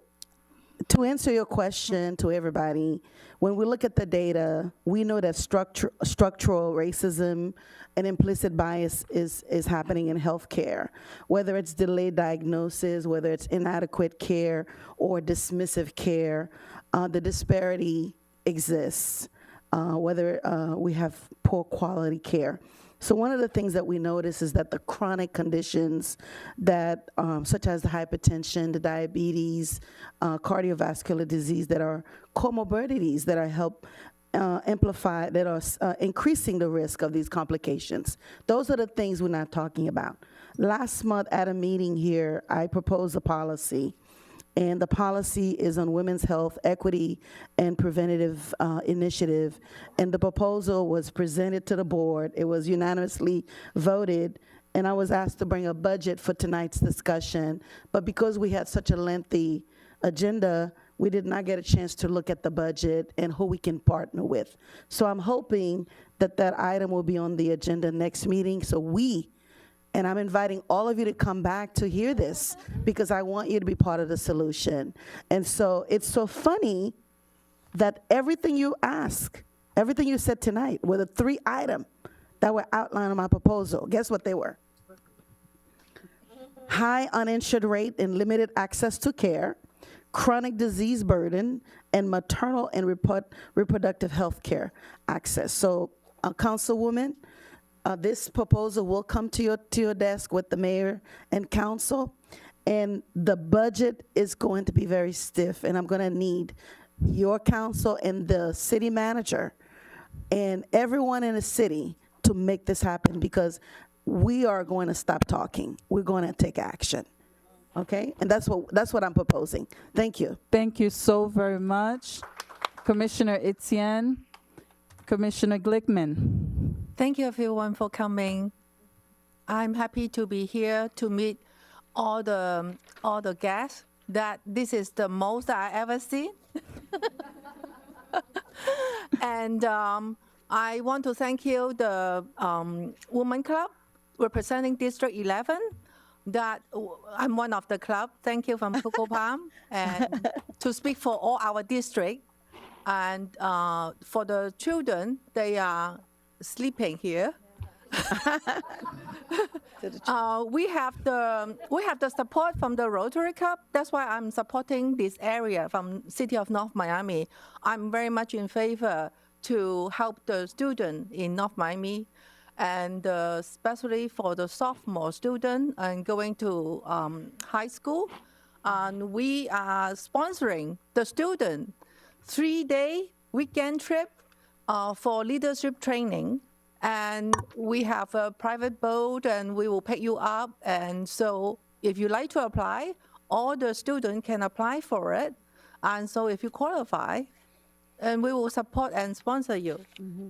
to answer your question to everybody, when we look at the data, we know that structural racism and implicit bias is happening in healthcare, whether it's delayed diagnosis, whether it's inadequate care or dismissive care, the disparity exists, whether we have poor quality care. So one of the things that we notice is that the chronic conditions that, such as the hypertension, the diabetes, cardiovascular disease, that are comorbidities that are amplify, that are increasing the risk of these complications. Those are the things we're not talking about. Last month at a meeting here, I proposed a policy, and the policy is on women's health equity and preventative initiative. And the proposal was presented to the board. It was unanimously voted, and I was asked to bring a budget for tonight's discussion. But because we had such a lengthy agenda, we did not get a chance to look at the budget and who we can partner with. So I'm hoping that that item will be on the agenda next meeting, so and I'm inviting all of you to come back to hear this, because I want you to be part of the solution. And so it's so funny that everything you ask, everything you said tonight were the 3 items that were outlined in my proposal. Guess what they were? High uninsured rate and limited access to care, chronic disease burden, and maternal and reproductive health care access. So, Councilwoman, this proposal will come to your desk with the mayor and council, and the budget is going to be very stiff, and I'm going to need your council and the city manager and everyone in the city to make this happen, because we are going to stop talking. We're going to take action. Okay? And that's what I'm proposing. Thank you. Thank you so very much. Commissioner Etienne, Commissioner Glickman. Thank you everyone for coming. I'm happy to be here to meet all the guests. That this is the most I ever seen. And I want to thank you, the Women Club representing District 11. That I'm one of the club. Thank you from Coco Palm, and to speak for all our district. And for the children, they are sleeping here. We have the support from the Rotary Club. That's why I'm supporting this area from City of North Miami. I'm very much in favor to help the student in North Miami, and especially for the sophomore student and going to high school. And we are sponsoring the student 3-day weekend trip for leadership training. And we have a private boat, and we will pick you up. And so if you like to apply, all the students can apply for it. And so if you qualify, and we will support and sponsor you. Mm-hmm.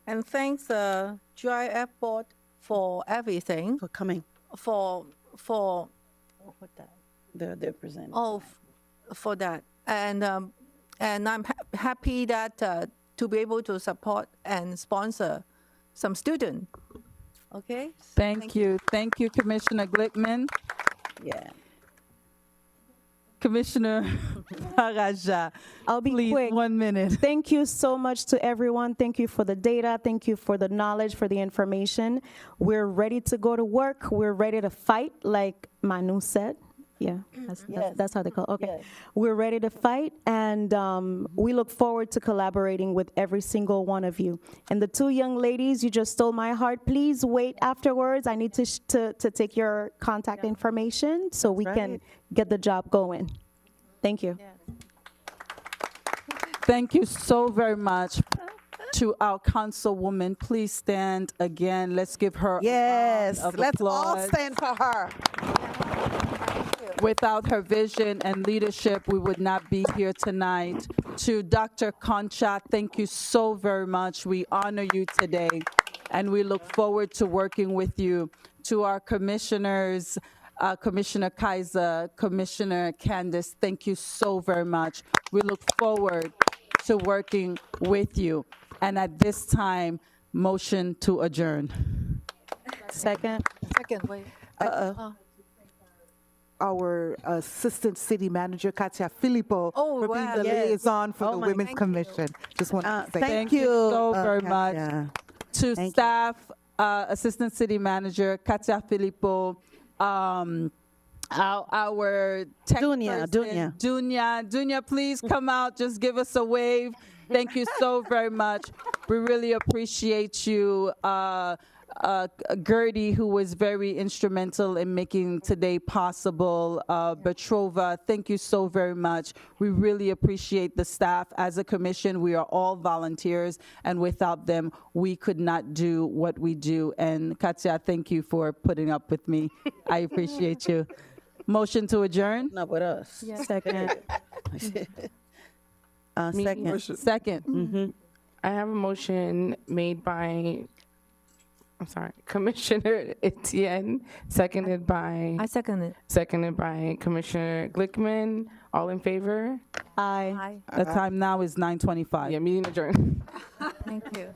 And thanks GIF board for everything. For coming. For what that? They're presenting. Oh, for that. And I'm happy that to be able to support and sponsor some students. Okay? Thank you. Thank you, Commissioner Glickman. Yeah. Commissioner Faraja, I'll be please, quick. 1 minute. Thank you so much to everyone. Thank you for the data. Thank you for the knowledge, for the information. We're ready to go to work. We're ready to fight, like Manu said. Yeah, that's how they call it. Okay. Yes. We're ready to fight, and we look forward to collaborating with every single one of you. And the 2 young ladies, you just stole my heart. Please wait afterwards. I need to take your contact information so we can get the job going. Thank you. Thank you so very much to our councilwoman. Please stand again. Let's give her Yes, a round of let's all applause. stand for her. Without her vision and leadership, we would not be here tonight. To Dr. Concha, thank you so very much. We honor you today, and we look forward to working with you. To our commissioners, Commissioner Kaiser, Commissioner Candace, thank you so very much. We look forward to working with you. And at this time, motion to adjourn. Second. Wait. Our Assistant City Manager, Katia Filippo, for being the yes. liaison for the Women's thank Commission. Just want to say Thank you you so very Katia. much. To Thank staff, Assistant City Manager Katia Filippo, our tech Dunya, person, Dunya, please come out, just give us a wave. Thank you so very much. We really appreciate you. Gertie, who was very instrumental in making today possible. Petrova, thank you so very much. We really appreciate the staff. As a commission, we are all volunteers, and without them, we could not do what we do. And Katya, thank you for putting up with me. I appreciate you. Motion to adjourn? Not with us. Second. Second. Second. I have a motion made by, Commissioner Etienne, seconded by. I second it. Seconded by Commissioner Glickman. All in favor? Aye. The time now is 9:25. Yeah, meeting adjourned. Thank you.